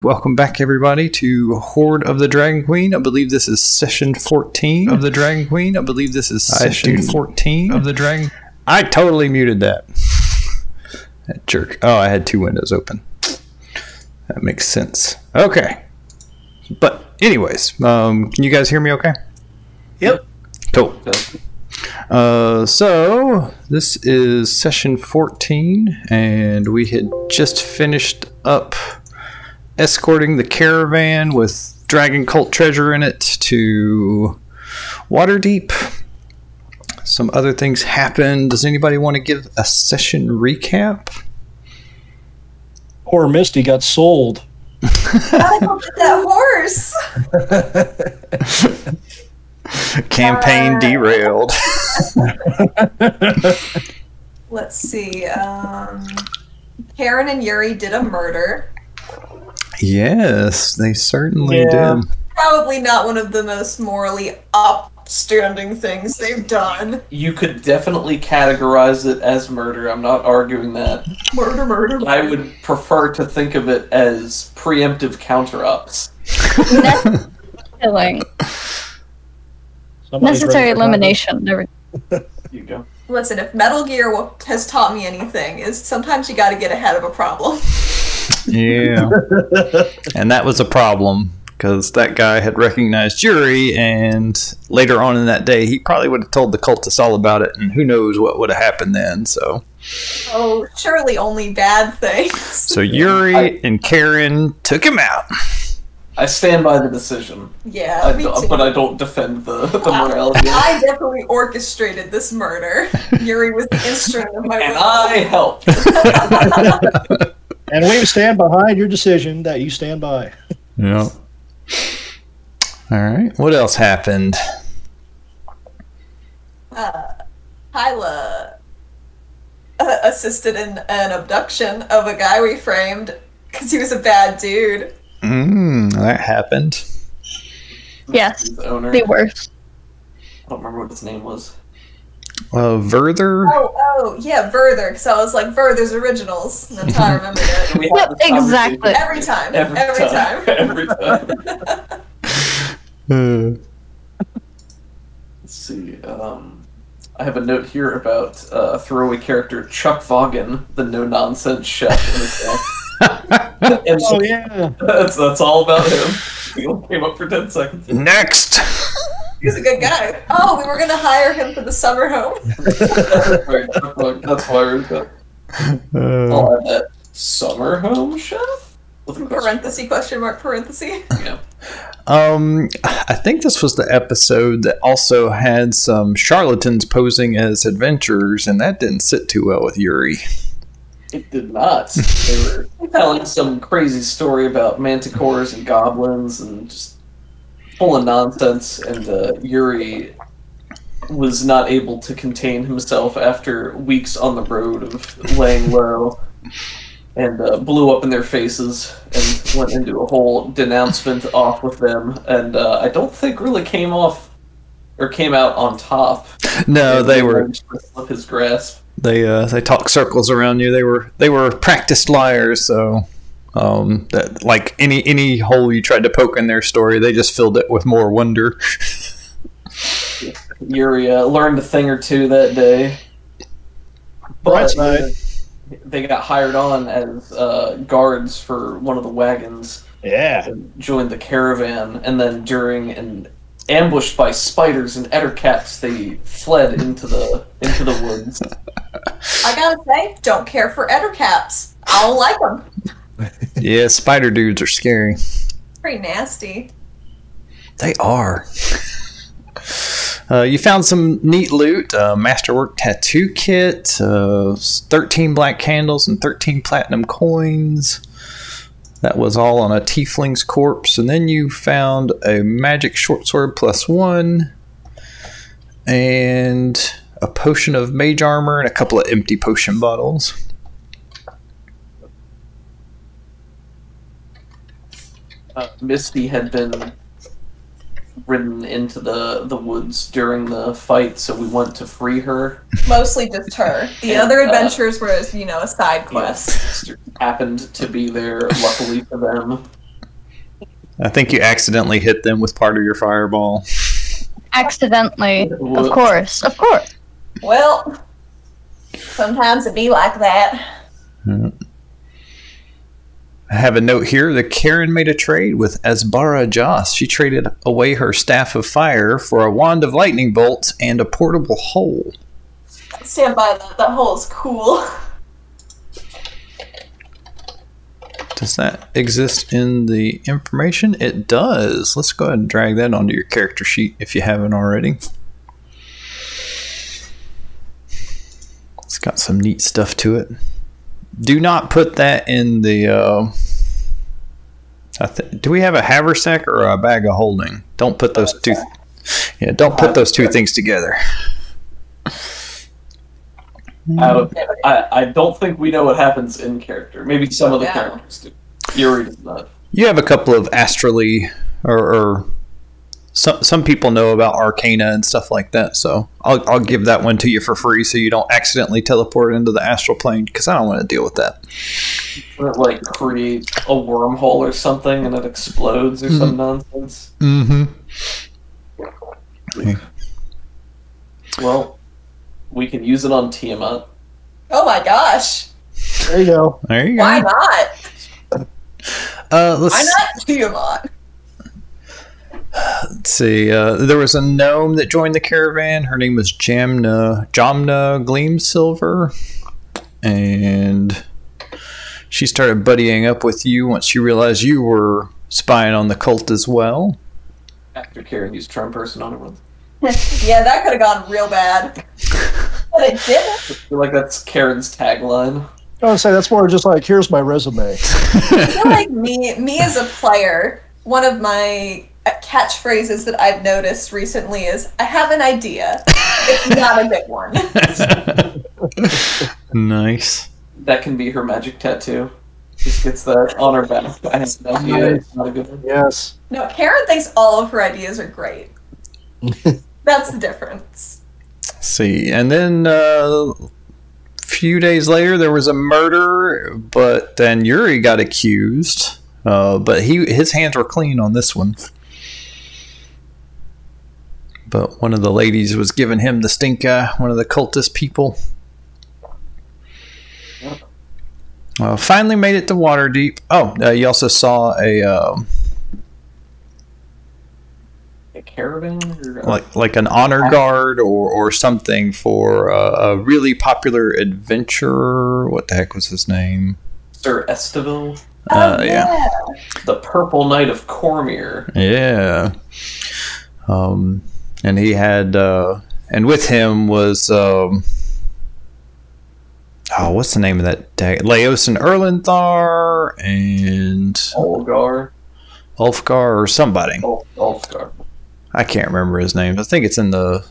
Welcome back, everybody, to Hoard of the Dragon Queen. I believe this is session 14 of the Dragon Queen. I believe this is session 14 of the Dragon. I totally muted that. That jerk. Oh, I had two windows open. That makes sense. Okay. But, anyways, can you guys hear me okay? Yep. Cool. So, this is session 14, and we had just finished up escorting the caravan with dragon cult treasure in it to Waterdeep. Some other things happened. Does anybody want to give a session recap? Poor Misty got sold. I don't get that horse. Campaign derailed. Let's see. Karen and Yuri did a murder. Yes, they certainly did. Probably not one of the most morally upstanding things they've done. You could definitely categorize it as murder. I'm not arguing that. Murder. I would prefer to think of it as preemptive counter-ups. Killing. Necessary elimination. You go. Listen, if Metal Gear has taught me anything, is sometimes you gotta get ahead of a problem. Yeah. And that was a problem, because that guy had recognized Yuri, and later on in that day, he probably would have told the cultists all about it, and who knows what would have happened then, so. Oh, surely only bad things. So Yuri and Karen took him out. I stand by the decision. Yeah, me too. But I don't defend the morality. I definitely orchestrated this murder. Yuri was the instrument of my will. And I helped. And we stand behind your decision that you stand by. Yeah. All right. What else happened? Hyla assisted in an abduction of a guy we framed because he was a bad dude. That happened. Yes, The owner. the worst. I don't remember what his name was. Werther? Oh, yeah, Werther. Because I was like, Werther's Originals. That's how I remembered it. We had this Exactly. Every time. Every time. Let's see. I have a note here about throwaway character Chuck Vaughan, the no-nonsense chef. And Oh, yeah. that's all about him. He only came up for 10 seconds. Next! He's a good guy. Oh, we were going to hire him for the summer home. That's why we're I'll add that. Summer home chef? With a Question mark. Yeah. I think this was the episode that also had some charlatans posing as adventurers, and that didn't sit too well with Yuri. It did not. They were telling some crazy story about manticores and goblins and just full of nonsense, and Yuri was not able to contain himself after weeks on the road of laying low, and blew up in their faces and went into a whole denouncement off with them, and I don't think really came out on top. No, they were. To slip his grasp. They talked circles around you. They were practiced liars, so that like any hole you tried to poke in their story, they just filled it with more wonder. Yuri learned a thing or two that day, but they got hired on as guards for one of the wagons. Yeah. And joined the caravan, and then during an ambushed by spiders and ettercaps, they fled into the woods. I gotta say, don't care for ettercaps. I don't like them. Yeah, spider dudes are scary. Pretty nasty. They are. You found some neat loot. Masterwork tattoo kit, 13 black candles, and 13 platinum coins. That was all on a tiefling's corpse. And then you found a magic short sword +1, and a potion of mage armor, and a couple of empty potion bottles. Misty had been ridden into the woods during the fight, so we went to free her. Mostly just her. The other adventures were, a side quest. Happened to be there, luckily for them. I think you accidentally hit them with part of your fireball. Accidentally. Of course. Of course. Well, sometimes it be like that. I have a note here that Karen made a trade with Asbara Joss. She traded away her staff of fire for a wand of lightning bolts and a portable hole. Stand by that. That hole is cool. Does that exist in the information? It does. Let's go ahead and drag that onto your character sheet if you haven't already. It's got some neat stuff to it. Do not put that in the... do we have a haversack or a bag of holding? Don't put those two... Yeah, don't put those two things together. I don't think we know what happens in character. Maybe some of the characters do. Yuri does not. You have a couple of astrally, or some people know about arcana and stuff like that, so I'll give that one to you for free so you don't accidentally teleport into the astral plane, because I don't want to deal with that. Or like create a wormhole or something and it explodes or some nonsense. Okay. Well, we can use it on Tiamat. Oh my gosh. There you go. There you go. Why not? Why not Tiamat? Let's see. There was a gnome that joined the caravan. Her name was Jamna Gleamsilver, and she started buddying up with you once she realized you were spying on the cult as well. After Karen used charm person on everyone. Yeah, that could have gone real bad. But it didn't. I feel like that's Karen's tagline. I would say that's more just like, here's my resume. I feel like me as a player, one of my catchphrases that I've noticed recently is, I have an idea. It's not a good one. Nice. That can be her magic tattoo. Just gets that on her back. I have an idea. It's not a good one. Yes. No, Karen thinks all of her ideas are great. That's the difference. Let's see. And then a few days later, there was a murder, but then Yuri got accused. But his hands were clean on this one. But one of the ladies was giving him the stink eye, one of the cultist people. Finally made it to Waterdeep. Oh, you also saw a caravan? Like an honor guard or something for a really popular adventurer. What the heck was his name? Sir Estiville? Yeah. The Purple Knight of Cormyr. Yeah. And he had, and with him was, what's the name of that dag? Laos and Erlenthar and Ulfgar or somebody. Ulfgar. I can't remember his name. I think it's in the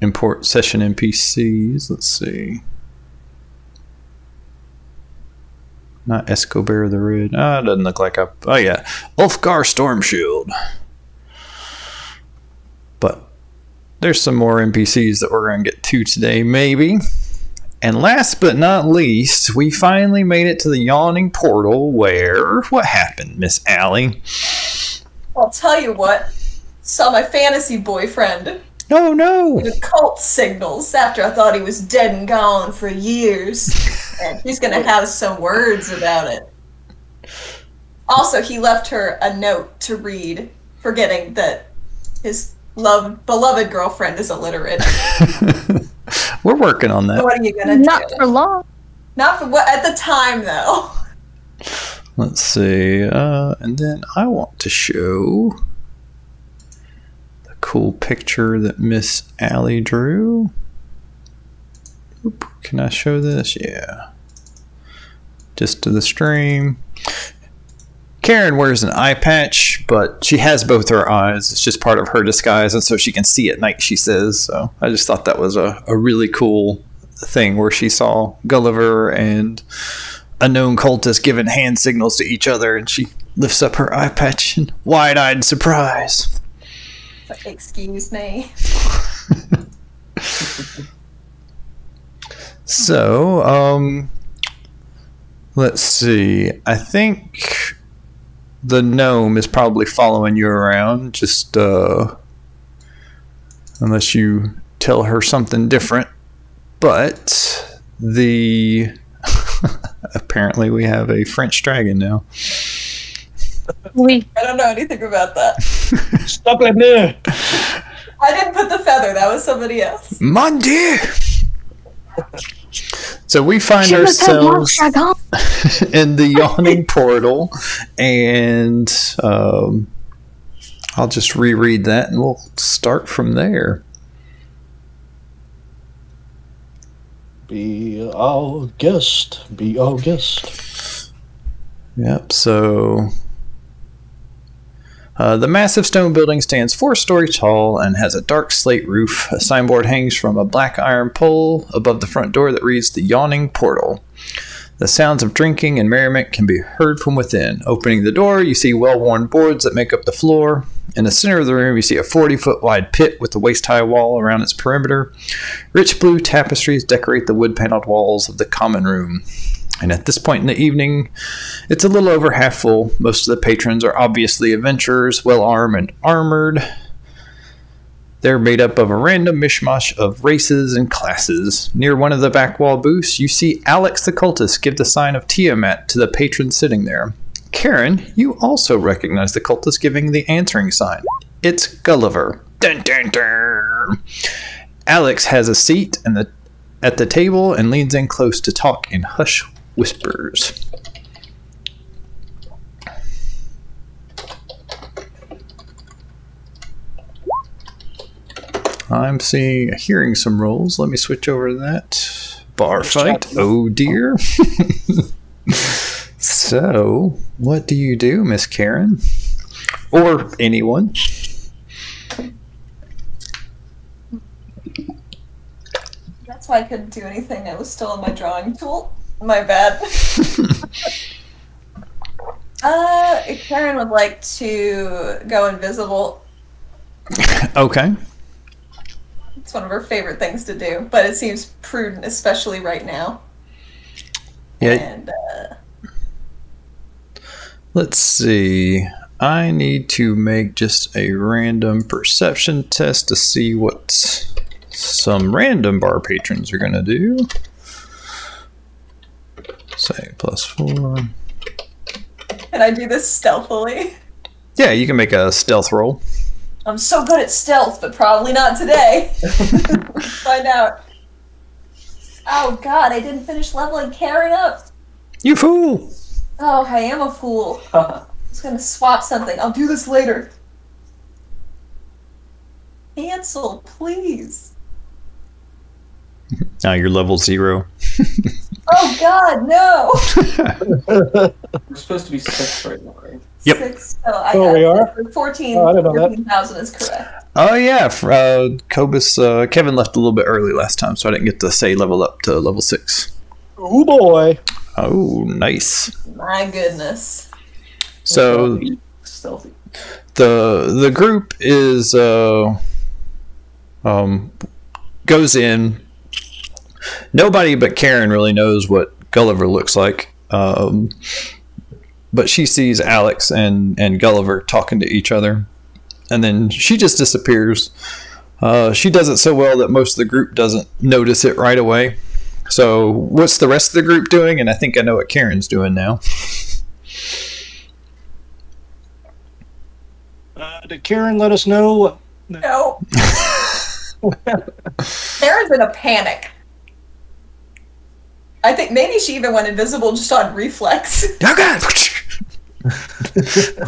import session NPCs. Let's see. Not Escobar the Red. It doesn't look like a... Oh, yeah. Ulfgar Stormshield. But there's some more NPCs that we're going to get to today, maybe. And last but not least, we finally made it to the Yawning Portal where... What happened, Miss Allie? I'll tell you what. Saw my fantasy boyfriend. Oh, no. The cult signals after I thought he was dead and gone for years. And he's going to have some words about it. Also, he left her a note to read, forgetting that his beloved girlfriend is illiterate. We're working on that. So what are you going to do? Not for long. Not for what? At the time, though. Let's see. And then I want to show the cool picture that Miss Allie drew. Oop, can I show this? Yeah. Just to the stream. Karen wears an eye patch, but she has both her eyes. It's just part of her disguise, and so she can see at night, she says. So I just thought that was a really cool thing where she saw Gulliver and a known cultist giving hand signals to each other, and she lifts up her eye patch in wide-eyed surprise. Excuse me. So, let's see. I think the gnome is probably following you around, just unless you tell her something different. But apparently we have a French dragon now. Oui. I don't know anything about that. Stop it there. I didn't put the feather. That was somebody else. Mon Dieu! So we find ourselves in the yawning portal, and I'll just reread that and we'll start from there. Be our guest. Be our guest. Yep, so the massive stone building stands 4 stories tall and has a dark slate roof. A signboard hangs from a black iron pole above the front door that reads The Yawning Portal. The sounds of drinking and merriment can be heard from within. Opening the door, you see well-worn boards that make up the floor. In the center of the room, you see a 40-foot wide pit with a waist-high wall around its perimeter. Rich blue tapestries decorate the wood-paneled walls of the common room. And at this point in the evening, it's a little over half full. Most of the patrons are obviously adventurers, well-armed and armored. They're made up of a random mishmash of races and classes. Near one of the back wall booths, you see Alex the cultist give the sign of Tiamat to the patron sitting there. Karen, you also recognize the cultist giving the answering sign. It's Gulliver. Dun, dun, dun. Alex has a seat at the table and leans in close to talk in hushed whispers. I'm hearing some rolls. Let me switch over to that. Bar fight. Oh dear. So, what do you do, Miss Karen? Or anyone? That's why I couldn't do anything. I was still on my drawing tool. My bad. Karen would like to go invisible. Okay. It's one of her favorite things to do, but it seems prudent, especially right now. Yeah. And, let's see. I need to make just a random perception test to see what some random bar patrons are going to do. Say +4. Can I do this stealthily? Yeah, you can make a stealth roll. I'm so good at stealth, but probably not today. Find out. Oh god, I didn't finish leveling Karen up. You fool! Oh, I am a fool. I was gonna swap something. I'll do this later. Cancel, please. Now you're level 0. Oh god, no! We're supposed to be 6 right now, right? Yep. 6. Oh, Oh, we are? 14,000 is correct. Oh yeah, Kobis, Kevin left a little bit early last time, so I didn't get to say level up to level 6. Oh boy. Oh, nice. My goodness. So Stealthy. the group is goes in. Nobody but Karen really knows what Gulliver looks like. But she sees Alex and Gulliver talking to each other. And then she just disappears. She does it so well that most of the group doesn't notice it right away. So what's the rest of the group doing? And I think I know what Karen's doing now. Did Karen let us know? No. Karen's in a panic. I think maybe she even went invisible just on reflex. Oh God!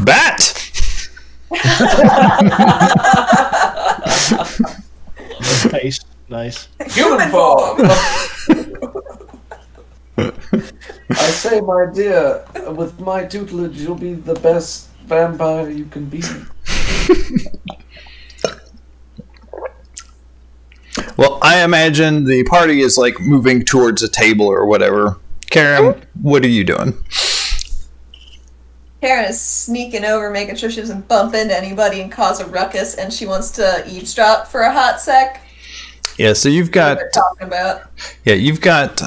Bat! Nice, nice. Human form! I say, my dear, with my tutelage, you'll be the best vampire you can be. Well, I imagine the party is like moving towards a table or whatever. Karen, what are you doing? Karen is sneaking over, making sure she doesn't bump into anybody and cause a ruckus, and she wants to eavesdrop for a hot sec. Yeah, so you've got What they're talking about. yeah, you've got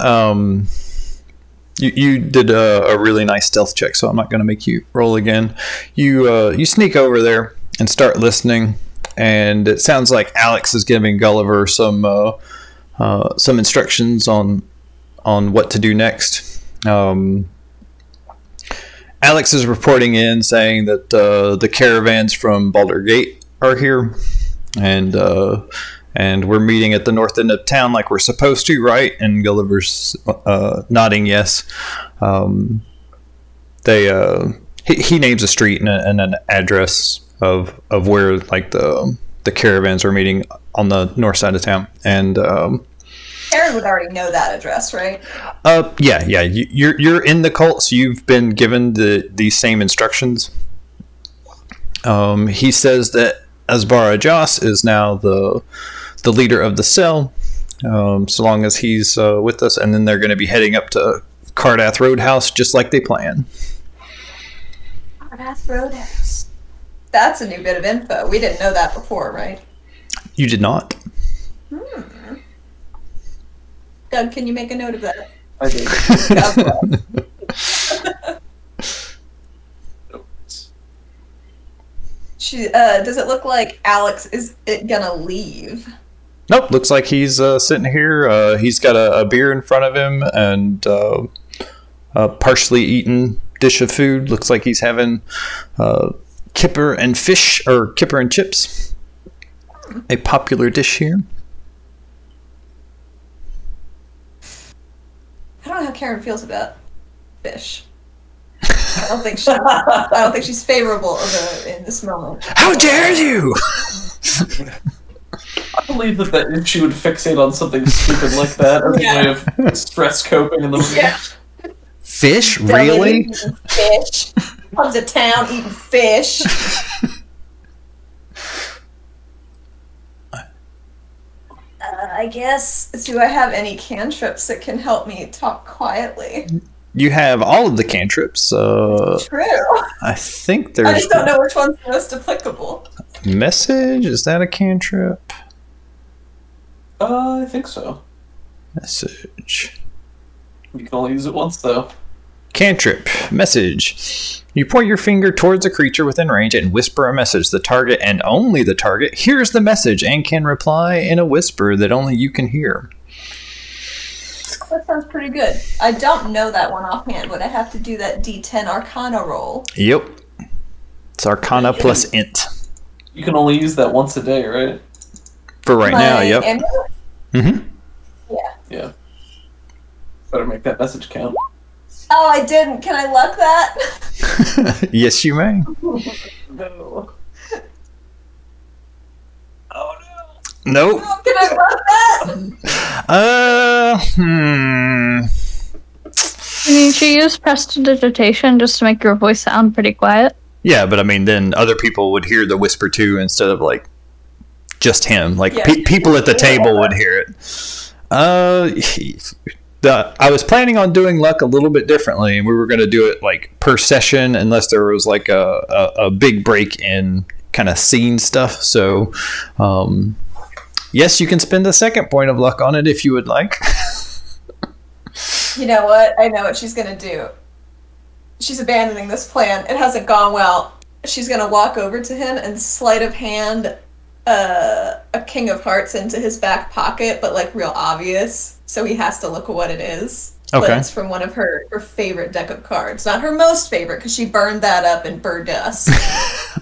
You did a really nice stealth check, so I'm not going to make you roll again. You sneak over there and start listening, and it sounds like Alex is giving Gulliver some instructions on what to do next. Alex is reporting in saying that the caravans from Baldur Gate are here, and we're meeting at the north end of town like we're supposed to, right? And Gulliver's nodding yes. He names a street and an address of where like the caravans are meeting on the north side of town. And Aaron would already know that address, right? Yeah. You're in the cult, so you've been given these same instructions. He says that Asbara Joss is now the leader of the cell, so long as he's with us, and then they're going to be heading up to Cardath Roadhouse just like they planned. Cardath Roadhouse. That's a new bit of info. We didn't know that before, right? You did not. Doug, can you make a note of that? I did. Does it look like Alex is gonna leave? Nope, looks like he's sitting here. He's got a beer in front of him and a partially eaten dish of food. Looks like he's having kipper and fish, or kipper and chips. A popular dish here. I don't know how Karen feels about fish. I don't think she's favorable in this moment. How dare you! I believe that she would fixate on something stupid like that as a way of stress coping in the movie. Yeah. Fish? Really? Fish. Comes to town eating fish. I guess. Do I have any cantrips that can help me talk quietly? You have all of the cantrips. True. I think there's... I just don't know which one's most applicable. Message? Is that a cantrip? I think so. Message. You can only use it once, though. Cantrip. Message. You point your finger towards a creature within range and whisper a message. The target, and only the target, hears the message and can reply in a whisper that only you can hear. That sounds pretty good. I don't know that one offhand. Would I have to do that D10 Arcana roll? Yep. It's Arcana plus Int. You can only use that once a day, right? For right now, yep. Yeah. Yeah. Better make that message count. Oh, I didn't. Can I luck that? Yes, you may. No. Nope. Oh, can I luck that? I mean, she used prestidigitation just to make your voice sound pretty quiet. Yeah, but I mean, then other people would hear the whisper too, instead of like just him. Like people at the table would hear it. I was planning on doing luck a little bit differently, and we were going to do it like per session, unless there was like a big break in kind of scene stuff. So, yes, you can spend a second point of luck on it if you would like. You know what? I know what she's going to do. She's abandoning this plan. It hasn't gone well. She's going to walk over to him and sleight of hand a King of Hearts into his back pocket, but like real obvious. So he has to look at what it is. Okay. But it's from one of her favorite deck of cards. Not her most favorite, because she burned that up in Burdust.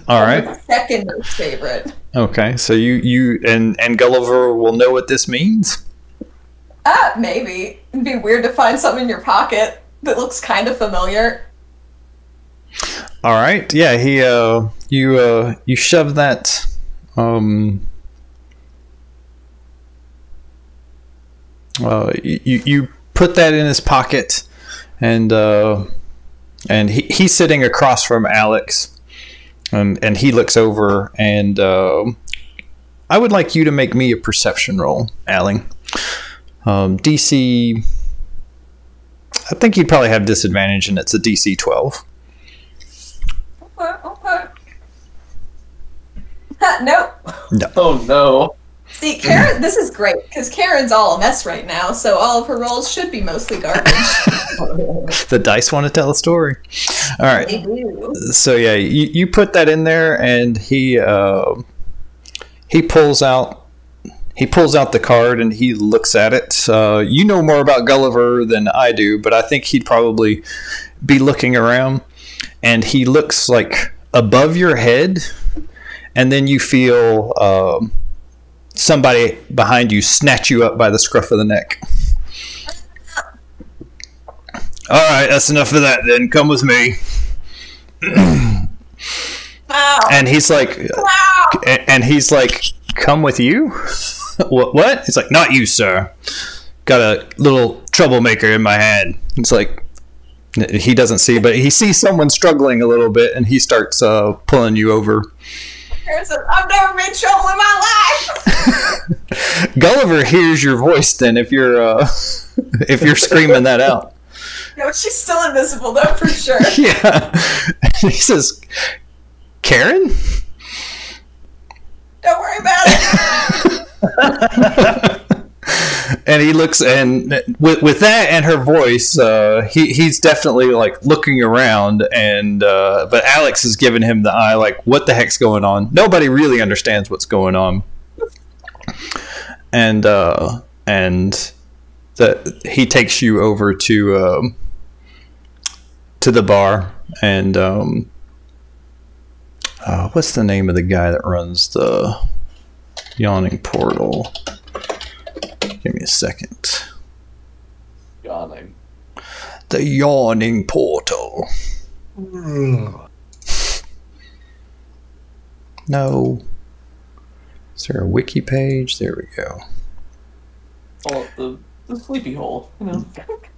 All right. Her second most favorite. Okay, so you and Gulliver will know what this means? Maybe. It'd be weird to find something in your pocket that looks kind of familiar. All right. Yeah, you shove that you put that in his pocket, and he's sitting across from Alex, and he looks over, and I would like you to make me a perception roll, Allie. DC, I think you'd probably have disadvantage, and it's a DC 12. Okay. Nope. No. Oh no. See, Karen, this is great, because Karen's all a mess right now, so all of her rolls should be mostly garbage. The dice want to tell a story. All right. They do. So yeah, you put that in there, and he pulls out the card and he looks at it. You know more about Gulliver than I do, but I think he'd probably be looking around, and he looks like above your head, and then you feel somebody behind you snatch you up by the scruff of the neck. All right, that's enough of that then. Come with me. Wow. And he's like, come with you? What? He's like, not you, sir. Got a little troublemaker in my hand. It's like, he doesn't see, but he sees someone struggling a little bit, and he starts pulling you over. I've never been in trouble in my life. Gulliver hears your voice then if you're screaming that out. No, she's still invisible though, for sure. Yeah. He says, Karen? Don't worry about it. And he looks, and with that and her voice, he's definitely like looking around, and but Alex is giving him the eye, like, what the heck's going on? Nobody really understands what's going on, and he takes you over to the bar, and what's the name of the guy that runs the yawning portal? Give me a second. Yawning. The yawning portal. No. Is there a wiki page? There we go. Oh, the sleepy hole. You know.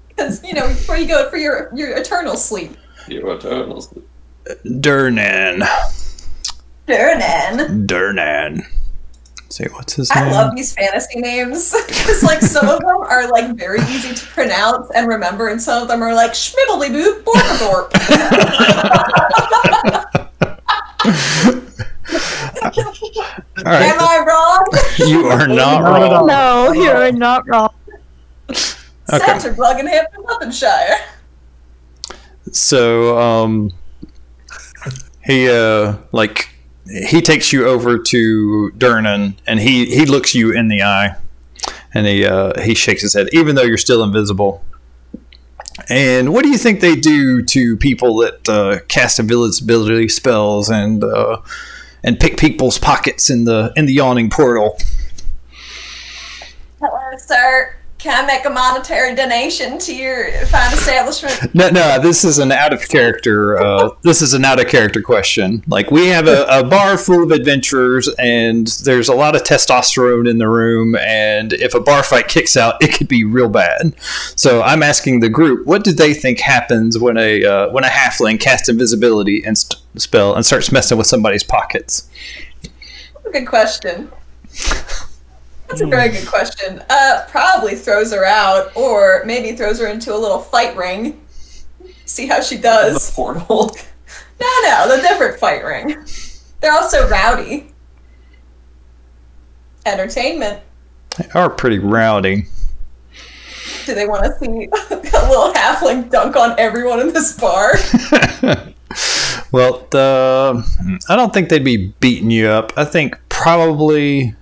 Because, where you go for your eternal sleep. Your eternal sleep. Durnan. Say, what's his name? I love these fantasy names because, some of them are very easy to pronounce and remember, and some of them are like schmibbledy boop borkadorp. All right. Am I wrong? You are not wrong. No, you're not wrong. Center plug in Hampshire. So, he takes you over to Durnan, and he looks you in the eye, and he shakes his head, even though you're still invisible. And what do you think they do to people that cast invisibility spells and pick people's pockets in the yawning portal? Hello, sir. Can I make a monetary donation to your fine establishment? No. This is an out of character. This is an out of character question. We have a bar full of adventurers, and there's a lot of testosterone in the room. And if a bar fight kicks out, it could be real bad. So I'm asking the group, what do they think happens when a halfling casts invisibility and spell and starts messing with somebody's pockets? That's a good question. That's a very good question. Probably throws her out, or maybe throws her into a little fight ring. See how she does. The portal. No, the different fight ring. They're also rowdy. Entertainment. They are pretty rowdy. Do they want to see a little halfling dunk on everyone in this bar? Well, I don't think they'd be beating you up. I think probably...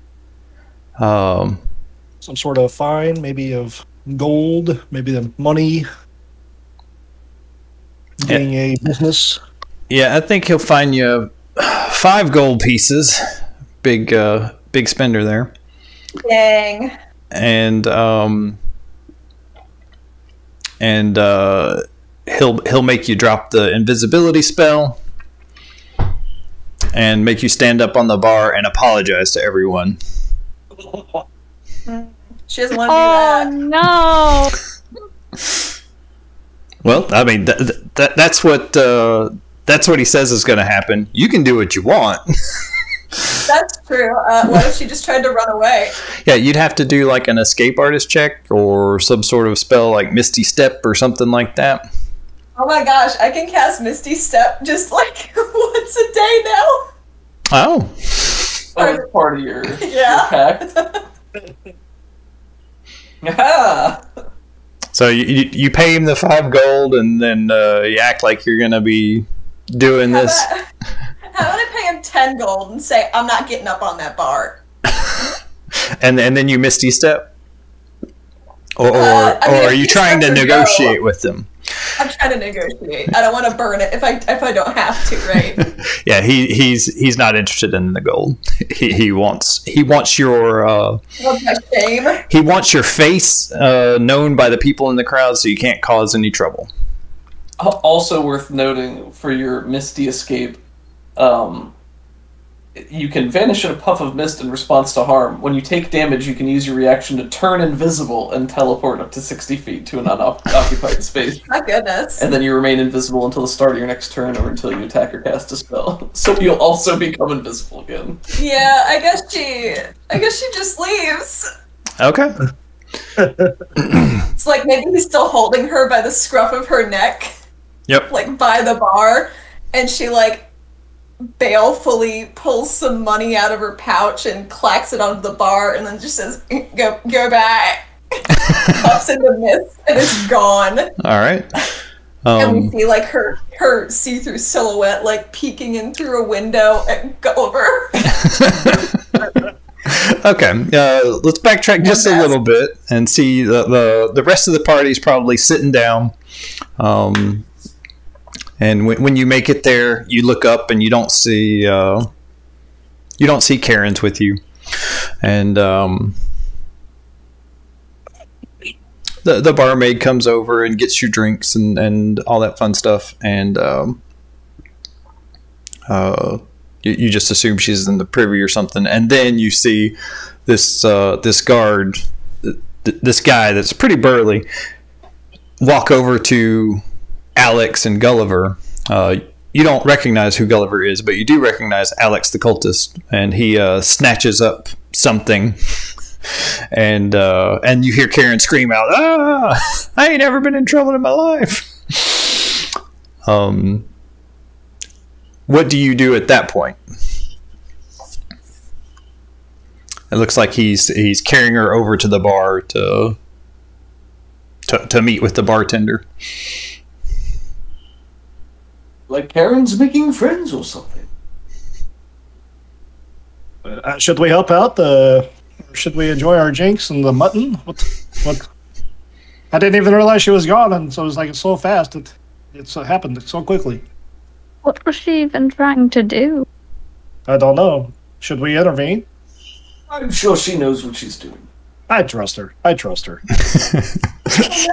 some sort of fine, maybe of gold, maybe the money, getting a business. Yeah, I think he'll fine you 5 gold pieces. Big spender there. Dang. And he'll make you drop the invisibility spell and make you stand up on the bar and apologize to everyone. She doesn't want to do that. Oh no! Well, I mean, that's what he says is going to happen. You can do what you want. That's true. What if she just tried to run away? Yeah, you'd have to do an escape artist check or some sort of spell like Misty Step or something like that. Oh my gosh, I can cast Misty Step just once a day now. Oh. it's part of your, Yeah. your pact. Ah! So you pay him the 5 gold, and then you act like you're gonna be doing this. How about I pay him 10 gold and say I'm not getting up on that bar? and then you misty step, or are you trying to negotiate with them? I'm trying to negotiate. I don't want to burn it if I don't have to, right? Yeah, he's not interested in the gold. He wants your What's my shame? he wants your face known by the people in the crowd, so you can't cause any trouble. Also worth noting for your misty escape, you can vanish in a puff of mist in response to harm. When you take damage, you can use your reaction to turn invisible and teleport up to 60 feet to an unoccupied space. My goodness. And then you remain invisible until the start of your next turn or until you attack or cast a spell. So you'll also become invisible again. Yeah, I guess she just leaves. Okay. It's like maybe he's still holding her by the scruff of her neck. Yep. Like by the bar, and she like balefully pulls some money out of her pouch and clacks it onto the bar, and then just says, "Go back." Puffs in the mist and it's gone. All right. And we see like her see-through silhouette like peeking in through a window at Gulliver. Okay, let's backtrack just a little bit and see the rest of the party's probably sitting down. And when you make it there, you look up and you don't see Karen's with you, and the barmaid comes over and gets you drinks and all that fun stuff, and you just assume she's in the privy or something, and then you see this guard, this guy that's pretty burly, walk over to Alex and Gulliver. You don't recognize who Gulliver is, but you do recognize Alex the cultist, and he snatches up something, and you hear Karen scream out, "Ah! I ain't ever been in trouble in my life." What do you do at that point? It looks like he's carrying her over to the bar to meet with the bartender. Like Karen's making friends or something. Should we help out? Should we enjoy our drinks and the mutton? What? I didn't even realize she was gone, and so it was like so fast. It happened so quickly. What was she even trying to do? I don't know. Should we intervene? I'm sure she knows what she's doing. I trust her.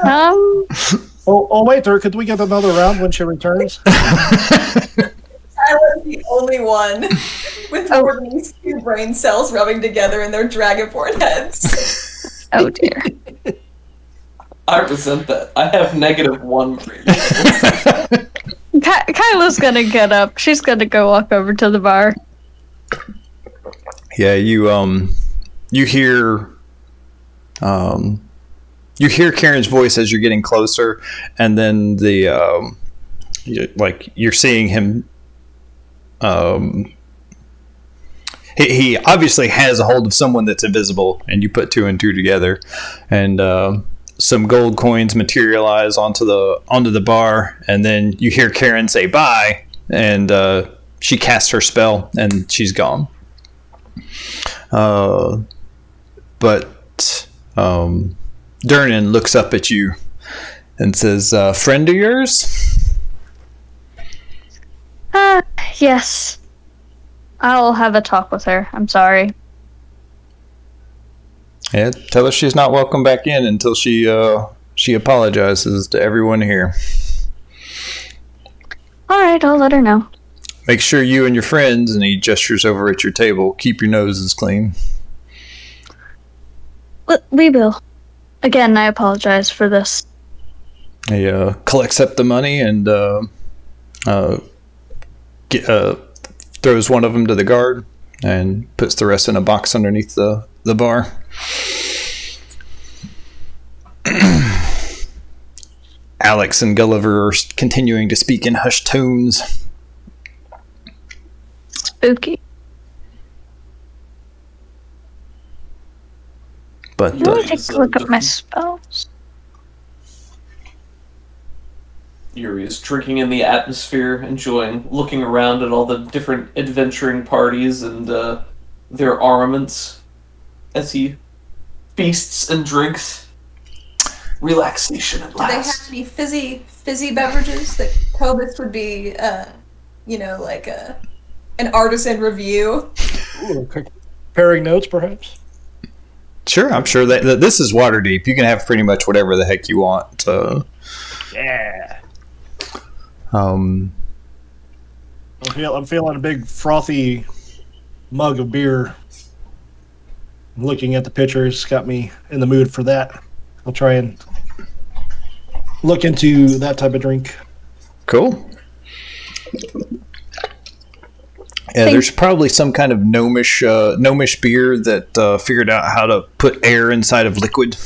Um, Waiter, could we get another round when she returns? I was the only one with more than these 2 brain cells rubbing together in their dragonborn heads. oh dear. I resent that. I have -1 brain. Kyla's gonna get up. She's gonna go walk over to the bar. Yeah, you hear Karen's voice as you're getting closer, and then you're seeing him. He obviously has a hold of someone that's invisible, and you put 2 and 2 together, and some gold coins materialize onto the bar, and then you hear Karen say bye, and she casts her spell, and she's gone. But Durnan looks up at you and says, "Friend of yours?" Yes. I'll have a talk with her. I'm sorry. Yeah, tell her she's not welcome back in until she apologizes to everyone here. Alright, I'll let her know. Make sure you and your friends, and he gestures over at your table, keep your noses clean. We will. Again, I apologize for this. He collects up the money and throws one of them to the guard and puts the rest in a box underneath the bar. Alex and Gulliver are continuing to speak in hushed tones. Spooky. But Let me take a look at my spells. Yuri is drinking in the atmosphere, enjoying looking around at all the different adventuring parties and their armaments as he feasts and drinks. Relaxation at last. Do they have any fizzy beverages that Kobis would be, like an artisan review? Ooh, comparing notes, perhaps? Sure, I'm sure that this is Waterdeep. You can have pretty much whatever the heck you want. Yeah. I'm feeling a big frothy mug of beer. Looking at the pictures got me in the mood for that. I'll try and look into that type of drink. Cool. Yeah, there's probably some kind of gnomish beer that figured out how to put air inside of liquid.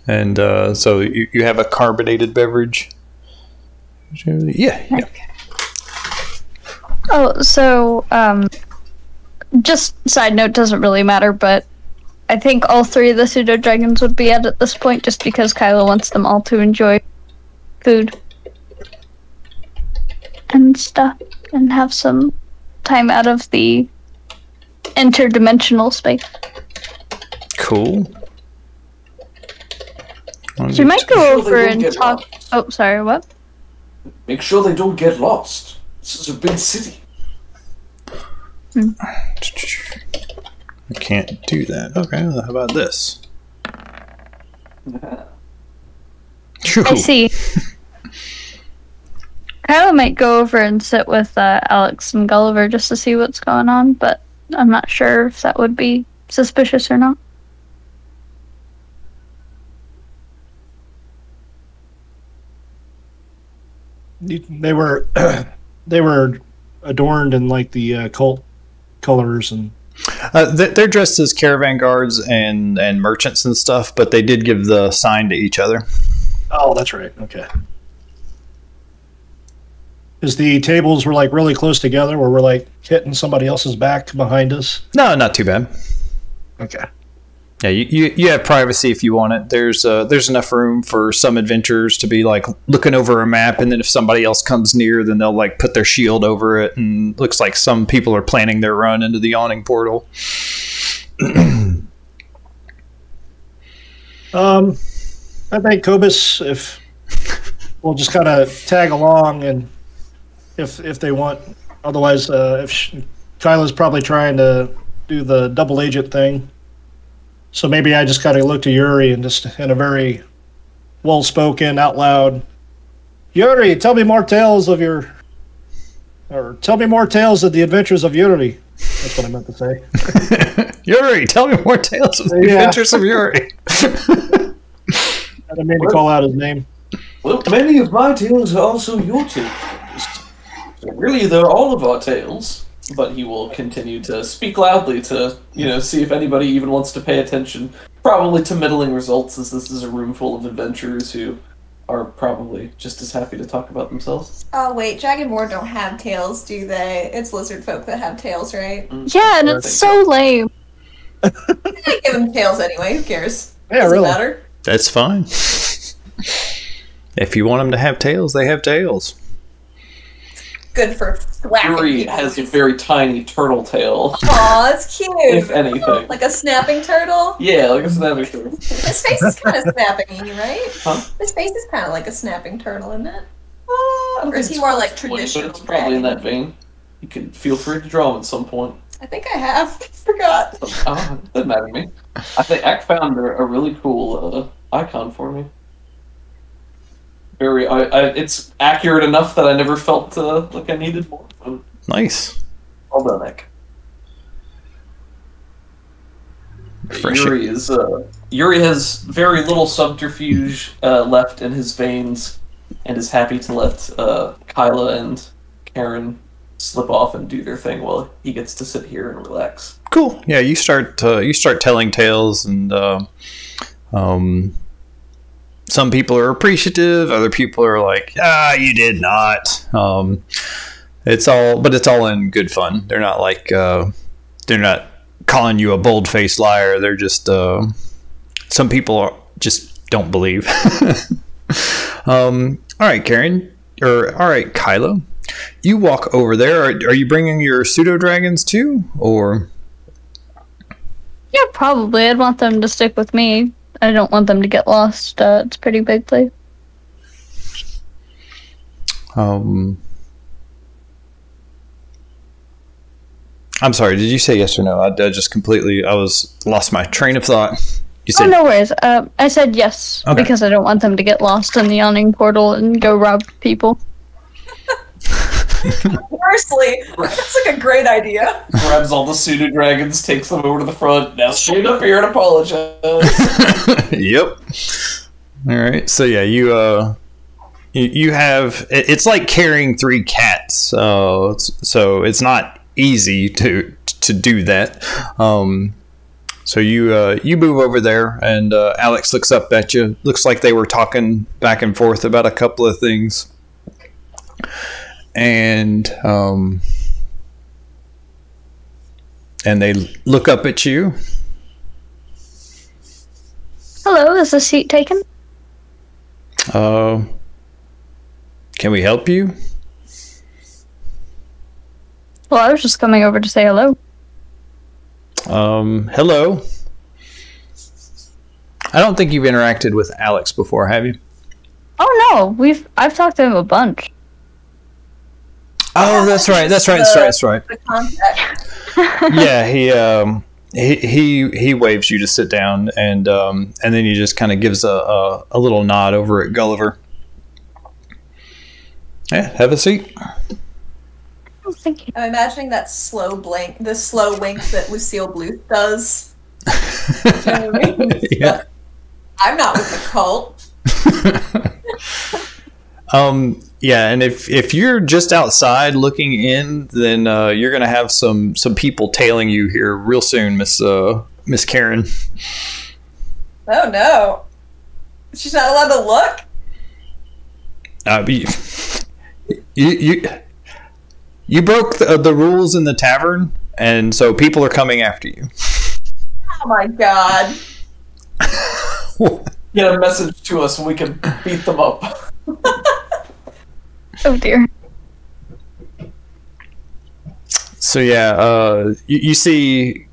And so you have a carbonated beverage. Yeah. Oh, so, just side note, doesn't really matter, but I think all three of the pseudo dragons would be at this point just because Kyla wants them all to enjoy food and stuff and have some time out of the interdimensional space. Cool. She might go over and talk. Oh, sorry, what? Make sure they don't get lost. This is a big city. I can't do that. Okay, well, how about this? I see. Kyla might go over and sit with Alex and Gulliver just to see what's going on, but I'm not sure if that would be suspicious or not. They were adorned in like the cult colors and. They're dressed as caravan guards and merchants and stuff, but they did give the sign to each other. Oh, that's right. Okay. Because the tables were like really close together, where we're like hitting somebody else's back behind us. No, not too bad. Okay. Yeah, you have privacy if you want it. There's enough room for some adventurers to be like looking over a map, and then if somebody else comes near, then they'll like put their shield over it, and looks like some people are planning their run into the yawning portal. I think Kobis, if we'll just kind of tag along, and if they want, otherwise, Kyla's probably trying to do the double agent thing. So maybe I just kind of look to Yuri and just in a very well-spoken, out loud, Yuri, tell me more tales of the adventures of Yuri. That's what I meant to say. Yuri, tell me more tales of the adventures of Yuri. I didn't mean to call out his name. Well, many of my tales are also your tales. So really, they're all of our tales. But he will continue to speak loudly to, see if anybody even wants to pay attention. Probably to middling results, as this is a room full of adventurers who are probably just as happy to talk about themselves. Oh wait, Dragonborn don't have tails, do they? It's lizard folk that have tails, right? Yeah, and it's so lame. I give them tails anyway, who cares? Yeah, Doesn't really. matter. That's fine. If you want them to have tails, they have tails. Good for thwacking Yuri people. has a very tiny turtle tail. Aw, it's cute. If anything. Like a snapping turtle? Yeah, like a snapping turtle. His face is kind of snapping-y, right? Huh? His face is kind of like a snapping turtle, isn't it? I don't Or is think he it's more like quite, but traditional it's probably in dragon? that vein. You can feel free to draw him at some point. I think I have. I forgot. Oh, it doesn't matter to me. I think Ack found a really cool icon for me. Very, it's accurate enough that I never felt like I needed more. Nice. Well done, Ack. Refreshing. Yuri has very little subterfuge left in his veins, and is happy to let Kyla and Karen slip off and do their thing while he gets to sit here and relax. Cool. Yeah, you start telling tales, and some people are appreciative. Other people are like, you did not. It's all in good fun. They're not like they're not calling you a bold-faced liar. They're just some people just don't believe. All right, Karen, or all right, Kylo, you walk over there. Are you bringing your pseudo dragons too, or? Yeah, probably. I'd want them to stick with me. I don't want them to get lost. It's a pretty big place. I'm sorry. Did you say yes or no? I just completely. Lost my train of thought. You said, oh, no worries. I said yes because I don't want them to get lost in the yawning portal and go rob people. Honestly, that's like a great idea. Grabs all the pseudo dragons, takes them over to the front. Now stand up here and apologize. Yep. All right. So yeah, you have. It's like carrying 3 cats. So it's not easy to do that. So you move over there, and Alex looks up at you. Looks like they were talking back and forth about a couple of things. And they look up at you. Hello, is the seat taken? Can we help you? Well, I was just coming over to say hello. Hello. I don't think you've interacted with Alex before, have you? Oh no, I've talked to him a bunch. Oh, that's right. That's right. The contact. Yeah, he waves you to sit down, and then he just kind of gives a little nod over at Gulliver. Yeah, have a seat. Oh, thank you. I'm imagining that slow wink that Lucille Bluth does. You know what I mean? Yeah. I'm not with the cult. Yeah, and if you're just outside looking in, then you're gonna have some people tailing you here real soon, Miss Karen. Oh no, she's not allowed to look. You broke the rules in the tavern, and so people are coming after you. Oh my god. Get a message to us and we can beat them up. Oh dear. So yeah, you see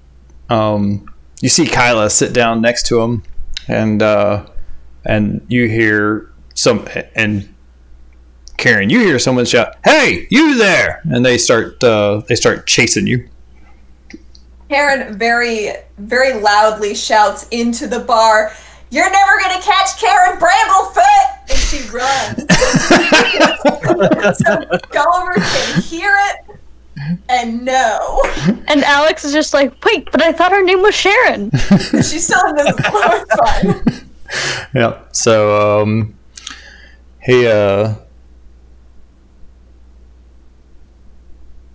Kyla sit down next to him, and you hear and Karen, you hear someone shout, "Hey, you there!" And they start chasing you. Karen very, very loudly shouts into the bar, "You're never gonna catch Karen Bramblefoot!" And she runs. So Gulliver can hear it and know. And Alex is just like, wait, but I thought her name was Sharon. She's still invisible. It's fine. Yeah. So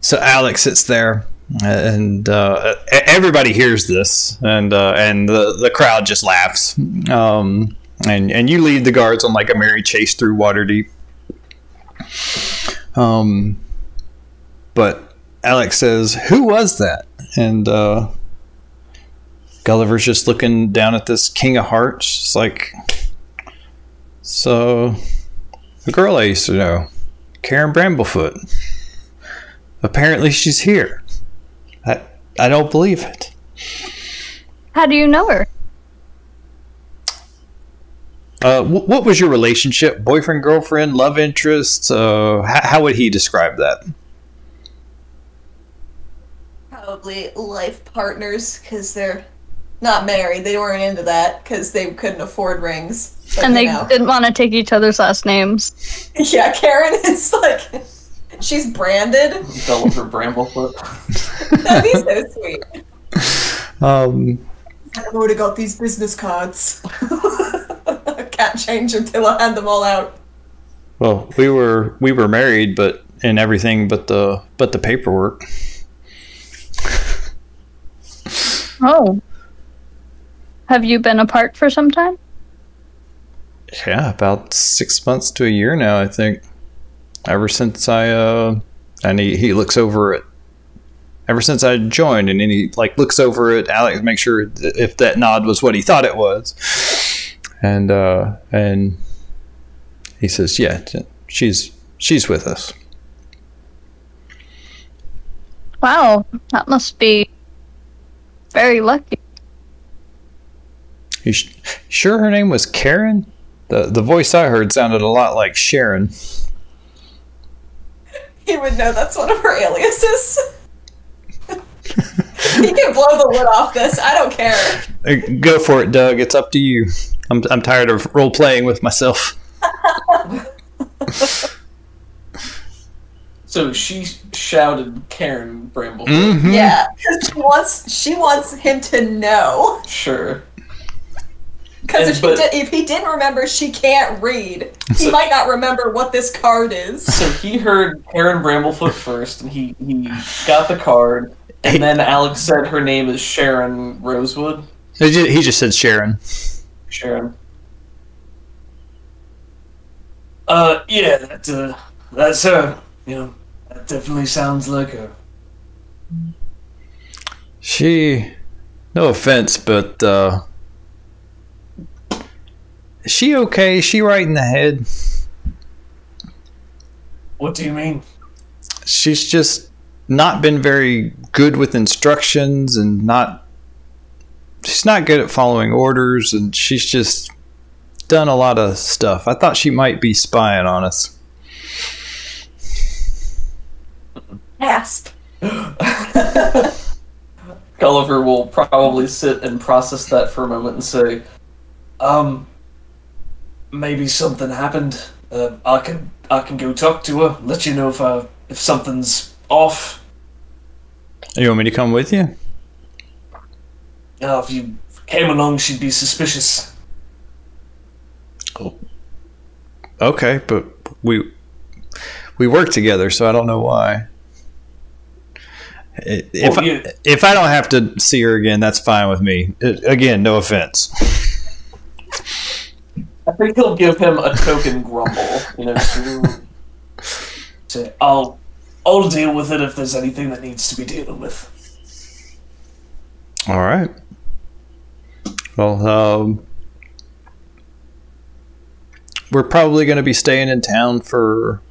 so Alex sits there, and everybody hears this, and the crowd just laughs. And you lead the guards on like a merry chase through Waterdeep. But Alex says, "Who was that?" And Gulliver's just looking down at this King of Hearts, just like, so the girl I used to know, Karen Bramblefoot. Apparently she's here. I don't believe it. How do you know her? What was your relationship? Boyfriend, girlfriend, love interest? How would he describe that? Probably life partners, because they're not married. They weren't into that because they couldn't afford rings. But, and they didn't want to take each other's last names. Yeah, Karen is like, she's branded. Gulliver Bramblefoot. That'd be so sweet. I don't know where to got these business cards. I can't change them till I hand them all out. Well, we were married, but in everything but the paperwork. Oh. Have you been apart for some time? Yeah, about 6 months to a year now, I think. Ever since and he looks over ever since I joined. And then he like looks over at Alex, make sure if that nod was what he thought it was, and he says, "Yeah, she's with us." Wow, that must be very lucky. You sure her name was Karen? The voice I heard sounded a lot like Sharon. He would know that's one of her aliases. He can blow the lid off this. I don't care. Go for it, Doug. It's up to you. I'm tired of role playing with myself. So she shouted Karen Bramble. Mm-hmm. Yeah, because she wants him to know. Sure. Because if he didn't remember, she can't read. He might not remember what this card is. So he heard Karen Bramblefoot first, and he got the card, and then Alex said her name is Sharon Rosewood. He just said Sharon. Sharon. Yeah, that's her. You know, that definitely sounds like her. No offense, but is she okay? Is she right in the head? What do you mean? She's just not been very good with instructions, and she's not good at following orders, and she's just done a lot of stuff. I thought she might be spying on us. Gasp. Gulliver will probably sit and process that for a moment and say, maybe something happened. I can go talk to her, let you know if something's off. You want me to come with you? If you came along, she'd be suspicious. Oh. Okay, but we work together, so I don't know why. If I don't have to see her again, that's fine with me. Again, no offense. I think he'll give him a token grumble. You know, say, I'll deal with it if there's anything that needs to be dealt with. All right. Well, we're probably going to be staying in town for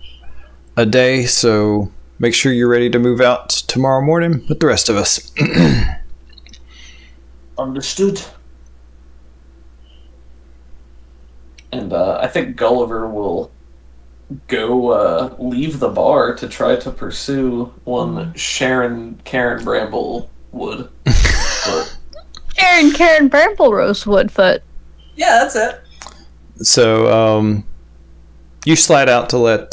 a day, so make sure you're ready to move out tomorrow morning with the rest of us. Understood. And I think Gulliver will go leave the bar to try to pursue one Karen Bramblewood. Karen Bramble Rosewoodfoot. Yeah, that's it. So, you slide out to let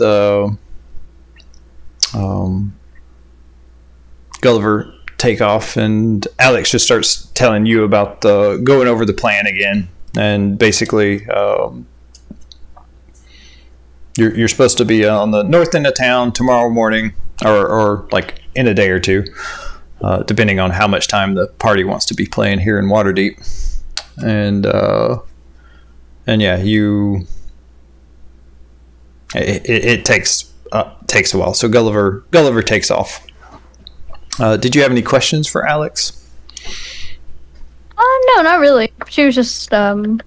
Gulliver take off, and Alex just starts telling you about going over the plan again. And basically, you're supposed to be on the north end of town tomorrow morning, or like in a day or two, depending on how much time the party wants to be playing here in Waterdeep. And yeah, it takes a while. So Gulliver takes off. Did you have any questions for Alex? No, not really. She was just coming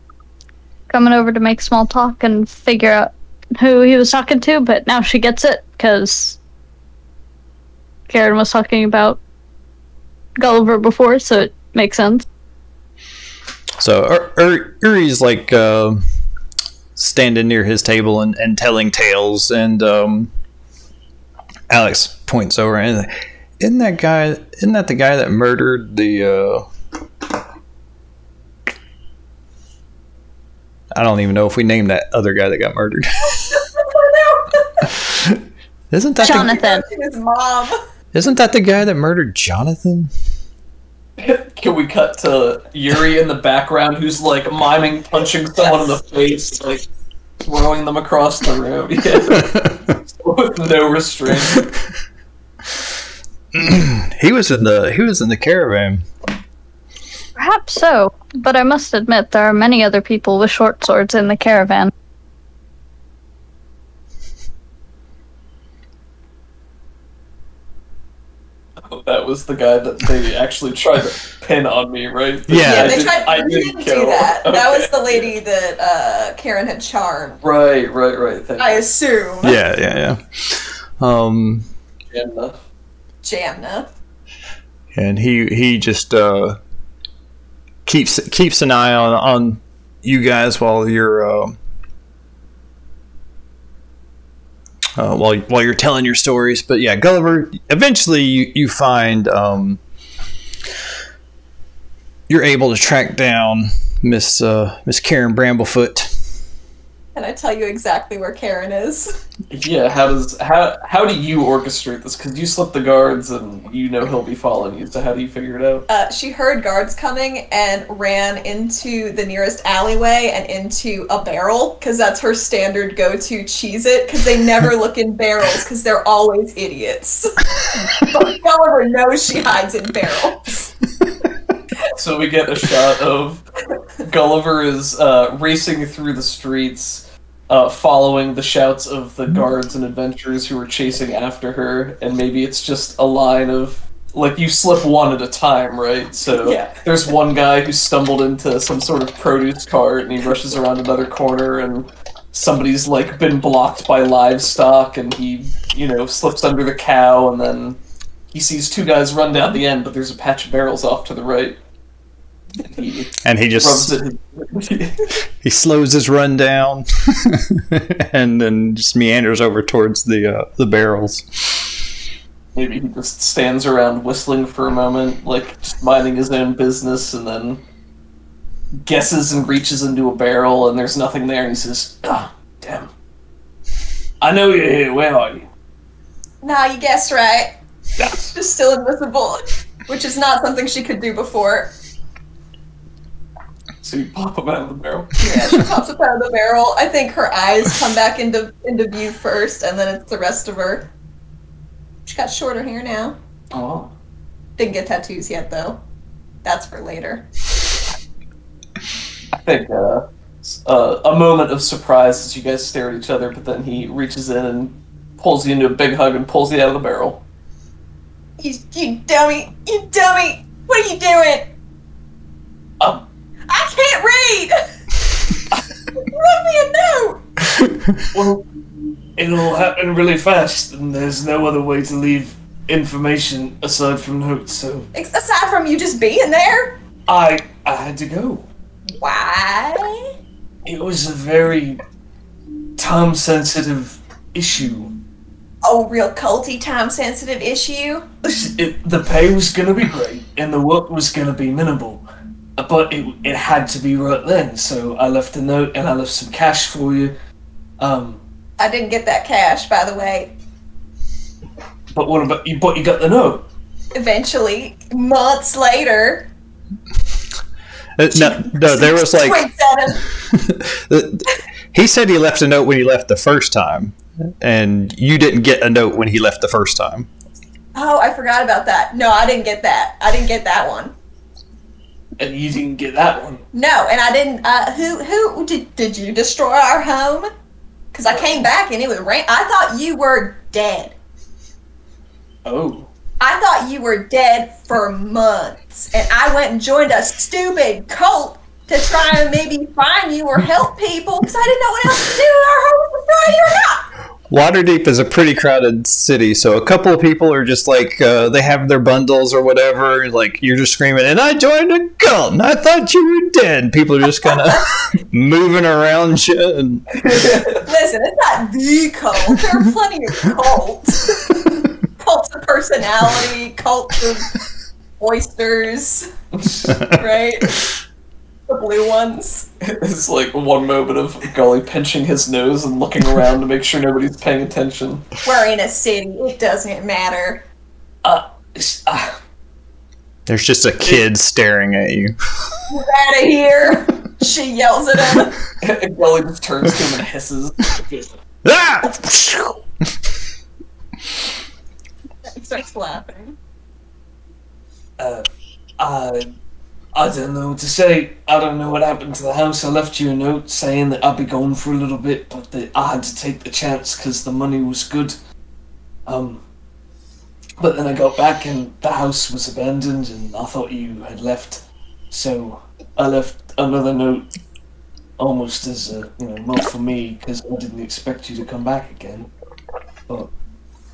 over to make small talk and figure out who he was talking to, but now she gets it, because Karen was talking about Gulliver before, so it makes sense. So Uri's like standing near his table and telling tales, and Alex points over and isn't that the guy that murdered the I don't even know if we named that other guy that got murdered. Isn't that Jonathan? His mom. Isn't that the guy that murdered Jonathan? Can we cut to Yuri in the background, who's like miming punching someone in the face, like throwing them across the room? Yeah. With no restraint. He was in the caravan. Perhaps so, but I must admit there are many other people with short swords in the caravan. Oh, that was the guy that they actually tried to pin on me, right? Yeah, they tried. I You didn't didn't kill. do that. Okay. That was the lady that Karen had charmed. Right. I assume. Yeah. Jamna. And he just keeps an eye on you guys while you're while you're telling your stories. But yeah, Gulliver, eventually you find you're able to track down Miss Karen Bramblefoot. Can I tell you exactly where Karen is? Yeah, how do you orchestrate this? Because you slip the guards and you know he'll be following you, so how do you figure it out? She heard guards coming and ran into the nearest alleyway and into a barrel, because that's her standard go-to Cheez-It, because they never look in barrels, because they're always idiots. But Gulliver knows she hides in barrels. So we get a shot of Gulliver is racing through the streets, following the shouts of the guards and adventurers who are chasing after her, and maybe it's just a line of, like, you slip one at a time, right? So yeah. There's one guy who stumbled into some sort of produce cart, and he rushes around another corner, and somebody's, like, been blocked by livestock, and he, slips under the cow, and then he sees two guys run down the end, but there's a patch of barrels off to the right. And he just he slows his run down and then just meanders over towards the barrels. Maybe he just stands around whistling for a moment, like just minding his own business, and then guesses and reaches into a barrel and there's nothing there, and he says, "Ah, damn. I know you're here, where are you?" Nah, you guessed right. She's still invisible, which is not something she could do before. So you pop him out of the barrel. Yeah, she pops up out of the barrel. I think her eyes come back into view first, and then it's the rest of her. She got shorter hair now. Oh. Didn't get tattoos yet, though. That's for later. I think a moment of surprise as you guys stare at each other, but then he reaches in and pulls you into a big hug and pulls you out of the barrel. You dummy! You dummy! What are you doing? I can't read! Write me a note! Well, it'll happen really fast, and there's no other way to leave information aside from notes, so... Aside from you just being there? I had to go. Why? It was a very time-sensitive issue. Oh, real culty, time-sensitive issue? The pay was gonna be great, and the work was gonna be minimal. But it had to be right then, so I left a note and I left some cash for you. I didn't get that cash, by the way. But what about you? But you got the note. Eventually, months later. No, there was like... He said he left a note when he left the first time, and you didn't get a note when he left the first time. Oh, I forgot about that. No, I didn't get that. I didn't get that one. And you didn't get that one. No, and I didn't. Who did you destroy our home? Because I came back and it was rain. I thought you were dead. Oh. I thought you were dead for months, and I went and joined a stupid cult to try and maybe find you or help people because I didn't know what else to do. Our home was destroyed or not. Waterdeep is a pretty crowded city, so a couple of people are just like, they have their bundles or whatever, like, you're just screaming, and I joined a cult, and I thought you were dead. People are just kind of moving around you. And... Listen, it's not the cult. There are plenty of cults. Cults of personality, cults of oysters, right? The blue ones. It's like one moment of Gully pinching his nose and looking around to make sure nobody's paying attention. We're in a city. It doesn't matter. There's just a kid staring at you. Get out of here! She yells at him. And Gully just turns to him and hisses. Ah! He starts laughing. I don't know what to say. I don't know what happened to the house. I left you a note saying that I'd be gone for a little bit, but that I had to take the chance because the money was good. But then I got back and the house was abandoned and I thought you had left. So I left another note almost as a, not for me because I didn't expect you to come back again. But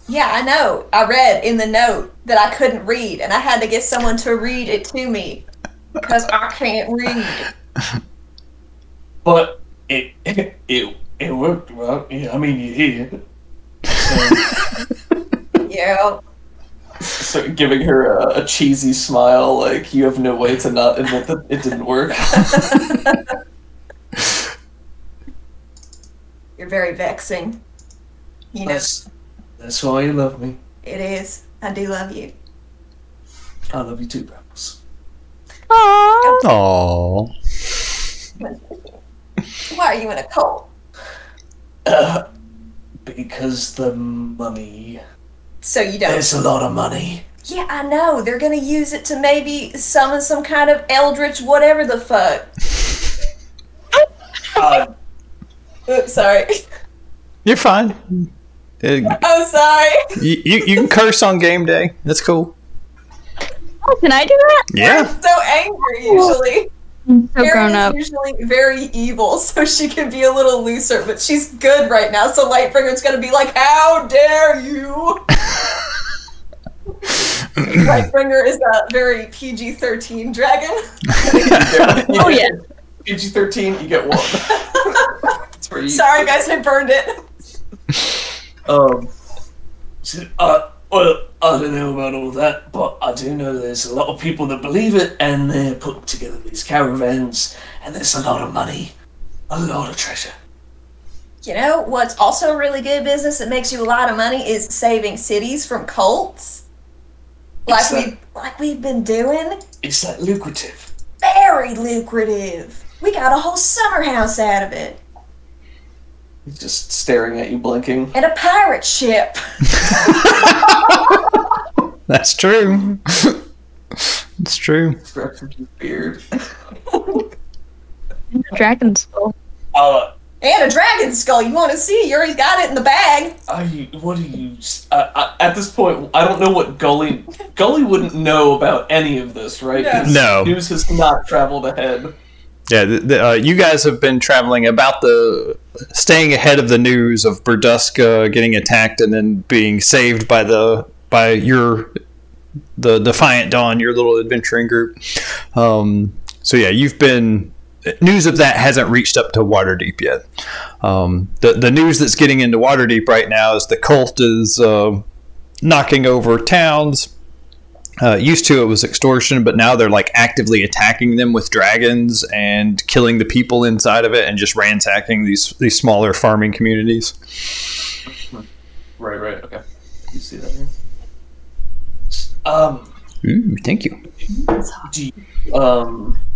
yeah, I know. I read in the note that I couldn't read and I had to get someone to read it to me because I can't read. But it worked well. Yeah, I mean, you're here. So, yeah. So giving her a cheesy smile, like you have no way to not admit that it didn't work. You're very vexing. You know. That's why you love me. It is. I do love you. I love you too, Rebels. Aww. Why are you in a cult? Because the money. So you don't. There's a lot of money. Yeah, I know. They're gonna use it to maybe summon some kind of eldritch whatever the fuck. Oops, sorry. You're fine. I'm sorry. You can curse on game day. That's cool. Oh, can I do that? Yeah. I'm so angry usually. So grown up. Is usually very evil, so she can be a little looser, but she's good right now, so Lightbringer's gonna be like, how dare you! Lightbringer is a very PG-13 dragon. Oh yeah. PG-13, you get one. That's where you... Sorry guys, I burned it. Well, I don't know about all that, but I do know there's a lot of people that believe it, and they're putting together these caravans, and there's a lot of money, a lot of treasure. You know, what's also really good business that makes you a lot of money is saving cities from cults. Like we've been doing. Is that lucrative? Very lucrative. We got a whole summer house out of it. He's just staring at you, blinking. And a pirate ship. That's true. It's true. Scratching his beard. Dragon skull. And a dragon skull. You want to see? Yuri's got it in the bag. At this point, I don't know what Gully wouldn't know about any of this, right? Yeah. No. News has not traveled ahead. Yeah, you guys have been traveling about staying ahead of the news of Burduska getting attacked and then being saved by the Defiant Dawn, your little adventuring group. So yeah, news of that hasn't reached up to Waterdeep yet. The news that's getting into Waterdeep right now is the cult is knocking over towns. Used to it was extortion, but now they're like actively attacking them with dragons and killing the people inside of it and just ransacking these smaller farming communities. Right, okay. You see that here? Ooh, thank you.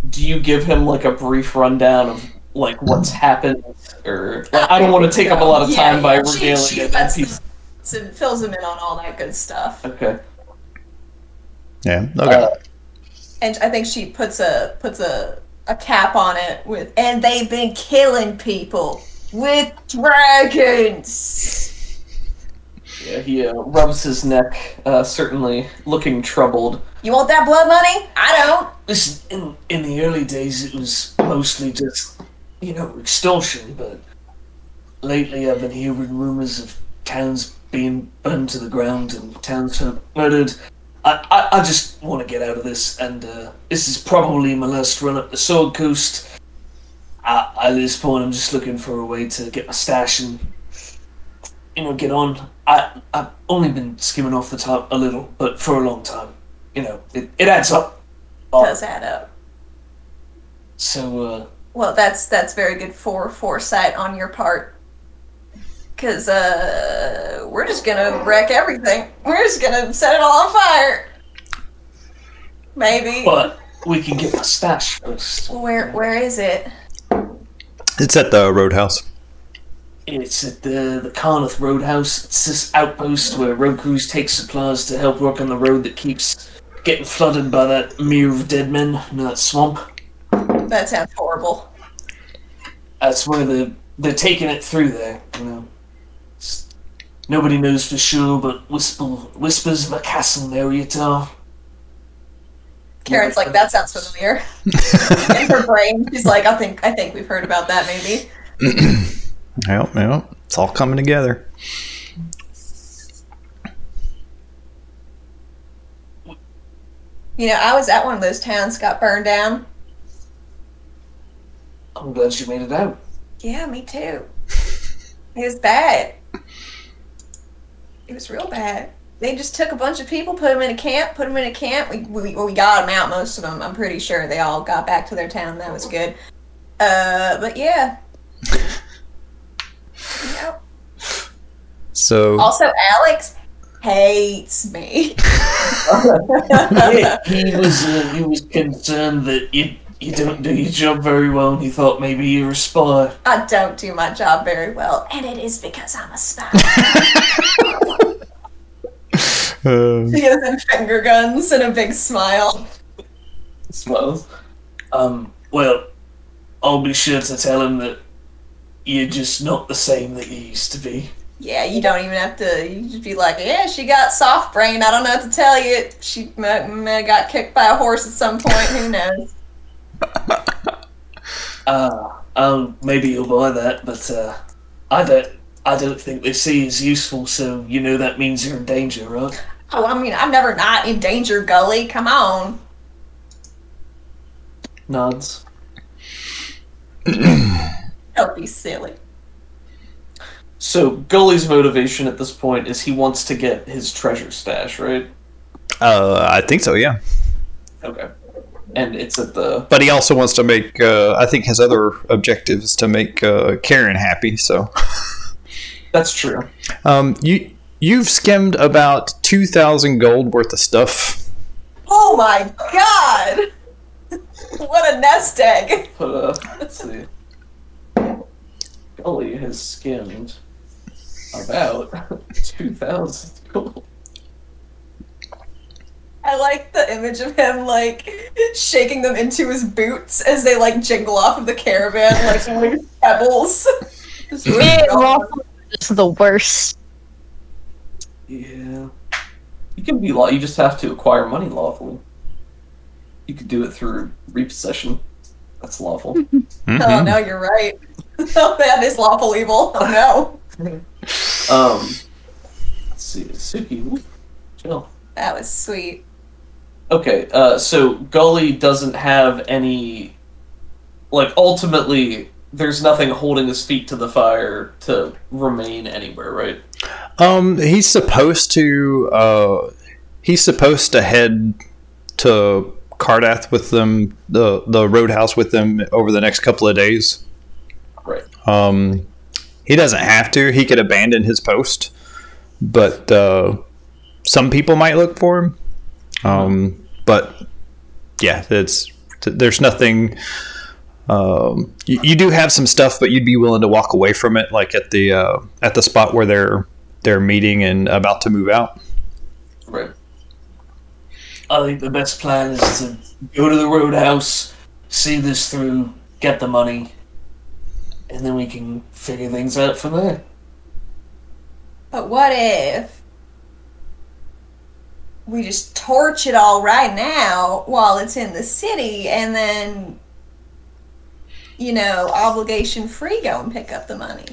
Do you give him like a brief rundown of like what's happened, or like, I don't want to take up a lot of time by revealing she it. fills him in on all that good stuff. Okay. Yeah. Okay. And I think she puts a cap on it with, and they've been killing people with dragons. Yeah, he rubs his neck, certainly looking troubled. You want that blood money? I don't. Listen, in the early days it was mostly just, extortion, but lately I've been hearing rumors of towns being burned to the ground and towns murdered. I just want to get out of this, and this is probably my last run up the Sword Coast. At this point I'm just looking for a way to get my stash and, get on. I've only been skimming off the top a little, but for a long time. It adds up. It does add up. So, well, that's very good foresight on your part. Because, we're just gonna wreck everything. We're just gonna set it all on fire. Maybe. But we can get my stash first. Where is it? It's at the Roadhouse. It's at the Carneth Roadhouse. It's this outpost where road crews take supplies to help work on the road that keeps getting flooded by that mere of dead men in that swamp. That sounds horrible. That's where they're taking it through there, Nobody knows for sure, but whispers of a castle near Utah. Karen's like, that sounds familiar. In her brain, she's like, I think we've heard about that, maybe. Well, it's all coming together. You know, I was at one of those towns got burned down. I'm glad you made it out. Yeah, me too. It was bad. It was real bad. They just took a bunch of people, put them in a camp. We got them out, most of them. I'm pretty sure they all got back to their town. That was good. But yeah. Yep. So also, Alex hates me. Yeah, he was concerned that you don't do your job very well, and he thought maybe you're a spy. I don't do my job very well, and it is because I'm a spy. He gives him finger guns and a big smile. Smiles. Well, I'll be sure to tell him that you're just not the same that you used to be. Yeah, you don't even have to. You just be like, yeah, she got soft brain. I don't know what to tell you. She got kicked by a horse at some point. Who knows? Maybe you'll buy that, but I don't think they see as useful. So you know that means you're in danger, right? Oh, I mean, I'm never not in danger, Gully. Come on. Nods. Don't be silly. So Gully's motivation at this point is he wants to get his treasure stash, right? I think so, yeah. Okay. And it's at the... But he also wants to make, I think his other objective is to make Karen happy, so... That's true. You've skimmed about 2,000 gold worth of stuff. Oh my god! What a nest egg! But, let's see. Gully has skimmed about 2,000 gold. I like the image of him, like, shaking them into his boots as they, like, jingle off of the caravan, like pebbles. It's the worst. Yeah. You can be you just have to acquire money lawfully. You could do it through repossession. That's lawful. Mm-hmm. Oh, no, you're right. Oh, that is lawful evil. Oh, no. Let's see. Suki, chill. That was sweet. Okay, so Gully doesn't have any... Like, ultimately, there's nothing holding his feet to the fire to remain anywhere, right? He's supposed to head to Cardath with them, the roadhouse with them over the next couple of days. Right. He doesn't have to. He could abandon his post, but some people might look for him. But yeah, there's nothing. You do have some stuff, but you'd be willing to walk away from it, like at the spot where they're meeting and about to move out. Right. I think the best plan is to go to the roadhouse, see this through, get the money, and then we can figure things out from there. But what if we just torch it all right now while it's in the city and then, obligation-free go and pick up the money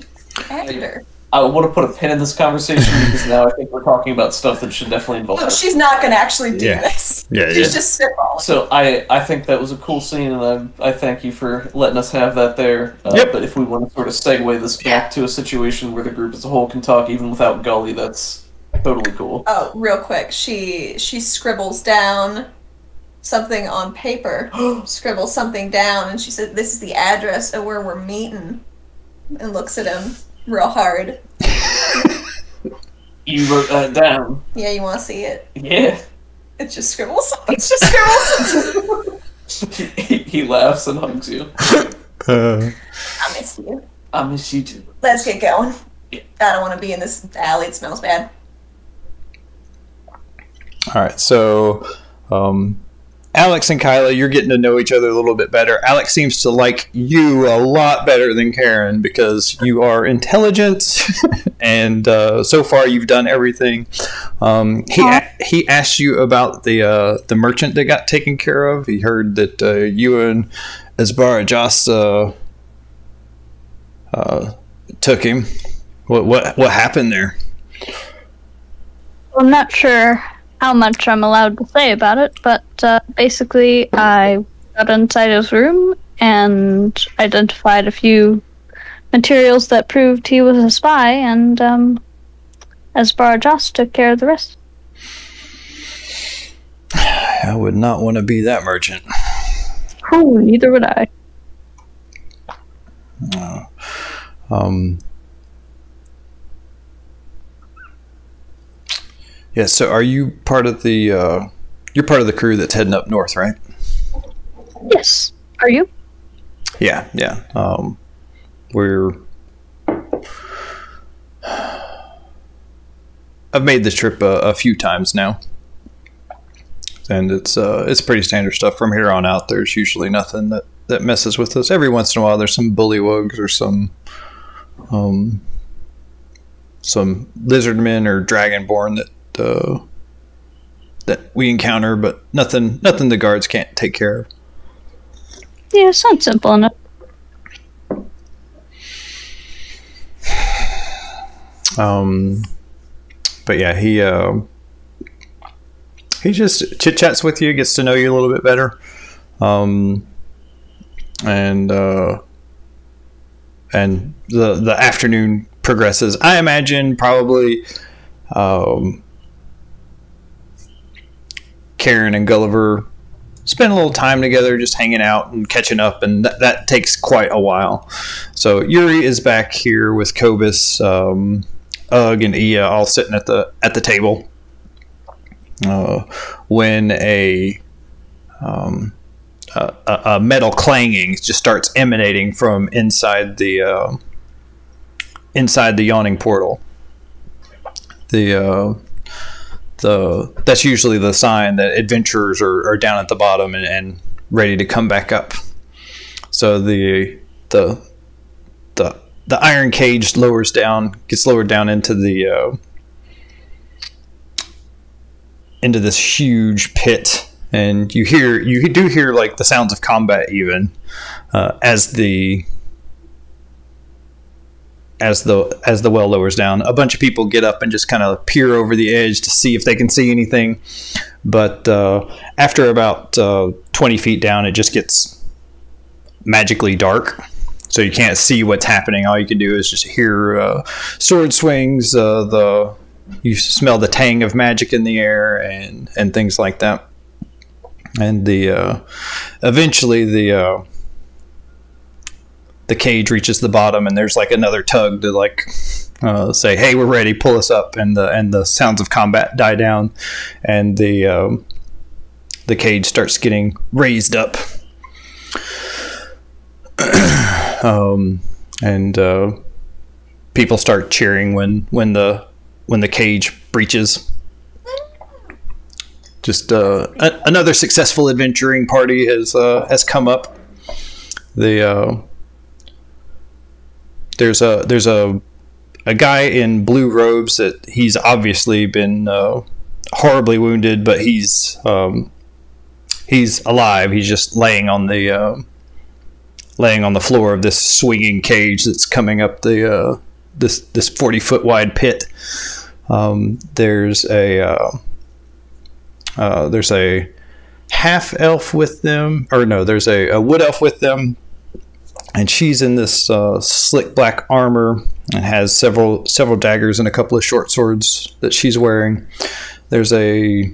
after? I want to put a pin in this conversation because now I think we're talking about stuff that should definitely involve No, us. she's not going to actually do this. Yeah, She's just spitballing. So I think that was a cool scene, and I thank you for letting us have that there. Yep. But if we want to sort of segue this back to a situation where the group as a whole can talk even without Gully, that's totally cool. Oh, real quick. She scribbles down something on paper. Scribbles something down, and she said, "This is the address of where we're meeting." And looks at him real hard. You wrote that down? Yeah, you want to see it? Yeah. It's just scribbles. It's just scribbles. He laughs and hugs you. I miss you. I miss you too. Let's get going. Yeah. I don't want to be in this alley. It smells bad. All right, so Alex and Kyla, you're getting to know each other a little bit better. Alex seems to like you a lot better than Karen because you are intelligent, and so far you've done everything. He asked you about the merchant that got taken care of. He heard that you and Asbara Joss took him. What happened there? I'm not sure how much I'm allowed to say about it, but basically I got inside his room and identified a few materials that proved he was a spy, and Asbara Joss took care of the rest. I would not want to be that merchant. Oh, neither would I. Yeah, so are you part of the you're part of the crew that's heading up north, right? Yes. Are you? Yeah. I've made the trip a few times now. And it's pretty standard stuff. From here on out, there's usually nothing that messes with us. Every once in a while, there's some bullywugs or some lizardmen or dragonborn that we encounter, but nothing the guards can't take care of. Yeah, sounds simple enough. But yeah, he just chit chats with you, gets to know you a little bit better, and the afternoon progresses. I imagine probably Karen and Gulliver spend a little time together, just hanging out and catching up, and that takes quite a while. So Yuri is back here with Kobis, Ugg, and Ia all sitting at the table. When a metal clanging just starts emanating from inside the yawning portal. That's usually the sign that adventurers are down at the bottom and ready to come back up. So the iron cage gets lowered down into this huge pit, and you do hear like the sounds of combat even as the well lowers down. A bunch of people get up and just kind of peer over the edge to see if they can see anything, but after about 20 feet down, it just gets magically dark, so you can't see what's happening. All you can do is just hear sword swings, you smell the tang of magic in the air, and things like that. And eventually the cage reaches the bottom, and there's like another tug to like say, "Hey, we're ready. Pull us up." And the sounds of combat die down, and the cage starts getting raised up. And people start cheering when the cage breaches. Just another successful adventuring party has come up. There's a guy in blue robes that he's obviously been horribly wounded, but he's alive. He's just laying on the floor of this swinging cage that's coming up this 40-foot wide pit. There's a half elf with them, or no, there's a wood elf with them, and she's in this slick black armor and has several daggers and a couple of short swords that she's wearing. There's a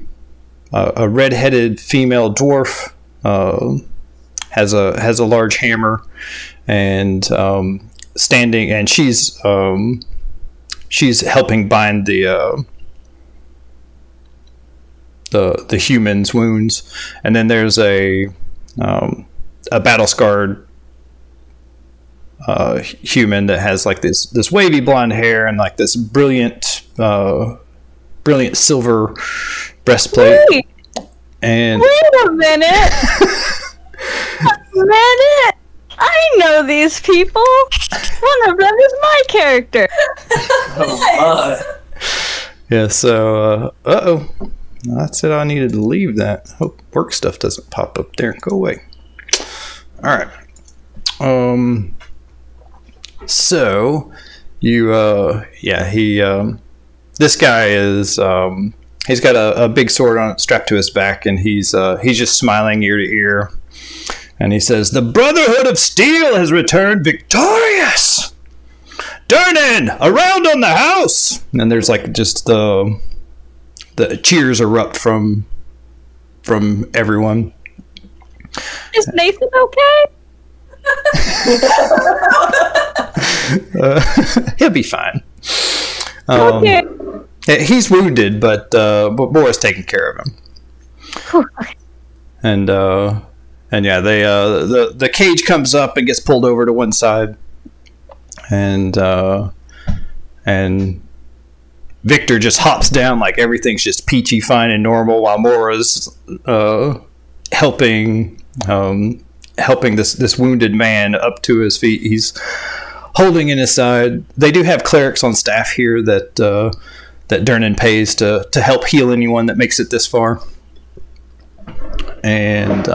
red-headed female dwarf, has a large hammer, and standing, and she's helping bind the human's wounds. And then there's a battle scarred human that has like this wavy blonde hair and like this brilliant silver breastplate. And wait a minute. I know these people. One of them is my character. Oh, yeah, so that's it. I needed to leave that. Hope work stuff doesn't pop up there. Go away. All right. So you this guy is he's got a big sword on strapped to his back, and he's just smiling ear to ear, and he says, "The Brotherhood of Steel has returned victorious. Durnan, around on the house!" And there's like just the cheers erupt from everyone. Is Nathan okay? He'll be fine. Okay. He's wounded, but Bora's taking care of him. And yeah, they the cage comes up and gets pulled over to one side, and Victor just hops down like everything's just peachy fine and normal, while Mora's helping this wounded man up to his feet. He's holding in his side. They do have clerics on staff here that Durnan pays to help heal anyone that makes it this far. And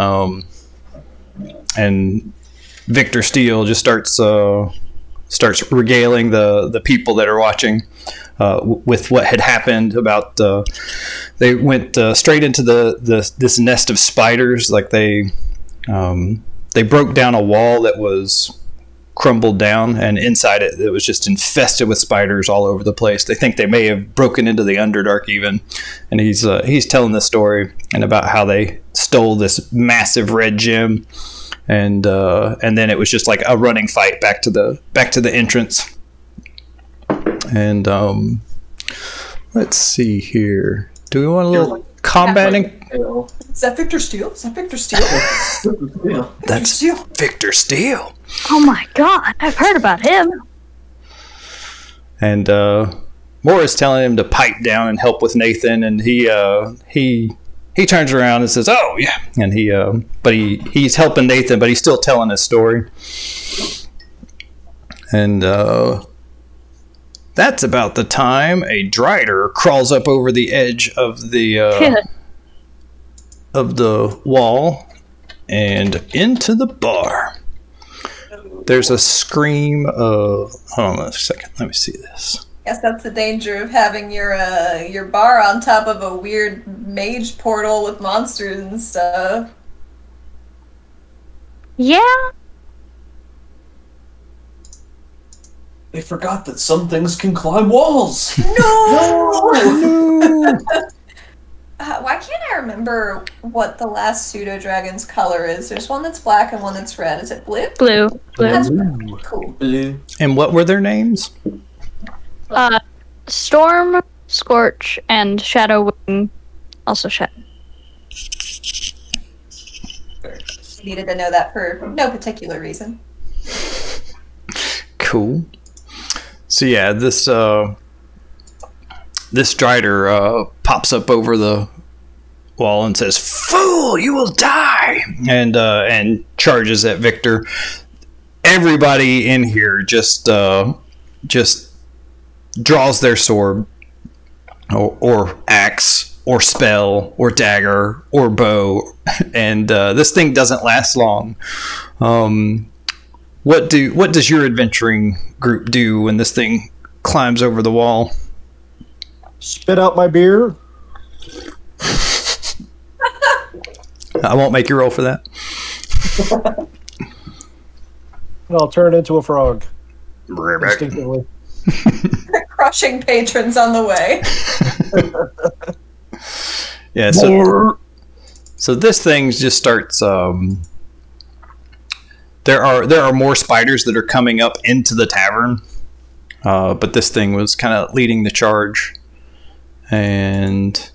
Victor Steele just starts regaling the people that are watching with what had happened. About they went straight into this nest of spiders. Like they broke down a wall that was crumbled down, and inside it was just infested with spiders all over the place. They think they may have broken into the Underdark even. And he's telling this story and about how they stole this massive red gem, and then it was just like a running fight back to the entrance. And let's see here. Do we want a little combating? Is that Victor Steele? That's Victor Steele. Oh my god, I've heard about him. And Mora's telling him to pipe down and help with Nathan, and he turns around and says, "Oh yeah," and he's helping Nathan, but he's still telling his story. And that's about the time a Drider crawls up over the edge of the wall and into the bar. There's a scream of... Hold on a second. Let me see this. Guess that's the danger of having your bar on top of a weird mage portal with monsters and stuff. Yeah. They forgot that some things can climb walls. No! Why can't I remember what the last pseudo-dragon's color is? There's one that's black and one that's red. Is it blue? Blue. That's cool. blue. And what were their names? Storm, Scorch, and Shadowwing. Also Shadow. Needed to know that for no particular reason. Cool. So yeah, this Drider pops up over the wall and says, "Fool, you will die!" and charges at Victor. Everybody in here just draws their sword or axe or spell or dagger or bow, and this thing doesn't last long. What does your adventuring group do when this thing climbs over the wall? Spit out my beer. I won't make you roll for that. And I'll turn it into a frog. Instinctively. Crushing patrons on the way. Yeah, so this thing just starts. There are more spiders that are coming up into the tavern, but this thing was kind of leading the charge. And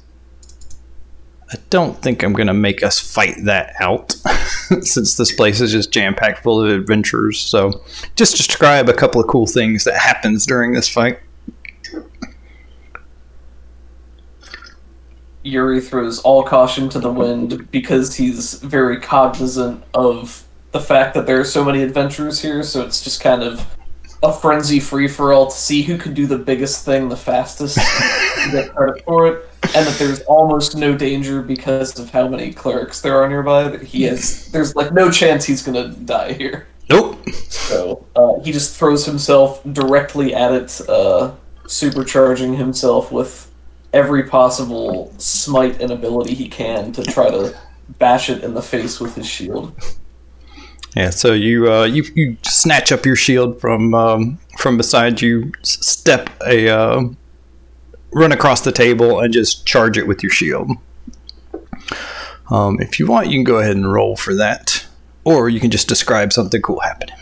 I don't think I'm going to make us fight that out since this place is just jam-packed full of adventurers. So just describe a couple of cool things that happens during this fight. Yuri throws all caution to the wind because he's very cognizant of the fact that there are so many adventurers here, so it's just kind of a frenzy free-for-all to see who can do the biggest thing the fastest to get credit for it, and that there's almost no danger because of how many clerics there are nearby, that there's like no chance he's gonna die here. Nope. So he just throws himself directly at it, supercharging himself with every possible smite and ability he can to try to bash it in the face with his shield. Yeah, so you snatch up your shield from beside you, run across the table, and just charge it with your shield. If you want, you can go ahead and roll for that, or you can just describe something cool happening.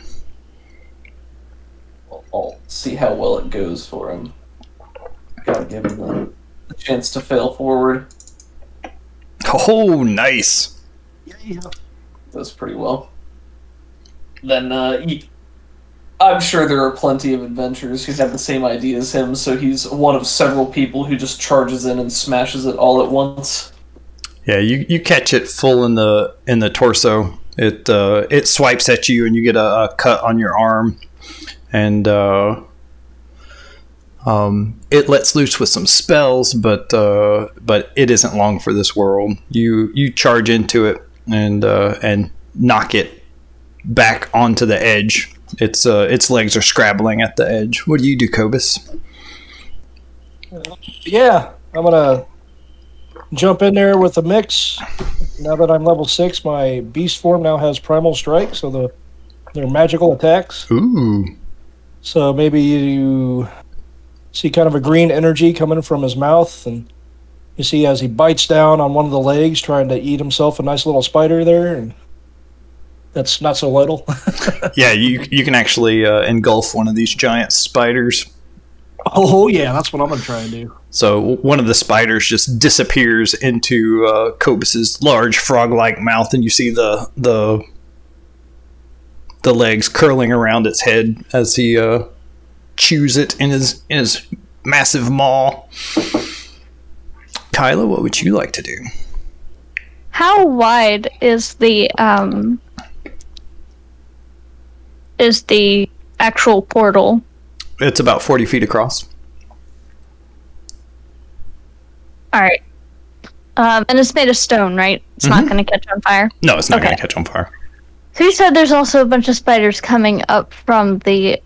I'll see how well it goes for him. Gotta give him the chance to fail forward. Oh, nice. Yeah. Does pretty well. Then I'm sure there are plenty of adventurers who have the same idea as him, so he's one of several people who just charges in and smashes it all at once. Yeah, you catch it full in the torso. It swipes at you, and you get a cut on your arm, and it lets loose with some spells, but it isn't long for this world. You charge into it and knock it back onto the edge. Its legs are scrabbling at the edge. What do you do, Kobis? Yeah, I'm gonna jump in there with a mix. Now that I'm level 6, my beast form now has primal strike, so they're magical attacks. Ooh. So maybe you see kind of a green energy coming from his mouth, and you see as he bites down on one of the legs, trying to eat himself a nice little spider there, and that's not so little. Yeah, you can actually engulf one of these giant spiders. Oh yeah, that's what I'm gonna try and do. So one of the spiders just disappears into Kobis's large frog-like mouth, and you see the legs curling around its head as he chews it in his massive maw. Kyla, what would you like to do? How wide is the actual portal? It's about 40 feet across. All right. And it's made of stone, right? It's not going to catch on fire? No, it's not going to catch on fire. So you said there's also a bunch of spiders coming up from the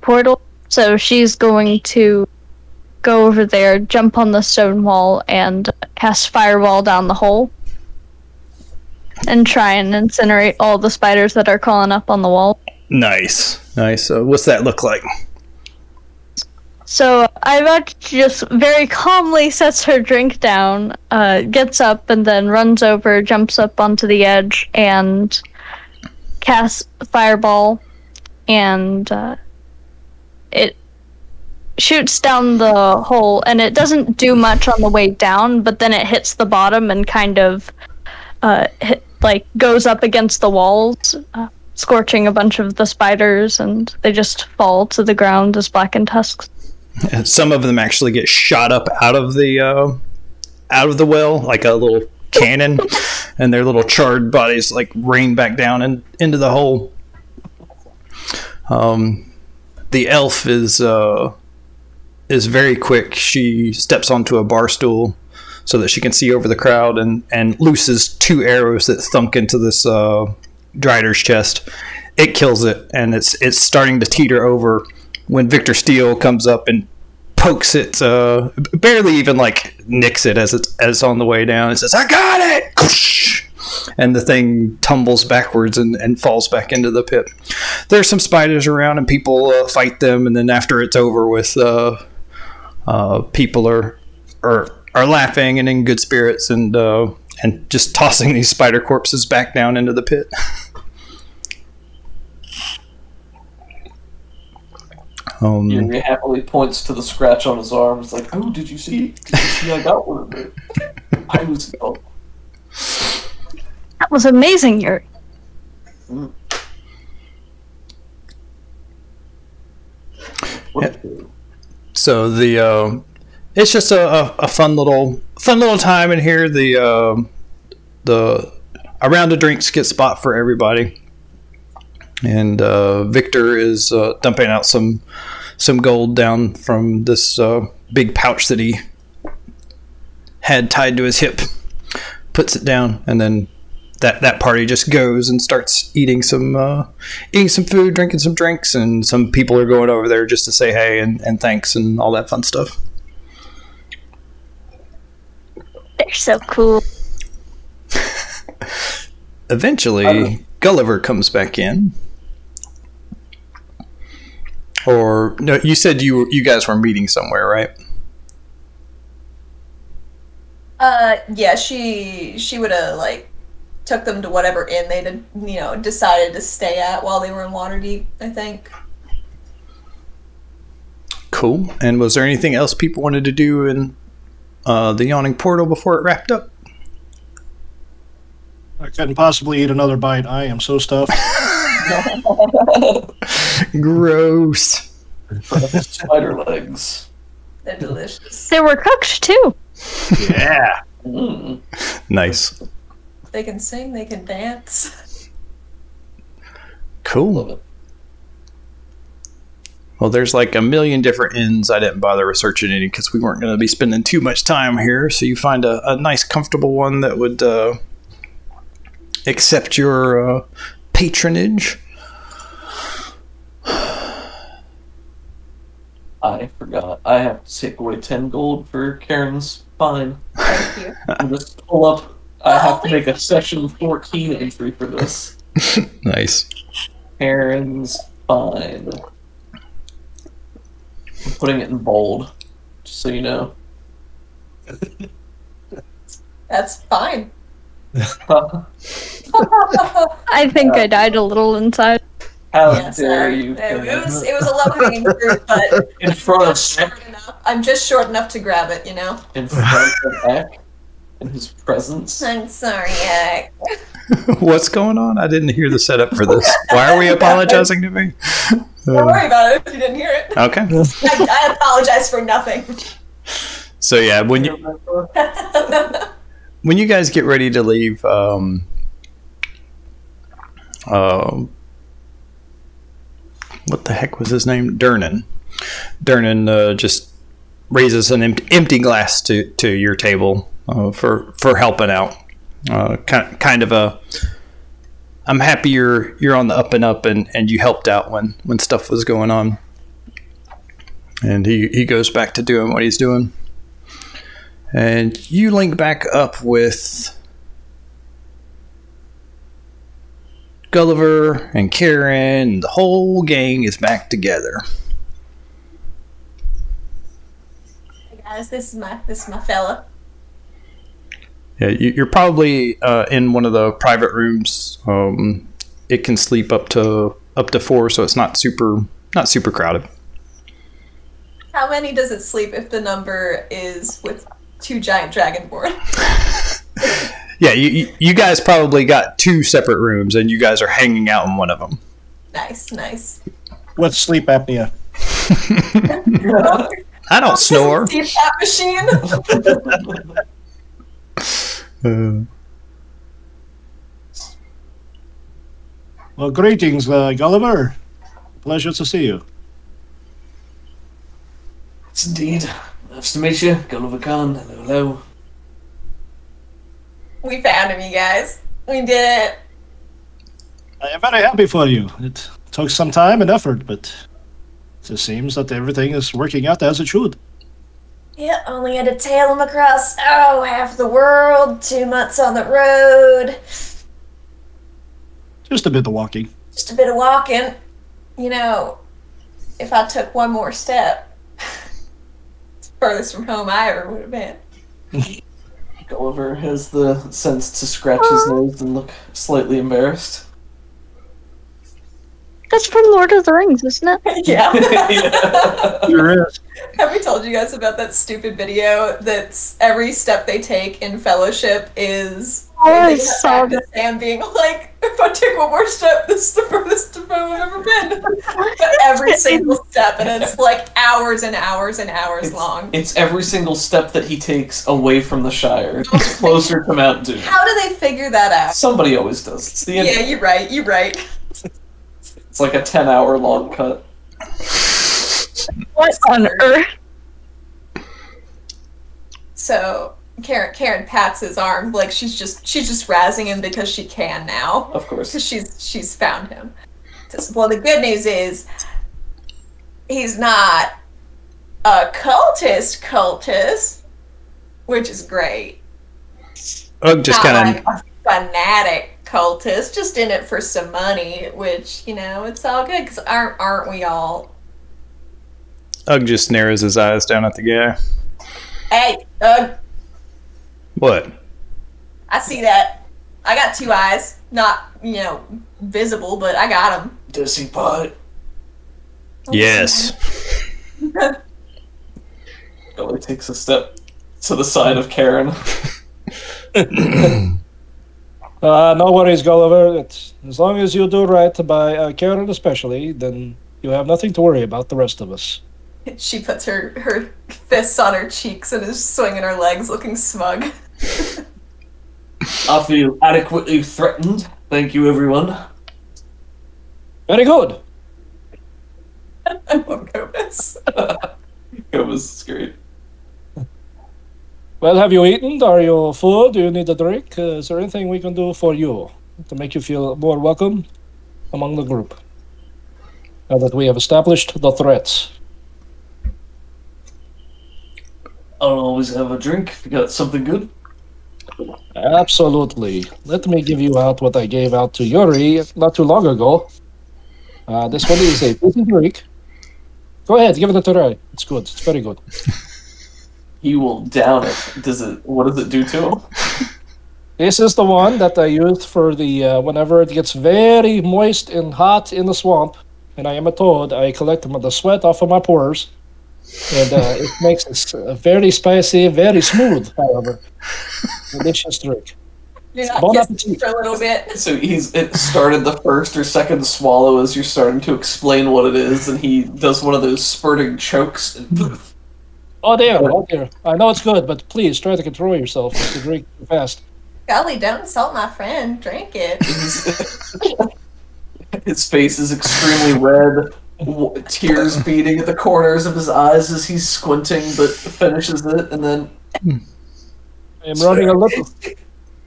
portal. So she's going to go over there, jump on the stone wall, and cast fireball down the hole. And try and incinerate all the spiders that are crawling up on the wall. Nice. What's that look like? So Iva just very calmly sets her drink down, gets up, and then runs over, jumps up onto the edge, and casts fireball, and it shoots down the hole, and it doesn't do much on the way down, but then it hits the bottom and kind of goes up against the walls, scorching a bunch of the spiders, and they just fall to the ground as blackened husks. And some of them actually get shot up out of the well, like a little cannon, and their little charred bodies rain back down into the hole. The elf is very quick. She steps onto a bar stool so that she can see over the crowd, and looses 2 arrows that thunk into this Drider's chest. It kills it, and it's starting to teeter over when Victor Steele comes up and pokes it, barely even nicks it as it's on the way down. It says, "I got it!" And the thing tumbles backwards and falls back into the pit. There's some spiders around, and people fight them, and then after it's over with, people are laughing and in good spirits, and just tossing these spider corpses back down into the pit. Yuri happily points to the scratch on his arm. It's like, "Oh, did you see? I got one of it. I was oh." That was amazing, Yuri. Mm. So it's just a fun little time in here. The a round of drinks get spot for everybody, and Victor is dumping out some gold down from this big pouch that he had tied to his hip. Puts it down, and then that party just goes and starts eating some food, drinking some drinks, and some people are going over there just to say hey and thanks and all that fun stuff. They're so cool. Eventually, Gulliver comes back in. Or no, you said you guys were meeting somewhere, right? Yeah, she would have like took them to whatever inn they'd decided to stay at while they were in Waterdeep, I think. Cool. And was there anything else people wanted to do in the Yawning Portal before it wrapped up? I couldn't possibly eat another bite. I am so stuffed. Gross. Spider legs. They're delicious. They were cooked too. Yeah. Nice. They can sing, they can dance. Cool. Love it. Well, there's like a million different inns. I didn't bother researching any because we weren't going to be spending too much time here. So you find a nice, comfortable one that would accept your patronage. I forgot. I have to take away 10 gold for Karen's fine. Thank you. And just pull up. I have to make a session 14 entry for this. Nice. Karen's fine. I'm putting it in bold, just so you know. That's fine. I think I died a little inside. How Yes, dare you? it was a low-hanging fruit, but In front of I'm just short enough to grab it, in front of Eck, in his presence. I'm sorry, Eck. What's going on? I didn't hear the setup for this. Why are we apologizing to me? Don't worry about it if you didn't hear it. Okay. I apologize for nothing. So yeah, when you guys get ready to leave, what the heck was his name? Durnan just raises an empty glass to your table for helping out. Kind of a, I'm happy you're on the up and up and you helped out when stuff was going on. And he goes back to doing what he's doing. And you link back up with Gulliver and Karen, and the whole gang is back together. Hey guys, this is my fella. Yeah, you're probably in one of the private rooms. It can sleep up to 4, so it's not super crowded. How many does it sleep if the number is with 2 giant dragonborn? Yeah, you guys probably got 2 separate rooms, and you guys are hanging out in one of them. Nice. With sleep apnea. I don't snore. Deep tap machine. Well, greetings, Gulliver. Pleasure to see you. It's indeed. Nice to meet you, Gulliver Khan. Hello. We found him, you guys. We did it. I am very happy for you. It took some time and effort, but it seems that everything is working out as it should. Yeah, only had to tail him across, half the world, 2 months on the road. Just a bit of walking. Just a bit of walking. If I took one more step, it's furthest from home I ever would have been. Gulliver has the sense to scratch his nose and look slightly embarrassed. That's from Lord of the Rings, isn't it? Yeah. Sure is. Have we told you guys about that stupid video that's every step they take in Fellowship is I they saw back to Sam being like, if I take one more step, this is the furthest I've ever been. But every single step, and it's like hours and hours and hours long. It's every single step that he takes away from the Shire. It's closer to Mount Doom. How do they figure that out? Somebody always does. It's the Yeah, you're right. It's like a 10-hour long cut. What on earth? So Karen pats his arm like she's just razzing him because she can now. Of course. Because she's found him. Well, the good news is he's not a cultist, which is great. Oh, just kind of like a fanatic cultist, just in it for some money, which, it's all good because aren't we all? Ugg just narrows his eyes down at the guy. Hey, Ugg. What? I see that. I got 2 eyes. Not, visible, but I got them. Does he pot? Yes. Billy takes a step to the side of Karen. No worries, Gulliver. As long as you do right by Karen especially, then you have nothing to worry about the rest of us. She puts her fists on her cheeks and is swinging her legs, looking smug. I feel adequately threatened. Thank you, everyone. Very good. I love Kobis. Kobis is great. Well, have you eaten? Are you full? Do you need a drink? Is there anything we can do for you to make you feel more welcome among the group? Now that we have established the threats. I'll always have a drink if you got something good. Absolutely. Let me give you out what I gave out to Yuri not too long ago. This one is a fizzy drink. Go ahead, give it a try. It's good. It's very good. He will down it. What does it do to him? This is the one that I used for the whenever it gets very moist and hot in the swamp, and I am a toad, I collect the sweat off of my pores, and it makes it very spicy, very smooth, however. Delicious drink. You're not Bon kissing appetit. for a little bit. So it started the first or second swallow as you're starting to explain what it is, and he does one of those spurting chokes. And Oh dear, oh dear. I know it's good, but please try to control yourself if you drink too fast. Golly, don't insult my friend. Drink it. his face is extremely red, tears beating at the corners of his eyes as he's squinting, but finishes it, and then... I am running a little...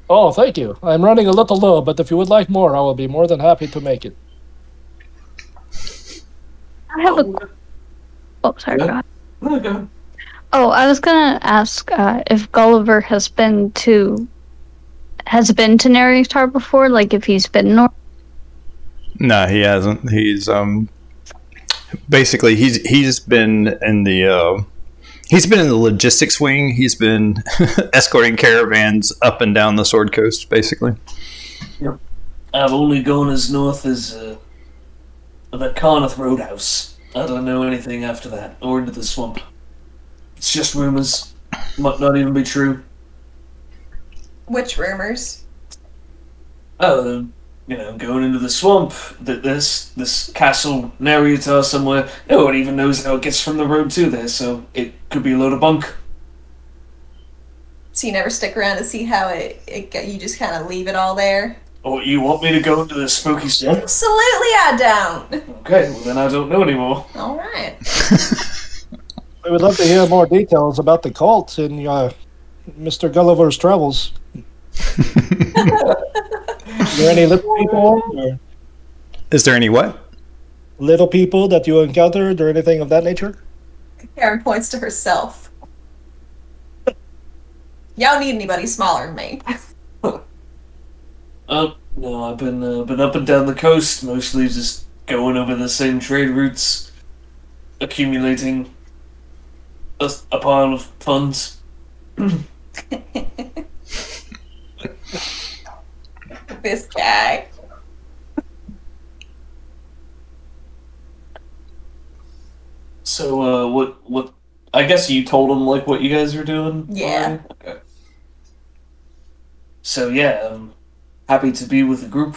Oh, thank you. I'm running a little low, but if you would like more, I will be more than happy to make it. I have a... Oh, sorry, Yeah. God. No, go ahead. Oh, I was gonna ask if Gulliver has been to Narrator before, like if he's been north. No, he hasn't. He's basically he's been in the logistics wing. He's been escorting caravans up and down the Sword Coast, basically. Yep. I've only gone as north as the Carnath Roadhouse. I don't know anything after that, or into the swamp. It's just rumors. Might not even be true. Which rumors? Oh, going into the swamp, that this castle Narrator somewhere, no one even knows how it gets from the road to there, so it could be a load of bunk. So you never stick around to see how you just kind of leave it all there? Oh, you want me to go into the spooky swamp? Absolutely I don't. Okay, well then I don't know anymore. All right. I would love to hear more details about the cult in Mr. Gulliver's travels. Are there any little people? Or Is there any what? little people that you encountered or anything of that nature? Karen points to herself. Y'all don't need anybody smaller than me. No, I've been up and down the coast, mostly just going over the same trade routes, accumulating a pile of funds. This guy. So, what? I guess you told him like what you guys were doing. Yeah. Okay. So yeah, I'm happy to be with the group.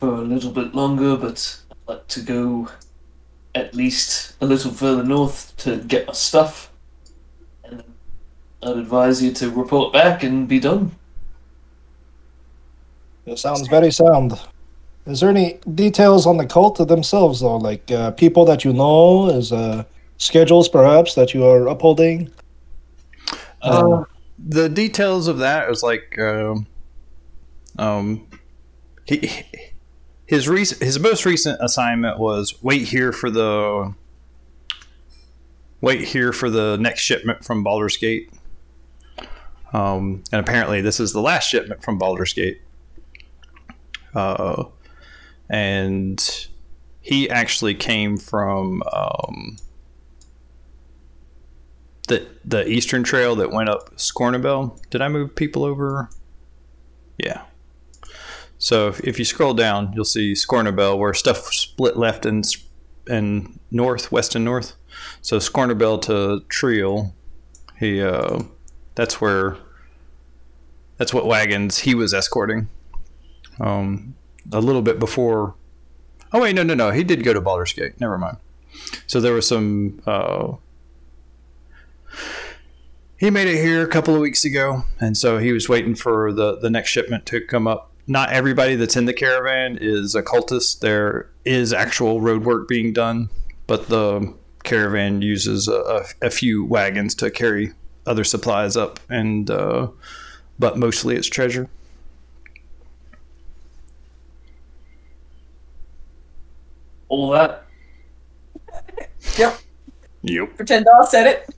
for a little bit longer, but I'd like to go at least a little further north to get my stuff. And then I'd advise you to report back and be done. It sounds very sound. Is there any details on the cult themselves, though? Like people that you know, is schedules perhaps that you are upholding? The details of that is like his most recent assignment was wait here for the next shipment from Baldur's Gate. And apparently this is the last shipment from Baldur's Gate. And he actually came from the Eastern Trail that went up Scornabel. Did I move people over? Yeah. So if you scroll down, you'll see Scornabel, where stuff split left and north, west and north. So Scornabel to Triel, that's what wagons he was escorting. A little bit before. Oh wait, no. He did go to Baldur's Gate. Never mind. So there was some. He made it here a couple of weeks ago, and so he was waiting for the next shipment to come up. Not everybody that's in the caravan is a cultist. There is actual road work being done, but the caravan uses a few wagons to carry other supplies up, and but mostly it's treasure. All that? Yep. Yep. Pretend I said it.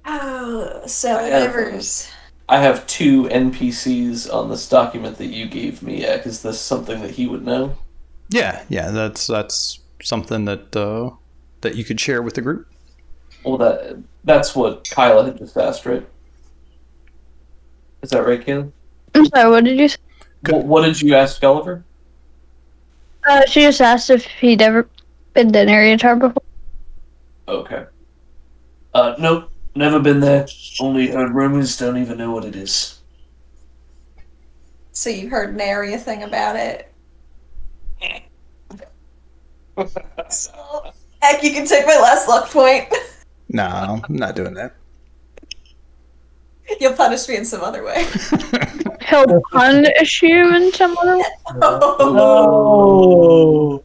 Oh, so whatever's. I have 2 NPCs on this document that you gave me. Is this something that he would know? Yeah. That's something that you could share with the group. Well, that's what Kyla had just asked, right? Is that right, Kayla? I'm sorry, what did you say? What did you ask Gulliver? She just asked if he'd ever been to Nereatar before. Okay. Nope, never been there. Only heard rumors, don't even know what it is. So you've heard nary a thing about it. So, heck, you can take my last luck point. No, I'm not doing that. You'll punish me in some other way. He'll punish you in some other way? Oh.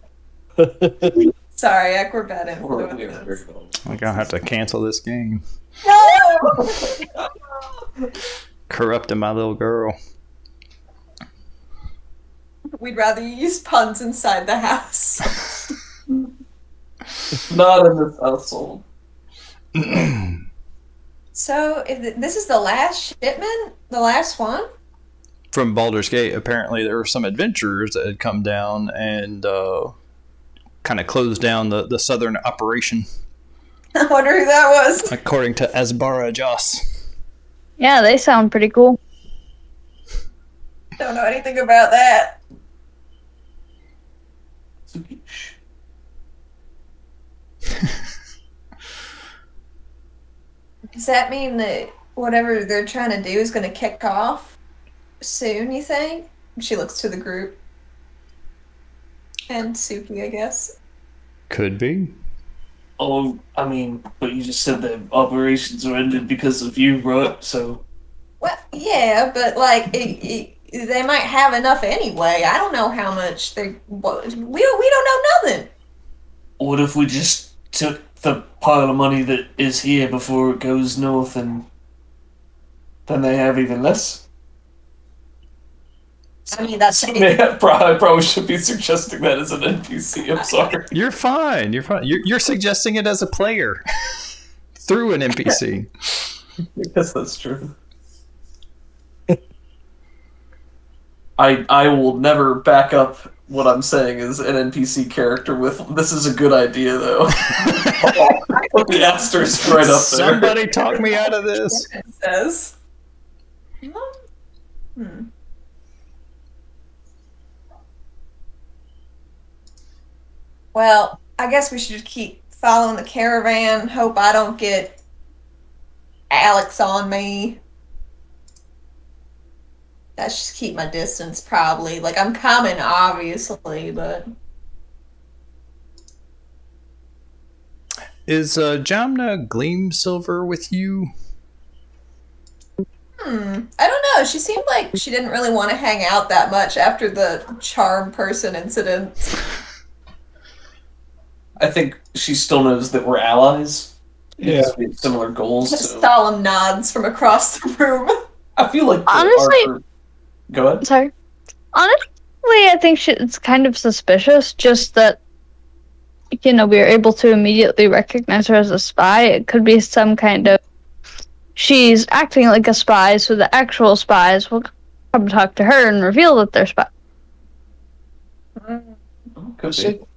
Sorry, we're bad We're influences. I'm gonna have to cancel this game. No! Corrupting my little girl. We'd rather you use puns inside the house. Not in this household. So, this is the last shipment? The last one? From Baldur's Gate, apparently there were some adventurers that had come down and kind of closed down the southern operation. I wonder who that was. According to Asbara Joss. Yeah, they sound pretty cool. Don't know anything about that. Does that mean that whatever they're trying to do is going to kick off soon, you think? She looks to the group. And Suki, I guess. Could be. Oh, I mean, but you just said that operations are ended because of you, right? So. Well, yeah, but like, they might have enough anyway. I don't know how much we don't know nothing. What if we just took the pile of money that is here before it goes north, and then they have even less? I mean, that's... I probably should be suggesting that as an NPC. I'm sorry. You're fine. You're suggesting it as a player through an NPC. I guess that's true. I will never back up what I'm saying as an NPC character with, this is a good idea, though. Put the asterisk right up there. Somebody talk me out of this. It says. Well, I guess we should keep following the caravan. Hope I don't get Alex on me. I should keep my distance, probably. Like, I'm coming, obviously, but... Is Jamna Gleamsilver with you? I don't know. She seemed like she didn't really want to hang out that much after the charm person incident. I think she still knows that we're allies. Yeah. We have similar goals. Just So. solemn nods from across the room. I feel like Honestly, go ahead. sorry. Honestly, I think it's kind of suspicious. Just that, we were able to immediately recognize her as a spy. It could be some kind of she's acting like a spy, so the actual spies will come talk to her and reveal that they're spies. Could be. It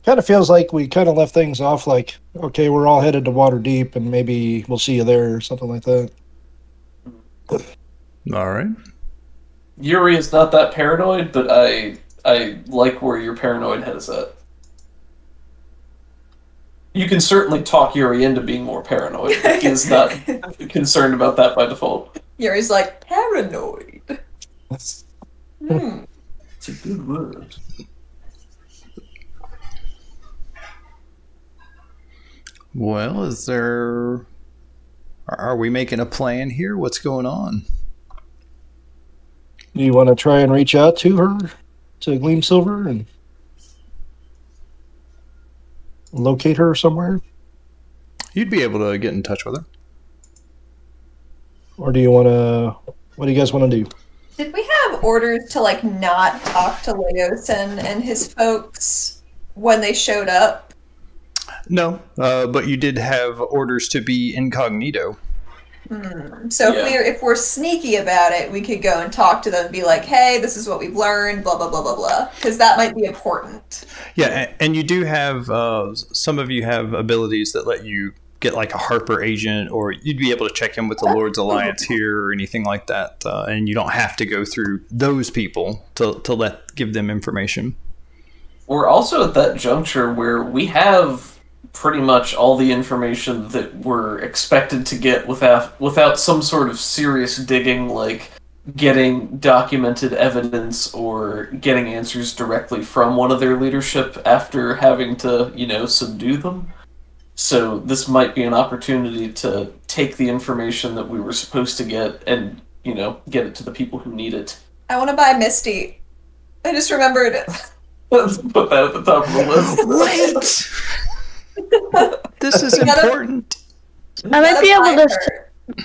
kind of feels like we kind of left things off like, okay, we're all headed to Waterdeep, and maybe we'll see you there or something like that. All right. Yuri is not that paranoid, but I like where your paranoid head is at. You can certainly talk Yuri into being more paranoid. He is not concerned about that by default. Yuri's like, paranoid. It's a good word. Well, are we making a plan here? What's going on? Do you want to try and reach out to her, to Gleamsilver, and locate her somewhere? You'd be able to get in touch with her. Or do you want to... What do you guys want to do? Did we have orders to, like, not talk to Leosin and his folks when they showed up? No, but you did have orders to be incognito. So if we're sneaky about it, we could go and talk to them and be like, hey, this is what we've learned, blah, blah, blah, blah, blah. Because that might be important. Yeah, and you do have, some of you have abilities that let you get like a Harper agent, or you'd be able to check in with the Lord's Alliance here or anything like that. And you don't have to go through those people to give them information. We're also at that juncture where we have pretty much all the information that we're expected to get without some sort of serious digging, like getting documented evidence or getting answers directly from one of their leadership after having to, subdue them. So this might be an opportunity to take the information that we were supposed to get and, get it to the people who need it. I want to buy Misty. I just remembered. Let's put that at the top of the list. Wait! This is important. I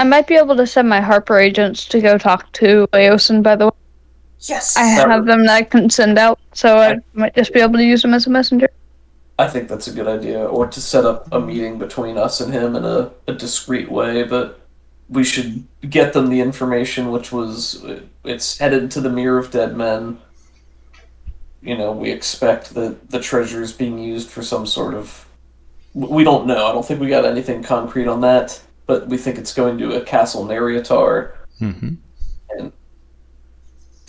might be able to send my Harper agents to go talk to Leosin, by the way. Yes! I have them that I can send out, so I might just be able to use them as a messenger. I think that's a good idea, or to set up a meeting between us and him in a discreet way, but we should get them the information, which was, it's headed to the Mirror of Dead Men. We expect that the treasure is being used for some sort of... We don't know. I don't think we got anything concrete on that, but we think it's going to a Castle Neriatar. Mm-hmm. And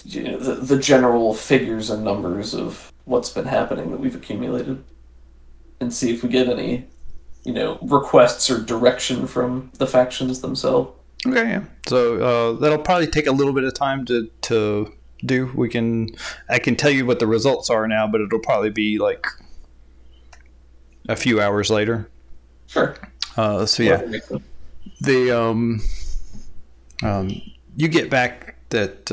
the general figures and numbers of what's been happening that we've accumulated. And see if we get any, requests or direction from the factions themselves. Okay, yeah. So that'll probably take a little bit of time to do. I can tell you what the results are now, but it'll probably be like a few hours later. Sure. So yeah, you get back that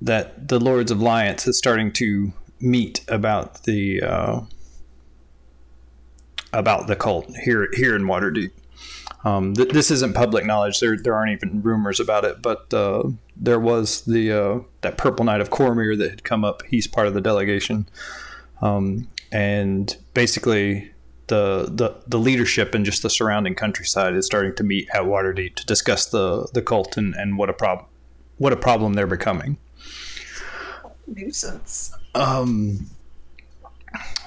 the Lords of Alliance is starting to meet about the cult here in Waterdeep. This isn't public knowledge. There aren't even rumors about it, but there was that Purple Knight of Cormyr that had come up. He's part of the delegation, and basically the leadership and just the surrounding countryside is starting to meet at Waterdeep to discuss the cult and what a problem they're becoming. Nuisance.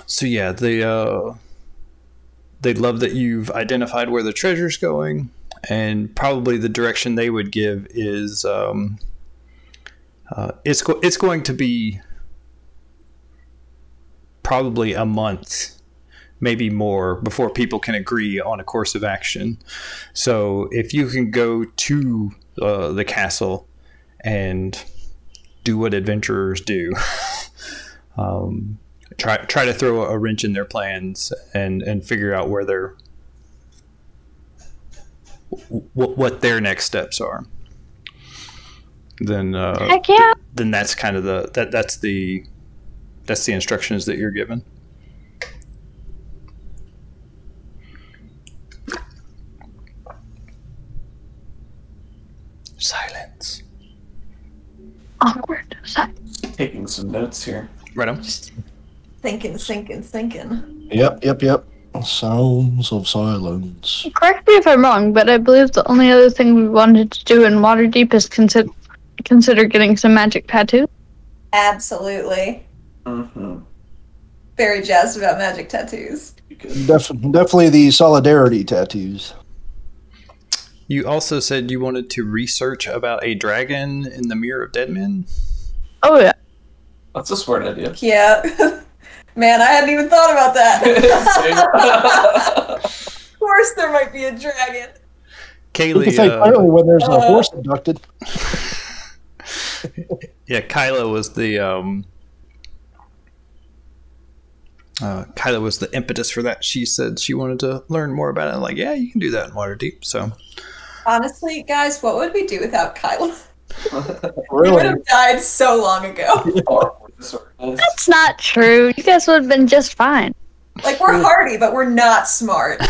So yeah, they'd love that you've identified where the treasure's going, and probably the direction they would give is it's going to be probably a month, maybe more, before people can agree on a course of action. So if you can go to the castle and do what adventurers do. Try to throw a wrench in their plans and figure out where they're what their next steps are. Then Heck yeah. then that's kind of that's the instructions that you're given. Silence. Awkward. Taking some notes here. Right on. Thinking. Yep. Sounds of silence. Correct me if I'm wrong, but I believe the only other thing we wanted to do in Waterdeep is consider getting some magic tattoos. Absolutely. Mm-hmm. Very jazzed about magic tattoos. Definitely the solidarity tattoos. You also said you wanted to research about a dragon in the Mirror of Dead Men. Oh yeah. That's a smart idea. Yeah. Man, I hadn't even thought about that. Of course there might be a dragon. You can Kaylee, say clearly when there's a horse abducted. yeah, Kyla was the impetus for that. She said she wanted to learn more about it. I'm like, yeah, you can do that in Waterdeep. So Honestly, guys, what would we do without Kyla? Really? We would have died so long ago. That's not true. You guys would have been just fine. Like, we're hardy, but we're not smart.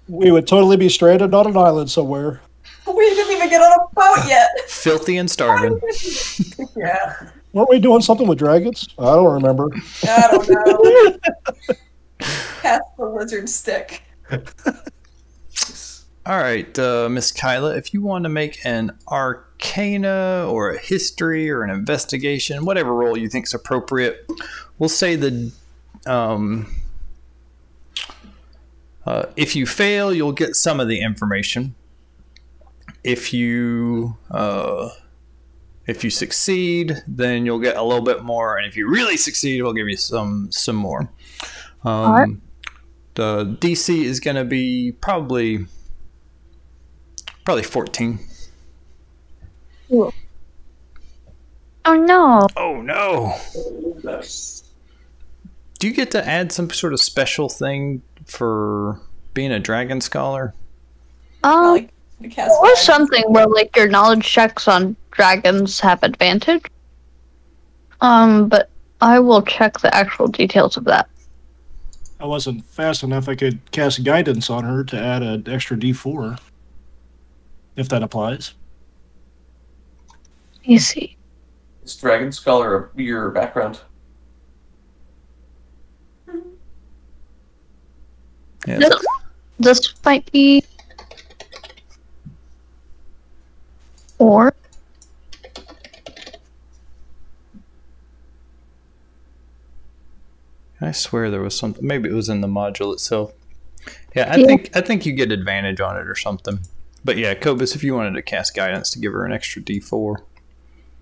We would totally be stranded on an island somewhere. We didn't even get on a boat yet. filthy and starving. Yeah. Weren't we doing something with dragons? I don't remember. I don't know. Cast the lizard stick. All right, Miss Kyla, if you want to make an arcana or a history or an investigation, whatever role you think is appropriate, we'll say if you fail, you'll get some of the information. If you succeed, then you'll get a little bit more, and if you really succeed, we'll give you some more. Right. The DC is going to be probably 14. Cool. Oh no. Oh no! Do you get to add some sort of special thing for being a dragon scholar? Like, the cast Or something where like your knowledge checks on dragons have advantage. But I will check the actual details of that. I wasn't fast enough. I could cast guidance on her to add an extra D4. If that applies. You see. Is Dragon Scholar your background? Yeah. This might be. Or. I swear there was something. Maybe it was in the module itself. Yeah, I think you get advantage on it or something. But yeah, Kobis, if you wanted to cast guidance to give her an extra D4.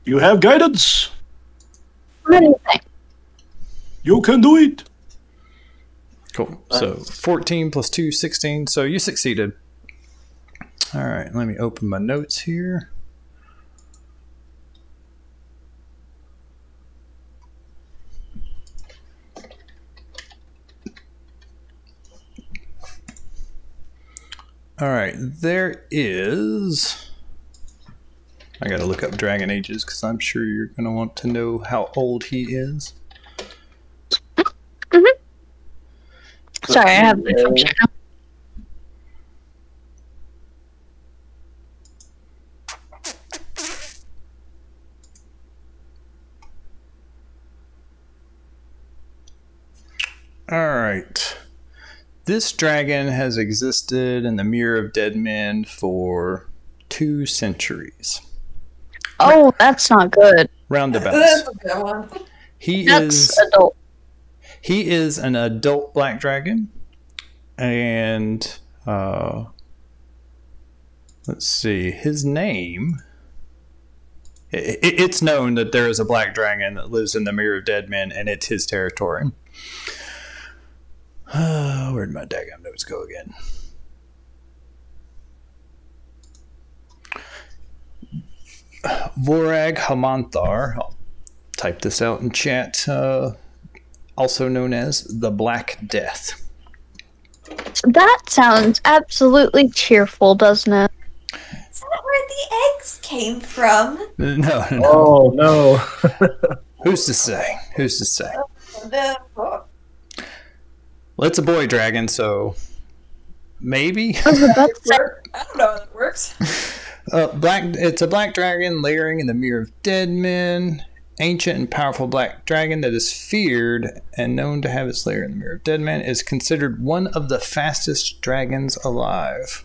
You have guidance. Anything. You can do it. Cool. So 14 plus 2, 16. So you succeeded. All right, let me open my notes here. All right, there is... I gotta look up Dragon Ages because I'm sure you're gonna want to know how old he is. Mm-hmm. Sorry, I have the function. All right. This dragon has existed in the Mirror of Dead Men for 2 centuries. Oh, that's not good. Roundabouts. That's a good one. That's adult. He is an adult black dragon, and let's see, his name. It's known that there is a black dragon that lives in the Mirror of Dead Men, and it's his territory. Where'd my daggum notes go again? Vorag Hamanthar, I'll type this out in chat, also known as the Black Death. That sounds absolutely cheerful, doesn't it? Is that where the eggs came from? No. Oh, no. Who's to say? Who's to say? No. Well, it's a boy dragon, so maybe. I don't know how that works. It's a black dragon layering in the Mirror of Dead Men. Ancient and powerful black dragon that is feared and known to have its lair in the Mirror of Dead Men is considered one of the fastest dragons alive.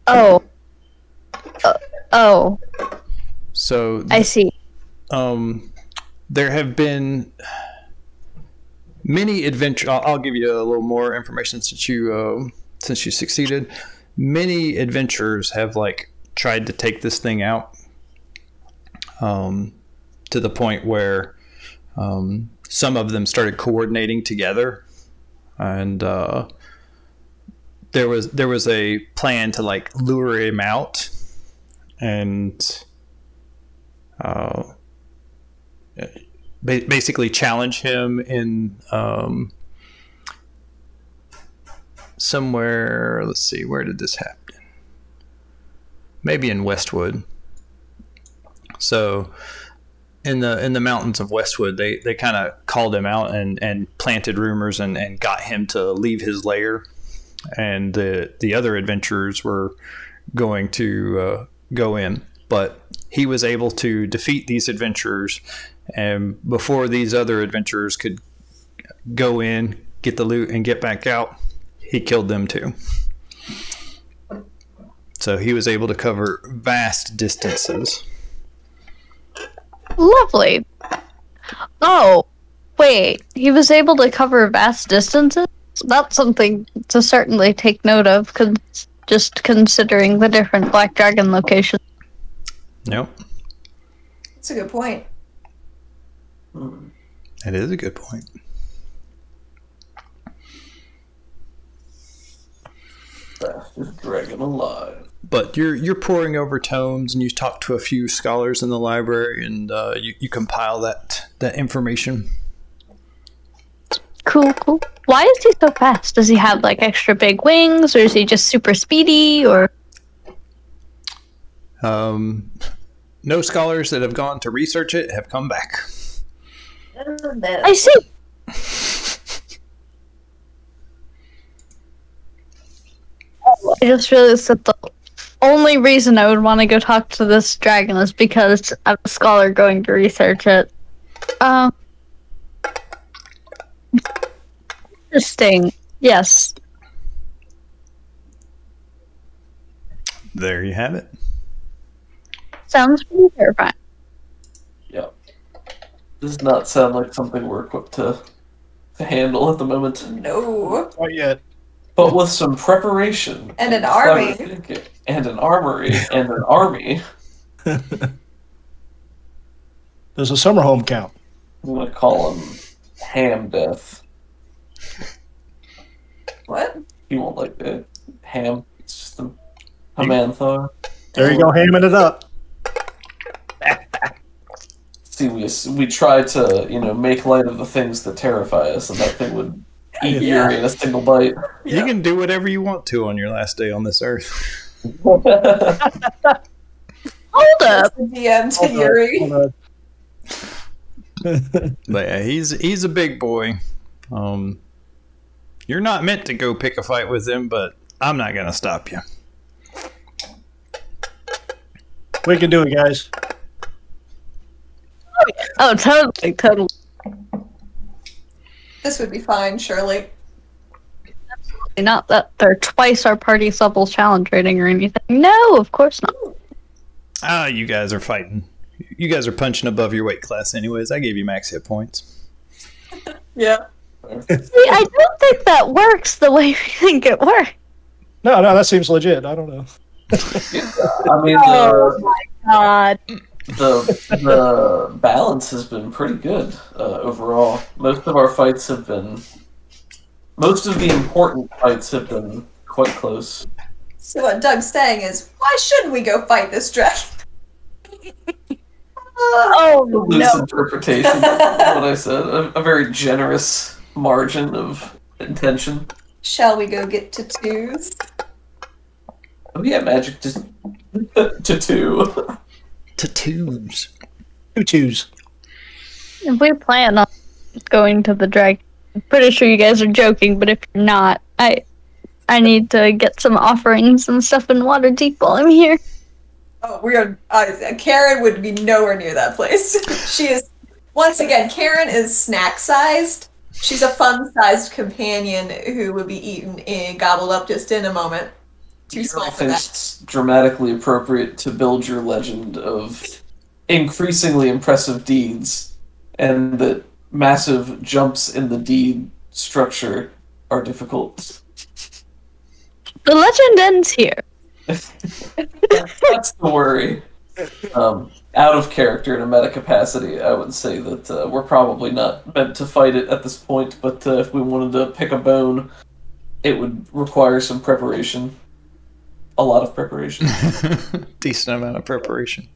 Oh. So I see. There have been many adventures. I'll give you a little more information since you succeeded. Many adventurers have tried to take this thing out. To the point where some of them started coordinating together, and there was a plan to lure him out and basically challenge him in somewhere. Let's see, where did this happen? Maybe in Westwood. So in the mountains of Westwood, they kind of called him out and planted rumors and got him to leave his lair, and the other adventurers were going to go in, but he was able to defeat these adventurers, and before these other adventurers could go in, get the loot, and get back out, he killed them too. So he was able to cover vast distances. Lovely. Oh, wait. He was able to cover vast distances? That's something to certainly take note of, just considering the different Black Dragon locations. Yep. That's a good point. It is a good point. Fastest dragon alive. But you're poring over tomes, and you talk to a few scholars in the library, and you compile that information. Cool. Why is he so fast? Does he have extra big wings, or is he just super speedy, or? No scholars that have gone to research it have come back. I see. I just realized that the only reason I would want to go talk to this dragon is because I'm a scholar going to research it. Interesting. Yes. There you have it. Sounds pretty terrifying. Yep. Does not sound like something we're equipped to handle at the moment. No. Not yet. But with some preparation. And an army. And an armory. And an army. Does a summer home count? I'm going to call him Ham Death. What? He won't like the ham. It's just a Hamanthar. There you go, hamming it up. See, we try to, make light of the things that terrify us, and that thing would eat Yuri in a single bite. You can do whatever you want to on your last day on this earth. Hold up. The DM to Yuri. Hold But yeah, he's a big boy. You're not meant to go pick a fight with him, but I'm not gonna stop you. We can do it, guys. Oh, totally. This would be fine, surely. Not that they're twice our party's level challenge rating or anything. No, of course not. You guys are fighting. You guys are punching above your weight class anyways. I gave you max hit points. Yeah. See, I don't think that works the way we think it works. No, that seems legit. I don't know. I mean, Oh my god. the balance has been pretty good overall. Most of the important fights have been quite close. So what Doug's saying is, why shouldn't we go fight this dragon? Oh, Loose no. interpretation of what I said. A very generous margin of intention. Shall we go get tattoos? Oh yeah, magic tattoo. Tattoos. Tutus. If we plan on going to the dragon, I'm pretty sure you guys are joking, but if you're not, I need to get some offerings and stuff in Waterdeep while I'm here. Oh, we are. Karen would be nowhere near that place. She is. Once again, Karen is snack-sized. She's a fun-sized companion who would be eaten and gobbled up just in a moment. Too small for that. It's dramatically appropriate to build your legend of increasingly impressive deeds, and that massive jumps in the deed structure are difficult. The legend ends here. That's the worry. Out of character in a meta capacity, I would say that we're probably not meant to fight it at this point, but if we wanted to pick a bone, it would require some preparation. A lot of preparation. Decent amount of preparation.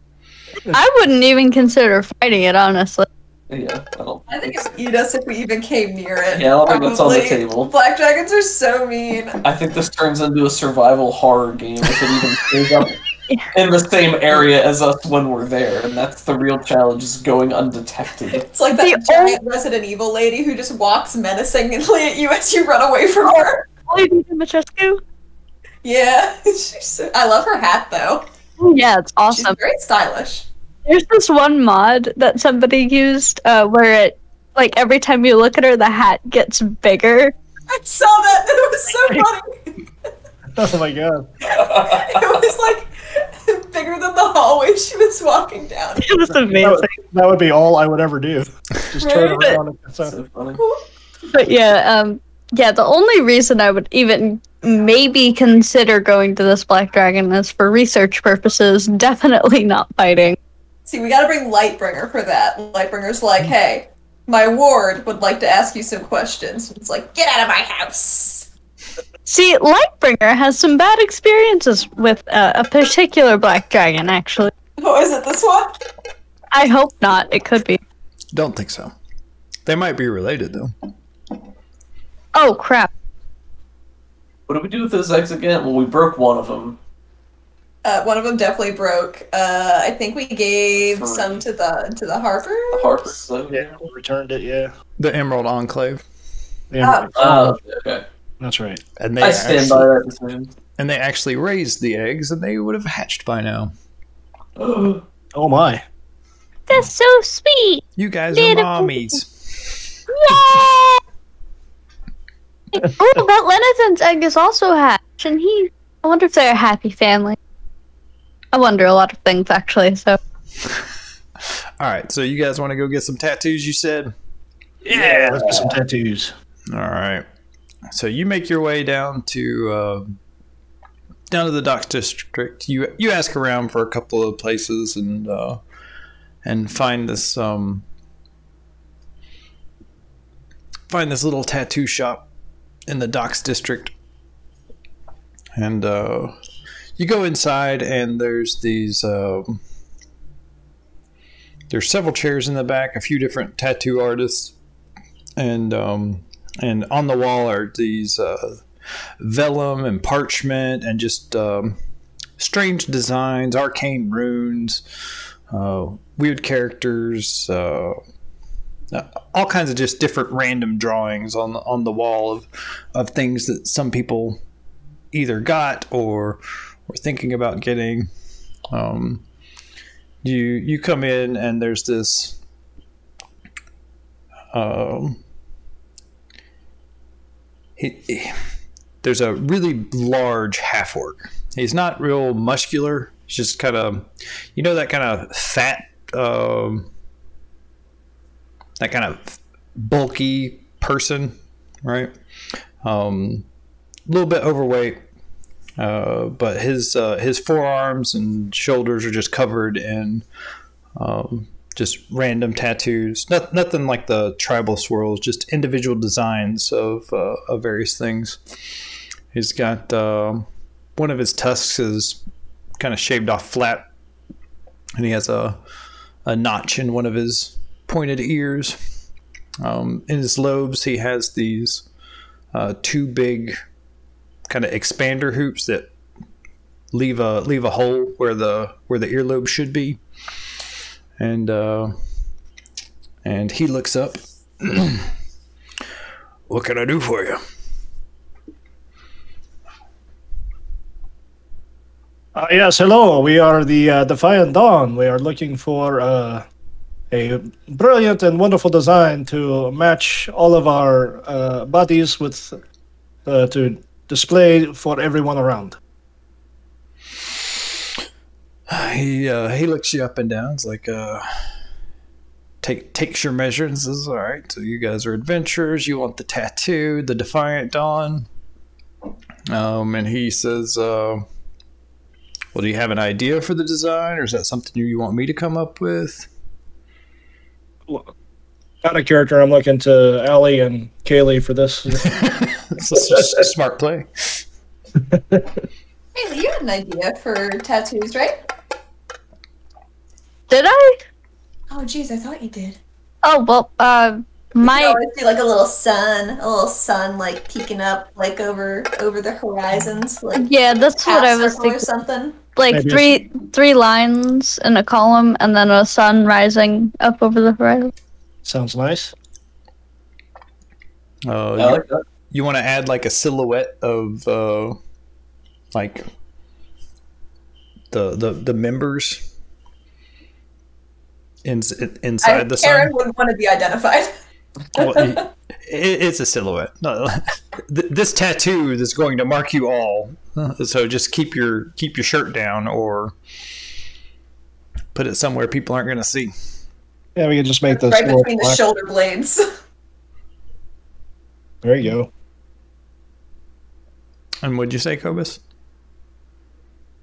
I wouldn't even consider fighting it, honestly. Yeah, I think it would eat us if we even came near it. Yeah, I don't think that's on the Probably. table. Black dragons are so mean. I think this turns into a survival horror game if it even stays up in the same area as us when we're there, and that's the real challenge, is going undetected. It's like that giant Resident Evil lady who just walks menacingly at you as you run away from her. Lady Dimitrescu? Yeah, I love her hat though. Yeah, it's awesome. She's very stylish. There's this one mod that somebody used where it, like, every time you look at her, the hat gets bigger. I saw that. It was so funny. Oh my god. It was like bigger than the hallway she was walking down. It was amazing. That would be all I would ever do. Just turn around and So funny. But yeah, the only reason I would even maybe consider going to this Black Dragon is for research purposes, definitely not fighting. See, we gotta bring Lightbringer for that. Lightbringer's like, hey, my ward would like to ask you some questions. It's like, get out of my house. See, Lightbringer has some bad experiences with a particular Black Dragon, actually. Oh, is it this one? I hope not. It could be. Don't think so. They might be related, though. Oh, crap. What did we do with those eggs again? Well, we broke one of them. One of them definitely broke. I think we gave some to the Harper. The Harper. So. yeah, we returned it. Yeah. The Emerald Enclave. Yeah. Okay. That's right. And I stand by that decision. And they actually raised the eggs, and they would have hatched by now. Oh my. That's so sweet. You guys are mommies. Yay! Oh, that Lenathan's egg is also hatched, and I wonder if they're a happy family. I wonder a lot of things, actually, so. Alright, so you guys want to go get some tattoos, you said? Yeah, let's get some tattoos. Alright. So you make your way down to the docks district. You ask around for a couple of places and find this little tattoo shop in the docks district. And you go inside, and there's these there's several chairs in the back, a few different tattoo artists, and on the wall are these vellum and parchment and just strange designs, arcane runes, weird characters, all kinds of just different random drawings on the wall of things that some people either got or were thinking about getting. You come in, and there's this there's a really large half-orc. He's not real muscular. He's just kind of, that kind of fat, that kind of bulky person, right? A little bit overweight, but his forearms and shoulders are just covered in just random tattoos. Nothing like the tribal swirls, just individual designs of various things. He's got one of his tusks is kind of shaved off flat, and he has a notch in one of his pointed ears. In his lobes, he has these 2 big kind of expander hoops that leave a hole where the earlobe should be, and he looks up. What can I do for you? Yes, hello. We are the Defiant Dawn. We are looking for a brilliant and wonderful design to match all of our bodies with to display for everyone around. He looks you up and down. It's like takes your measure and says, "All right, so you guys are adventurers. You want the tattoo, the Defiant Dawn." And he says, "Well, do you have an idea for the design, or is that something you want me to come up with?" Out of character, I'm looking to Allie and Kaylee for this. It's a smart play. Hey, you had an idea for tattoos, right? Did I? Oh, geez, I thought you did. Oh, well, You always do like a little sun, like peeking up, like over the horizons, like yeah, that's what I was circle thinking. or something. Like three lines in a column, and then a sun rising up over the horizon. Sounds nice. I like that. You want to add like a silhouette of like the members inside the sun. Karen wouldn't want to be identified. Well, it's a silhouette. No, this tattoo is going to mark you all. So just keep your shirt down, or put it somewhere people aren't going to see. Yeah, we can just make those right between the shoulder blades. There you go. And what'd you say, Kobis?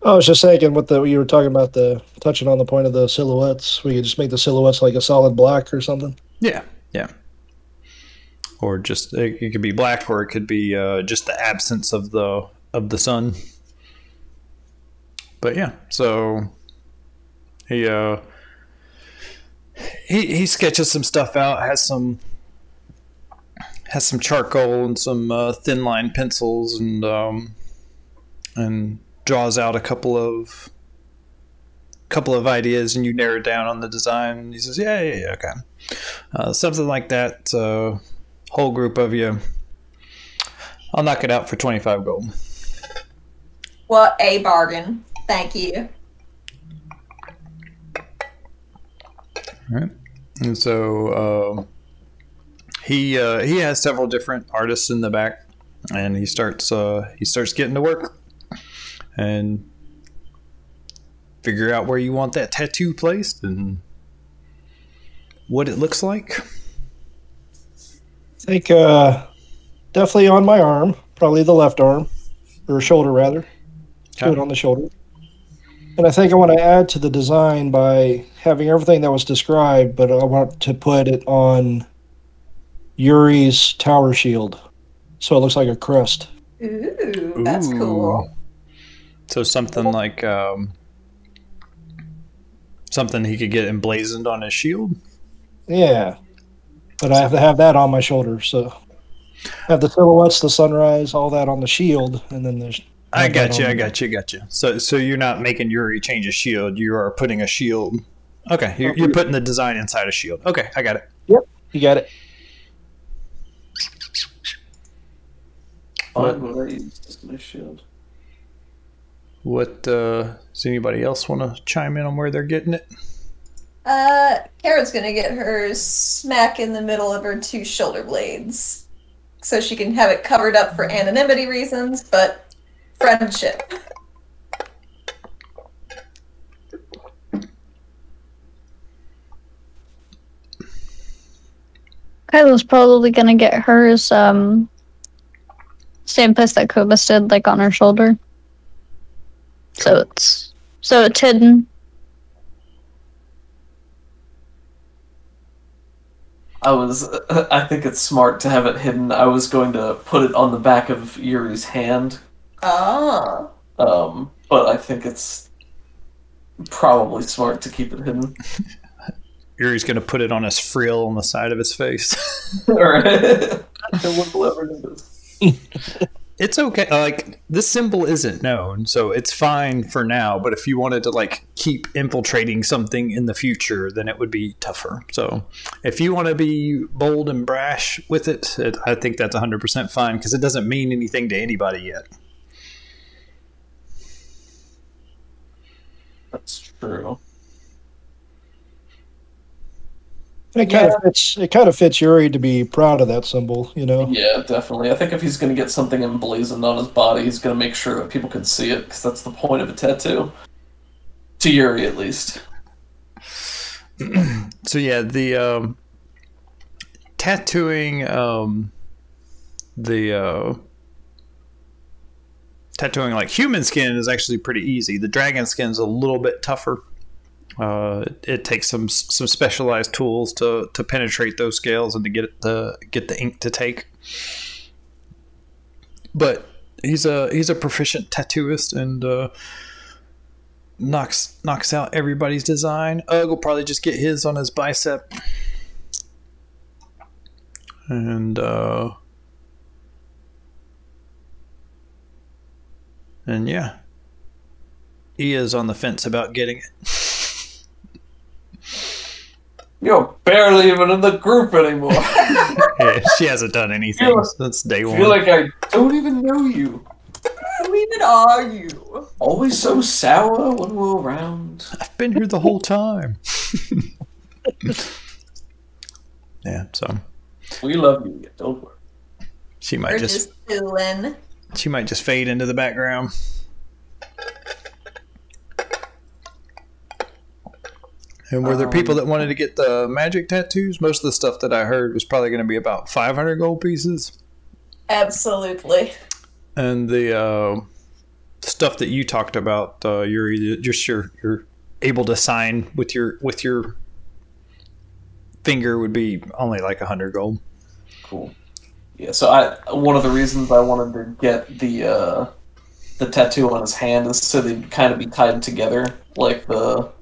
I was just thinking what you were talking about, touching on the point of the silhouettes. We could just make the silhouettes like a solid black or something. Yeah. Or just it could be black, or it could be just the absence of the sun. But yeah, so he sketches some stuff out. Has some charcoal and some thin line pencils, and draws out a couple of ideas, and you narrow down on the design. And he says, yeah, okay, something like that. Whole group of you, I'll knock it out for 25 gold. What a bargain! Thank you. All right, and so he has several different artists in the back, and he starts getting to work and figure out where you want that tattoo placed and what it looks like. I think definitely on my arm, probably the left arm, or shoulder rather. Do it on the shoulder. And I think I want to add to the design by having everything that was described, but I want to put it on Yuri's tower shield, so it looks like a crest. Ooh, that's cool. So something like something he could get emblazoned on his shield. Yeah, but I have to have that on my shoulder, so have the silhouettes, the sunrise, all that on the shield, and then there's. I got you. So you're not making Yuri change a shield. You are putting a shield. Okay, you're putting the design inside a shield. Okay, I got it. Yep, you got it. Just my shield. What does anybody else want to chime in on where they're getting it? Karen's gonna get hers smack in the middle of her 2 shoulder blades, so she can have it covered up for anonymity reasons, but friendship. Kylo's probably gonna get hers same place that Kobis did, like on her shoulder. So it's hidden. I think it's smart to have it hidden. I was going to put it on the back of Yuri's hand. Oh. But I think it's Probably smart to keep it hidden. Yuri's going to put it on his frill on the side of his face. Alright. No one will ever notice. It's okay. Like, this symbol isn't known, so it's fine for now. But if you wanted to, like, keep infiltrating something in the future, then it would be tougher. So if you want to be bold and brash with it, I think that's 100% fine, because it doesn't mean anything to anybody yet. That's true. It kind of fits Yuri to be proud of that symbol, you know? Yeah, definitely. I think if he's going to get something emblazoned on his body, he's going to make sure that people can see it, because that's the point of a tattoo. To Yuri, at least. So yeah, the tattooing tattooing like human skin is actually pretty easy. The dragon skin's a little bit tougher. It takes some specialized tools to penetrate those scales and to get the ink to take. But he's a proficient tattooist and knocks out everybody's design. Ugg will probably just get his on his bicep, and yeah, Ia's on the fence about getting it. You're barely even in the group anymore. Yeah, she hasn't done anything since day one. I feel like I don't even know you. Who even are you? Always so sour when we're around. I've been here the whole time. Yeah, so We love you, don't worry. she might We're just fooling. she might just fade into the background. And were there people that wanted to get the magic tattoos? Most of the stuff that I heard was probably going to be about 500 gold pieces. Absolutely. And the stuff that you talked about, Yuri, just you're able to sign with your finger would be only like 100 gold. Cool. Yeah, so one of the reasons I wanted to get the tattoo on his hand is so they'd kind of be tied together, like the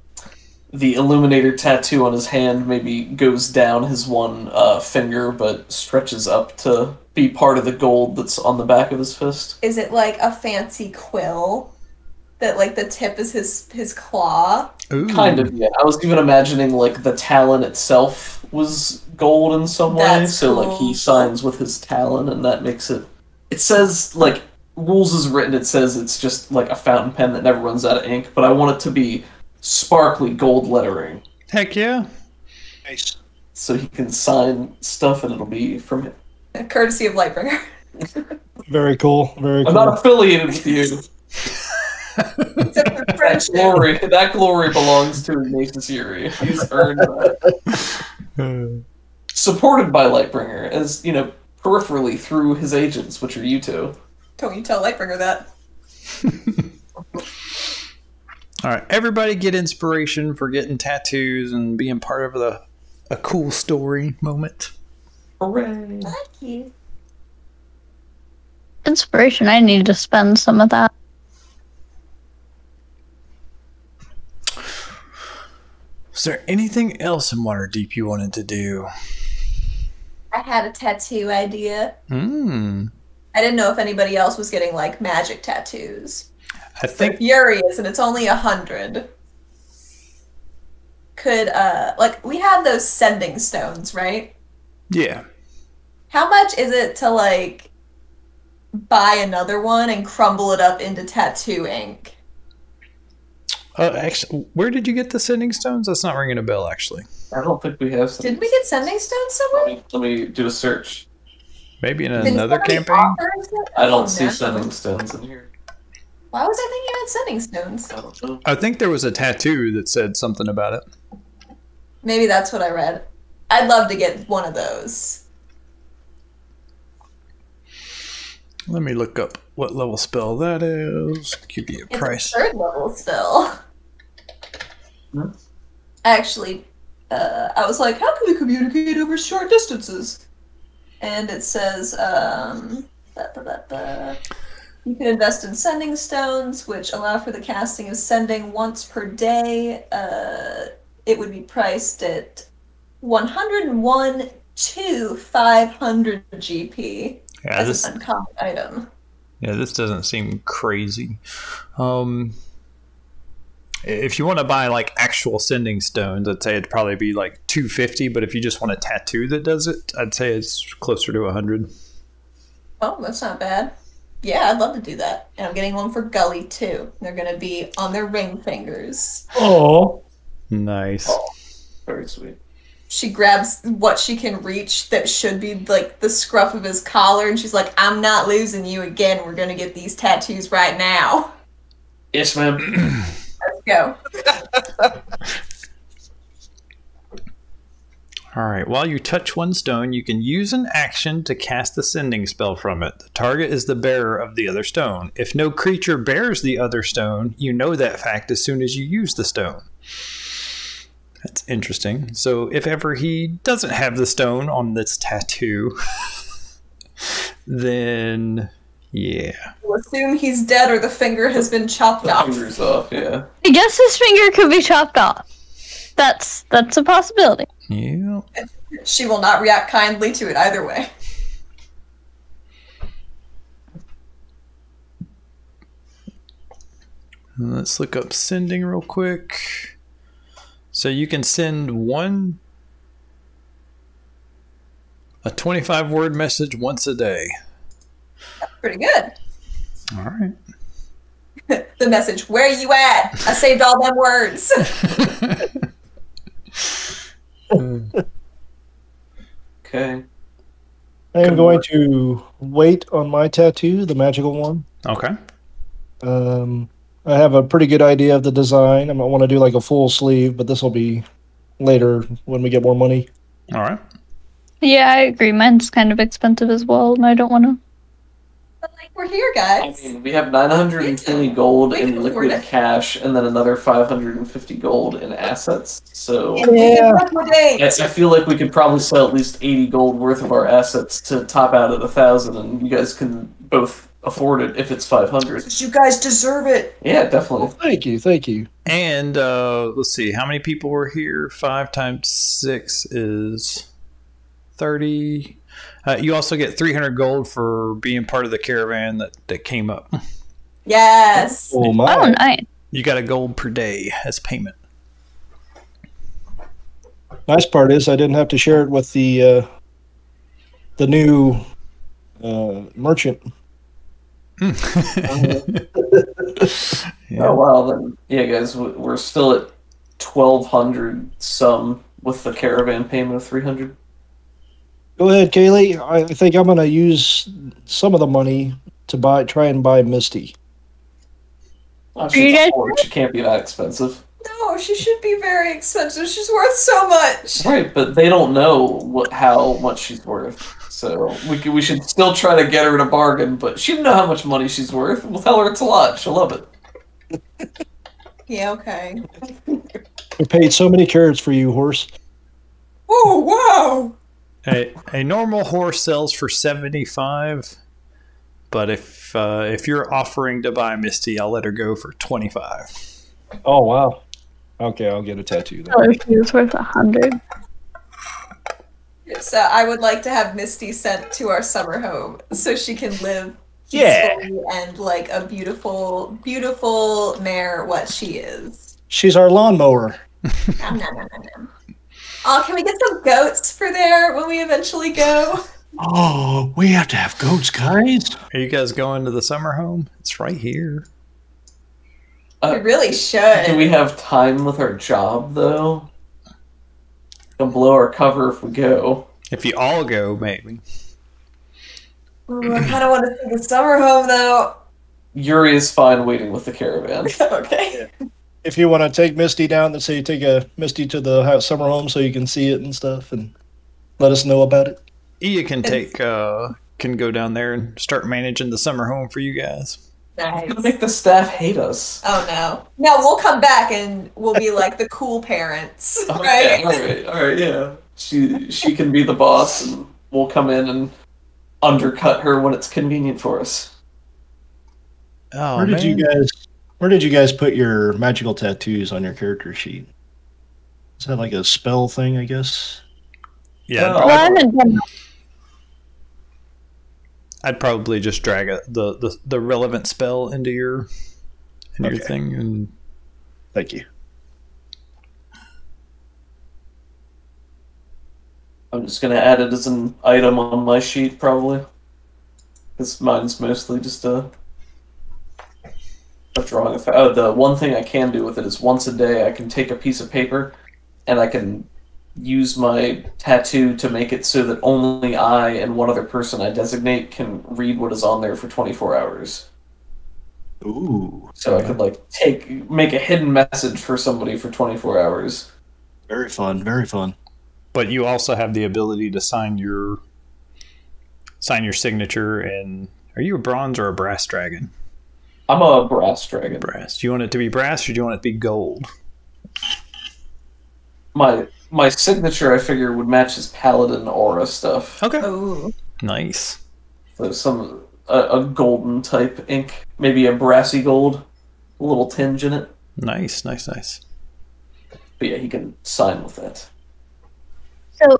Illuminator tattoo on his hand maybe goes down his one finger, but stretches up to be part of the gold that's on the back of his fist. Is it like a fancy quill that like the tip is his claw? Ooh. Kind of, yeah. I was even imagining like the talon itself was gold in some way, That's so cool. like he signs with his talon, and that makes it. It says like rules is written. It says it's just like a fountain pen that never runs out of ink, but I want it to be sparkly gold lettering. Heck yeah. Nice. So he can sign stuff and it'll be from him. Courtesy of Lightbringer. Very cool. Very I'm cool. not affiliated with you. Except for friendship. That glory belongs to Ignatius Yuri. He's earned that. Supported by Lightbringer, as, you know, peripherally through his agents, which are you two. Don't you tell Lightbringer that. All right, everybody get inspiration for getting tattoos and being part of a cool story moment. Hooray. Thank you. Inspiration, I need to spend some of that. Is there anything else in Waterdeep you wanted to do? I had a tattoo idea. I I didn't know if anybody else was getting like magic tattoos. think If Yuri is, and it's only 100. Could like we have those sending stones, right? yeah. How much is it to like buy another one and crumble it up into tattoo ink? Actually, where did you get the sending stones? That's not ringing a bell, actually. I don't think we have some. Did we get sending stones somewhere? Let me do a search. Maybe in Did another somebody campaign? offer it? I don't Oh, see no. sending stones in here. Why was I thinking you had sending stones? I don't know. I think there was a tattoo that said something about it. Maybe that's what I read. I'd love to get one of those. Let me look up what level spell that is. Give you a It's price. a 3rd level still. Hmm? Actually, I was like, how can we communicate over short distances? And it says, You can invest in sending stones, which allow for the casting of sending once per day. It would be priced at 101 to 500 GP as an uncommon item. Yeah, this doesn't seem crazy. If you want to buy like actual sending stones, I'd say it'd probably be like 250. But if you just want a tattoo that does it, I'd say it's closer to 100. Oh, that's not bad. Yeah, I'd love to do that. And I'm getting one for Gully too. They're going to be on their ring fingers. Oh, nice. Oh, very sweet. She grabs what she can reach that should be like the scruff of his collar, and she's like, "I'm not losing you again. We're going to get these tattoos right now." Yes, ma'am. Let's go. Alright, while you touch one stone, you can use an action to cast a sending spell from it. The target is the bearer of the other stone. If no creature bears the other stone, you know that fact as soon as you use the stone. That's interesting. So if ever he doesn't have the stone on this tattoo, then yeah. We'll assume he's dead or the finger has been chopped off. Fingers off, yeah. I guess his finger could be chopped off. That's a possibility. Yeah. She will not react kindly to it either way. Let's look up sending real quick. So you can send a 25-word message once a day. That's pretty good. All right. The message, "Where you at? I saved all them words." Okay. I am going to wait on my tattoo, the magical one. Okay. I have a pretty good idea of the design. I might want to do like a full sleeve, but this will be later when we get more money. All right. Yeah, I agree. Mine's kind of expensive as well, and I don't want to. But like, we're here, I guys. mean, we have 920 gold We can in afford liquid it. cash and then another 550 gold in assets. So And we can work more days. I feel like we could probably sell at least 80 gold worth of our assets to top out at 1,000, and you guys can both afford it if it's 500. You guys deserve it. Yeah, definitely. Thank you. And let's see, how many people were here? 5 times 6 is 30. You also get 300 gold for being part of the caravan that came up. Yes. Oh my! Oh, nice. You got a gold per day as payment. Nice part is I didn't have to share it with the new merchant. Yeah. Oh, wow. Then, yeah, guys, we're still at 1,200 some with the caravan payment of 300. Go ahead, Kaylee. I think I'm going to use some of the money to try and buy Misty. Oh, You she's guys- a Hoard. She can't be that expensive. No, she should be very expensive. She's worth so much. Right, but they don't know how much she's worth. So we should still try to get her in a bargain, but she doesn't know how much money she's worth. We'll tell her it's a lot. She'll love it. Yeah, okay. We paid so many carrots for you, horse. Oh, wow. A normal horse sells for 75, but if you're offering to buy Misty, I'll let her go for 25. Oh wow! Okay, I'll get a tattoo then. Oh, she was worth 100. So I would like to have Misty sent to our summer home so she can live Yeah. peacefully and like a beautiful, beautiful mare what she is. She's our lawnmower. Nom, nom, nom, nom, nom. Oh, can we get some goats for there when we eventually go? Oh, we have to have goats, guys. Are you guys going to the summer home? It's right here. We really should. Do we have time with our job, though? It'll blow our cover if we go. If you all go, maybe. Ooh, I kind of want to see the summer home, though. Yuri is fine waiting with the caravan. Okay. If you want to take Misty down, let's say you take a Misty to the summer home so you can see it and stuff, and let us know about it. Ia can can go down there and start managing the summer home for you guys. Nice. It'll make the staff hate us. Oh no. No, we'll come back and we'll be like the cool parents, Okay, right? all right, yeah. She can be the boss, and we'll come in and undercut her when it's convenient for us. Oh, Where did man. you guys put your magical tattoos on your character sheet? Is that like a spell thing, I guess? Yeah, Well, I haven't done that. I'd probably just drag the relevant spell into your thing. And Thank you. I'm just gonna add it as an item on my sheet, probably. Because mine's mostly just a drawing effect. Oh, the one thing I can do with it is once a day I can take a piece of paper and I can use my tattoo to make it so that only I and one other person I designate can read what is on there for 24 hours. Ooh. So I could make a hidden message for somebody for 24 hours. Very fun, very fun. but you also have the ability to sign your signature. And are you a bronze or a brass dragon? I'm a brass dragon. Brass. Do you want it to be brass or do you want it to be gold? My signature, I figure, would match his paladin aura stuff. Okay. Oh. Nice. So a golden type ink, maybe a brassy gold, a little tinge in it. Nice. But yeah, he can sign with that. So,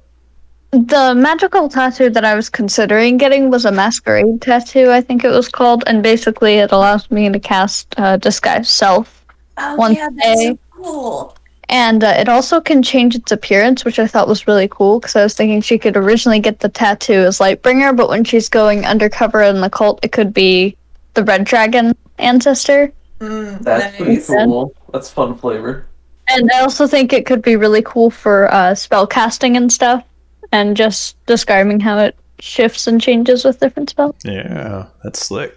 the magical tattoo that I was considering getting was a masquerade tattoo, I think it was called, and basically it allows me to cast Disguise Self Oh, once yeah, a that's day. so cool. And it also can change its appearance, which I thought was really cool, because I was thinking she could originally get the tattoo as Lightbringer, but when she's going undercover in the cult, it could be the Red Dragon ancestor. That's pretty Nice. cool. That's fun flavor. And I also think it could be really cool for spell casting and stuff, and just describing how it shifts and changes with different spells. Yeah, that's slick.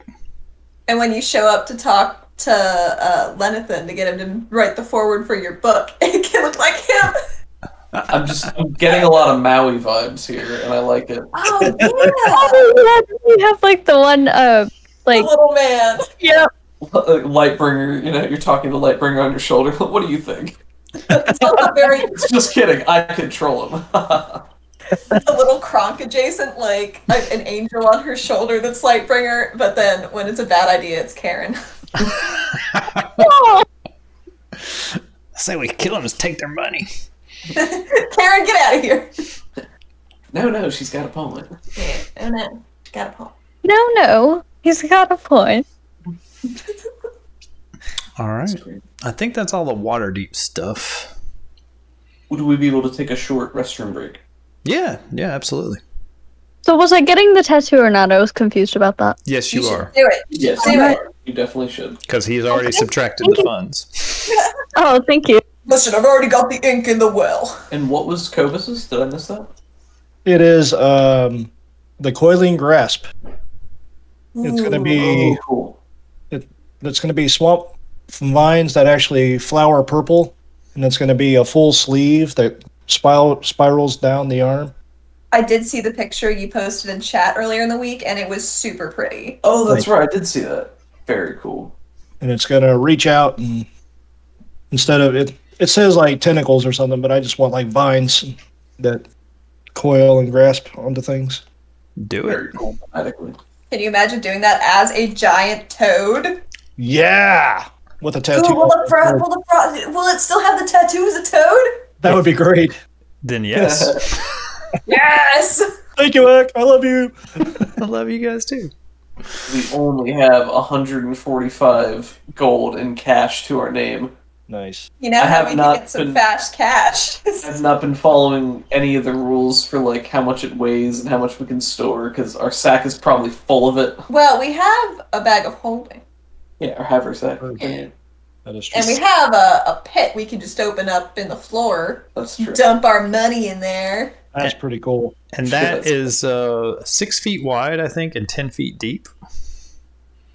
And when you show up to talk to Lenathan to get him to write the foreword for your book, it can look like him. I'm getting a lot of Maui vibes here, and I like it. Oh, yeah. Oh, yeah, you have the one, The little man. yeah. Lightbringer, you're talking to Lightbringer on your shoulder. What do you think? It's also very Just kidding. I control him. a little Kronk adjacent, like an angel on her shoulder that's Lightbringer, but then when it's a bad idea, it's Karen. Oh, I say we kill them, just take their money. Karen, get out of here. No, she's got a point. Yeah, oh no, got a point. no, he's got a point. All right. I think that's all the Waterdeep stuff. Would we be able to take a short restroom break? Yeah, absolutely. So was I getting the tattoo or not? I was confused about that. Yes, you should are. do it. You Yes, should you do it. are. You definitely should. Because he's already subtracted the funds. Oh, thank you. Listen, I've already got the ink in the well. And what was Kobis's? Did I miss that? It is the Coiling Grasp. It's going to be Oh, cool. It's going to be swamp vines that actually flower purple, and it's going to be a full sleeve that spirals down the arm. I did see the picture you posted in chat earlier in the week, and it was super pretty. Oh, that's right. I did see that. Very cool. And it's going to reach out, and instead of it says like tentacles or something, but I just want like vines that coil and grasp onto things. Do Very it. cool. Thematically. Can you imagine doing that as a giant toad? Yeah, with a tattoo. Ooh, will it still have the tattoo as a toad? That would be great. Then yes. Yes! Thank you, Eck. I love you. I love you guys too. We only have 145 gold in cash to our name. Nice. You know I how have we can not get some been- fast cash. I've not been following any of the rules for like how much it weighs and how much we can store because our sack is probably full of it. Well, we have a bag of holding. Yeah, our haversack. Yeah. That is true. And we have a pit we can just open up in the floor, That's true. dump our money in there. That's pretty cool. And that is 6 feet wide, I think, and 10 feet deep.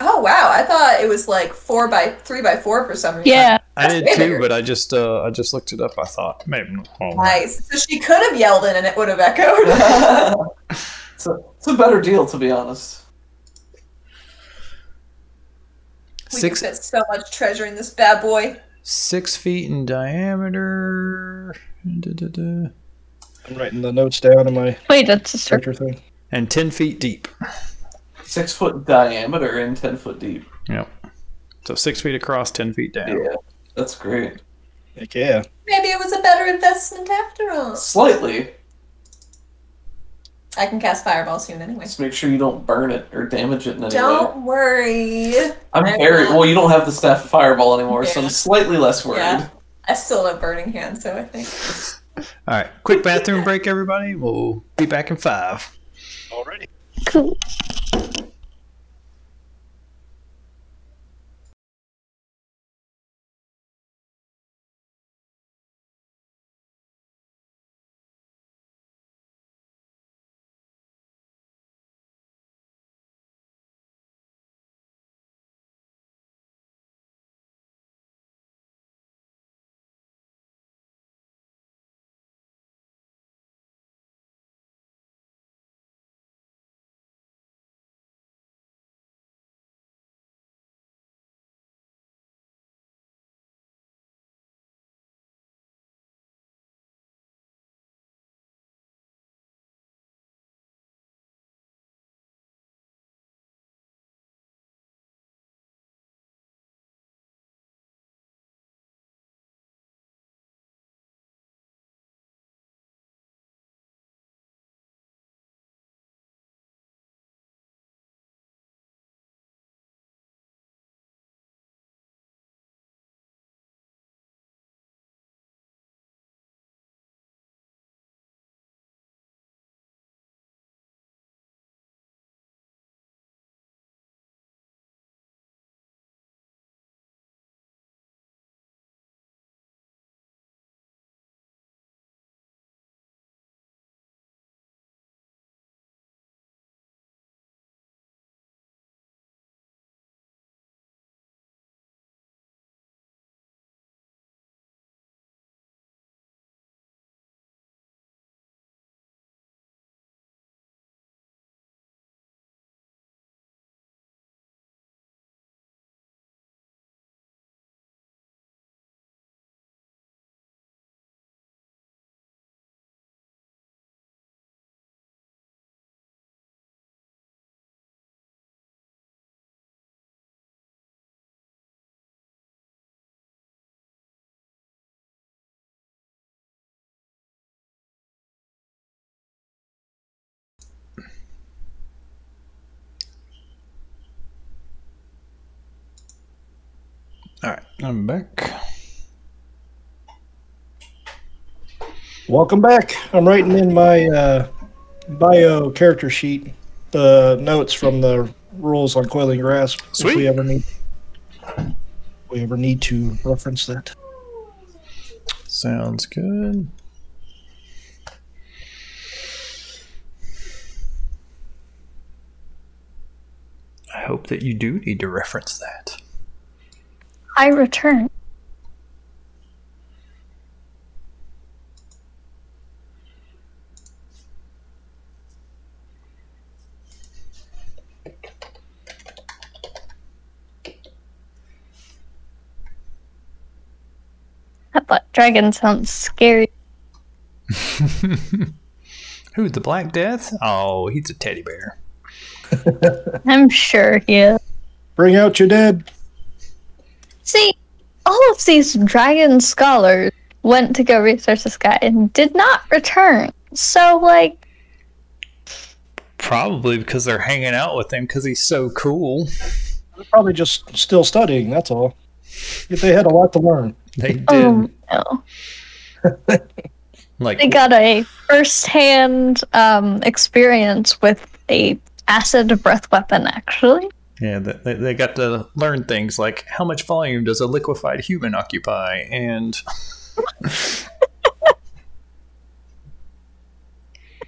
Oh wow, I thought it was like 3x4 for some reason. Yeah. I did way too, bigger. but I just looked it up. I thought maybe. Nice. So she could have yelled in and it would have echoed. It's a better deal, to be honest. We can fit so much treasure in this bad boy. 6 feet in diameter. Da-da-da. I'm writing the notes down in my Wait, that's a circle. picture thing. And 10 feet deep. 6 foot diameter and 10 foot deep. Yep. So 6 feet across, 10 feet down. Yeah, that's great. Heck yeah. Maybe it was a better investment after all. Slightly. I can cast Fireball soon anyway. Just make sure you don't burn it or damage it in any way. Don't worry. I'm very well. You don't have the staff of Fireball anymore, so I'm slightly less worried. Yeah. I still have Burning Hand, so I think. All right, quick bathroom break, everybody. We'll be back in 5. Alrighty. Cool. All right, I'm back. Welcome back. I'm writing in my bio character sheet the notes from the rules on Coiling Grasp. Sweet. If we ever need to reference that. Sounds good. I hope that you do need to reference that. I return. That black dragon sounds scary. Who, the Black Death? Oh, he's a teddy bear. I'm sure he is. Bring out your dead. See, all of these dragon scholars went to go research this guy and did not return. So, like... Probably because they're hanging out with him because he's so cool. They're probably just still studying, that's all. Yet they had a lot to learn. They did. Oh, no. Like, They got a first-hand experience with a acid breath weapon, actually. yeah, they got to learn things like how much volume does a liquefied human occupy, and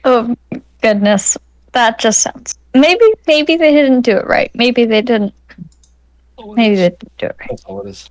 Oh, goodness. That just sounds... Maybe they didn't do it right. Maybe they didn't do it right. That's all it is.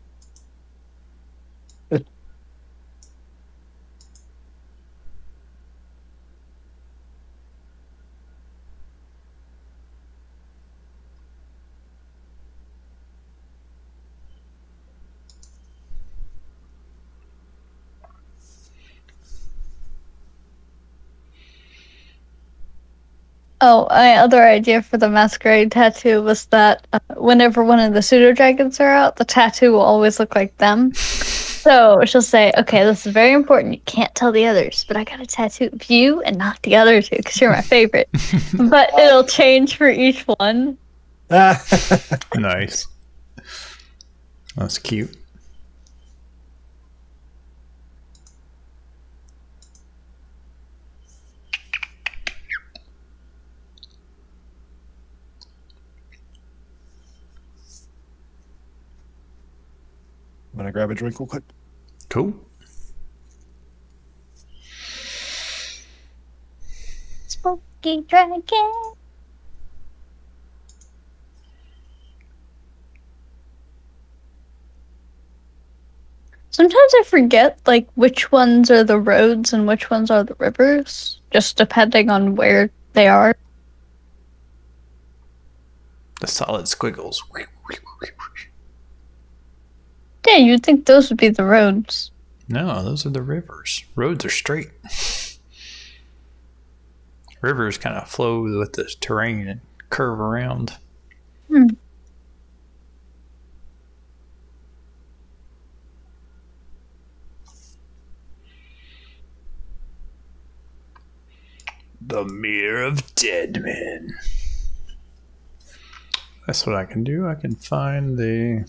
Oh, my other idea for the masquerade tattoo was that whenever one of the pseudo dragons are out, the tattoo will always look like them. So she'll say, "Okay, this is very important. You can't tell the others, but I got a tattoo of you and not the other two because you're my favorite." But it'll change for each one. Nice. That's cute. I'm gonna grab a drink real quick. Cool. Spooky dragon. Sometimes I forget, like, which ones are the roads and which ones are the rivers, just depending on where they are. The solid squiggles. Yeah, you'd think those would be the roads. No, those are the rivers. Roads are straight. Rivers kind of flow with the terrain and curve around. The Mirror of Dead Men. That's what I can do. I can find the...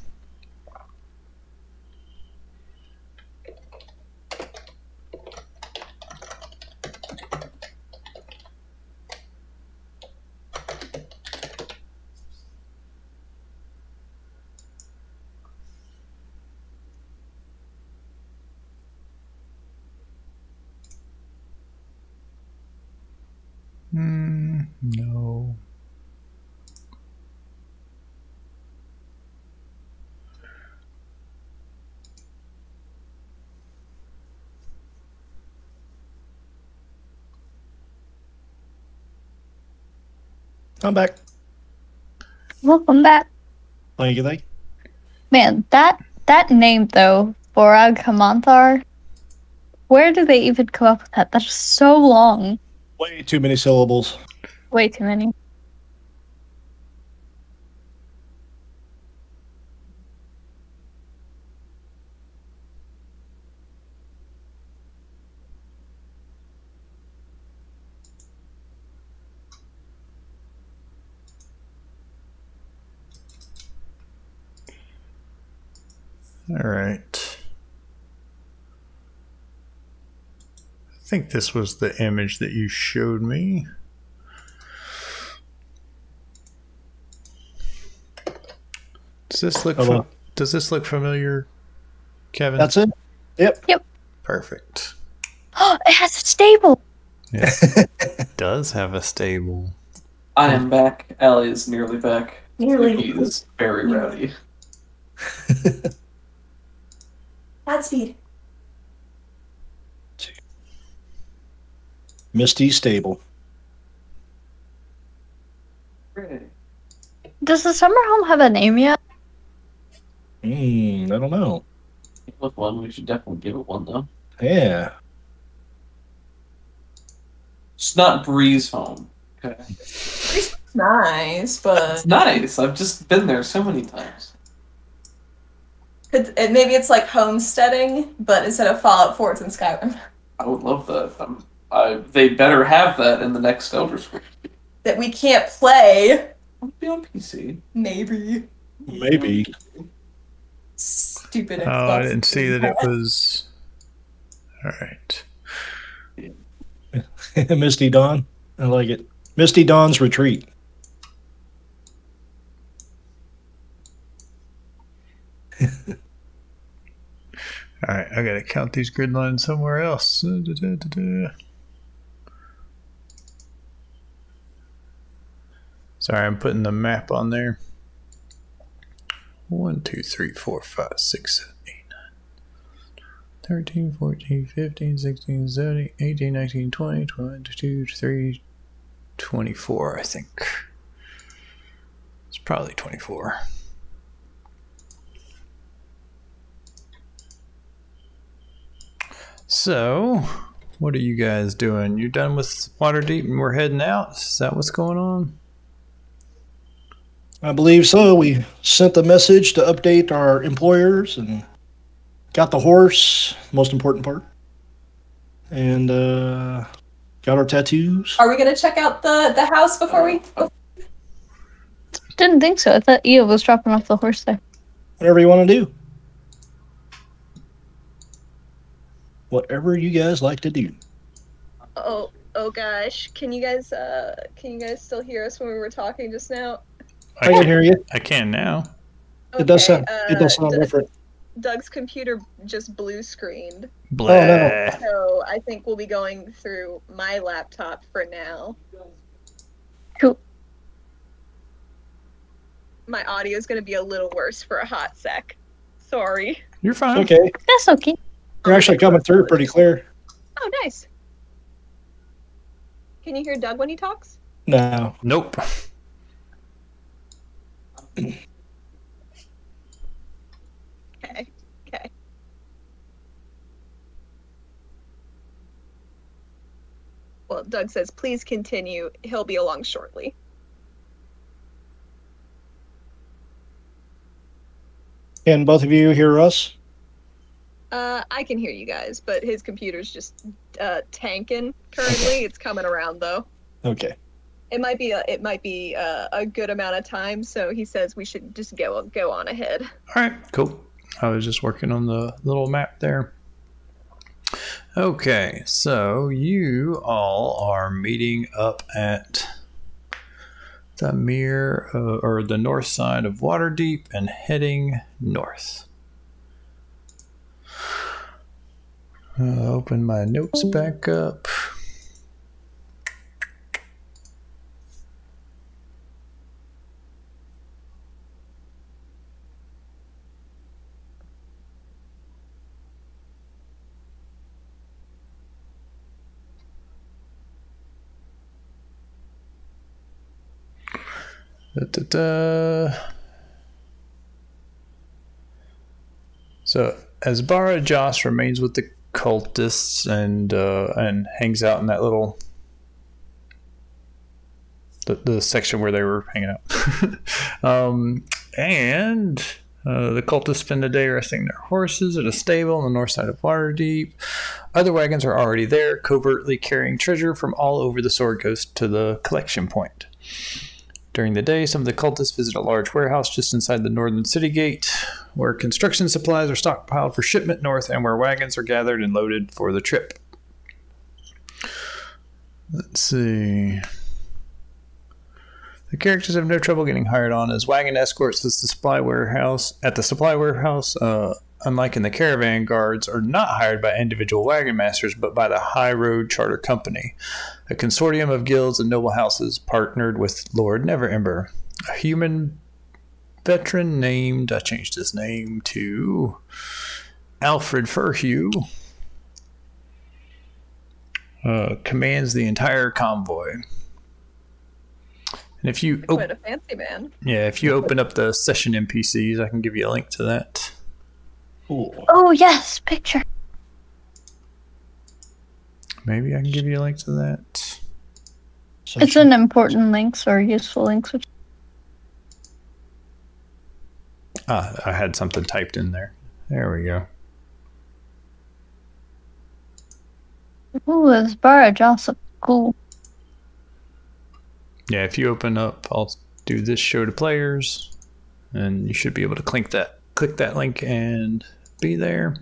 no. I'm back. Welcome back. Thank you. Man, that name, though, Borag Hamanthar, where do they even come up with that? That's so long. Way too many syllables. Way too many. All right. I think this was the image that you showed me. Does this look familiar, Kevin? That's it? Yep. Perfect. Oh, it has a stable. Yes. It does have a stable. I am back. Allie is nearly back. Nearly. He is very rowdy. Godspeed. Misty Stable. Does the summer home have a name yet? I don't know. With one, we should definitely give it one though. Yeah. It's not Breeze Home. Okay. It's nice, but It's nice. I've just been there so many times. maybe it's like homesteading, but instead of Fallout 4, it's in Skyrim. I would love that. They better have that in the next Elder Scrolls. That we can't play. It'll be on PC. Maybe. Stupid Xbox. Oh, I didn't see that it was... All right. Misty Dawn. I like it. Misty Dawn's Retreat. All right, I gotta count these grid lines somewhere else. Sorry, I'm putting the map on there. 1, 2, 3, 4, 5, 6, 7, 8, 9, 13, 14, 15, 16, 17, 18, 19, 20, 22, 23, 24, I think. It's probably 24. So, What are you guys doing? You done with Waterdeep and we're heading out? Is that what's going on? I believe so. We sent the message to update our employers and got the horse, most important part. And got our tattoos. Are we going to check out the house before we... Didn't think so. I thought Eo was dropping off the horse there. Whatever you want to do. Whatever you guys like to do. Oh gosh. Can you guys still hear us when we were talking just now? I can hear you. I can now. Okay, it does sound different. Doug's computer just blue screened. Blah. Oh, no. So I think we'll be going through my laptop for now. Cool. My audio is going to be a little worse for a hot sec. Sorry. You're fine. Okay. That's okay. You're actually coming through pretty clear. Oh, nice. Can you hear Doug when he talks? No. Nope. Okay. Well, Doug says, please continue. He'll be along shortly. Can both of you hear us? I can hear you guys, but his computer's just tanking currently. It's coming around though. Okay. It might be a good amount of time, so he says we should just go on ahead. All right, cool. I was just working on the little map there. Okay, so you all are meeting up at the or the north side of Waterdeep and heading north. Open my notes back up. So Asbara Joss remains with the cultists and hangs out in that little the section where they were hanging out. The cultists spend the day resting their horses at a stable on the north side of Waterdeep. Other wagons are already there, covertly carrying treasure from all over the Sword Coast to the collection point. During the day, some of the cultists visit a large warehouse just inside the northern city gate, where construction supplies are stockpiled for shipment north and where wagons are gathered and loaded for the trip. Let's see. The characters have no trouble getting hired on as wagon escorts at the supply warehouse. Unlike in the caravan, guards are not hired by individual wagon masters, but by the High Road Charter Company, a consortium of guilds and noble houses partnered with Lord Neverember, a human veteran named, I changed his name to Alfred Furhue, commands the entire convoy. And if you quite a fancy man. Yeah, if you open up the session NPCs, I can give you a link to that. Cool. Oh, yes, picture. Maybe I can give you a link to that. It's an important links or useful links. I had something typed in there. There we go. Ooh, this barrage also cool. Yeah, if you open up, I'll do this show to players, and you should be able to click that link and be there.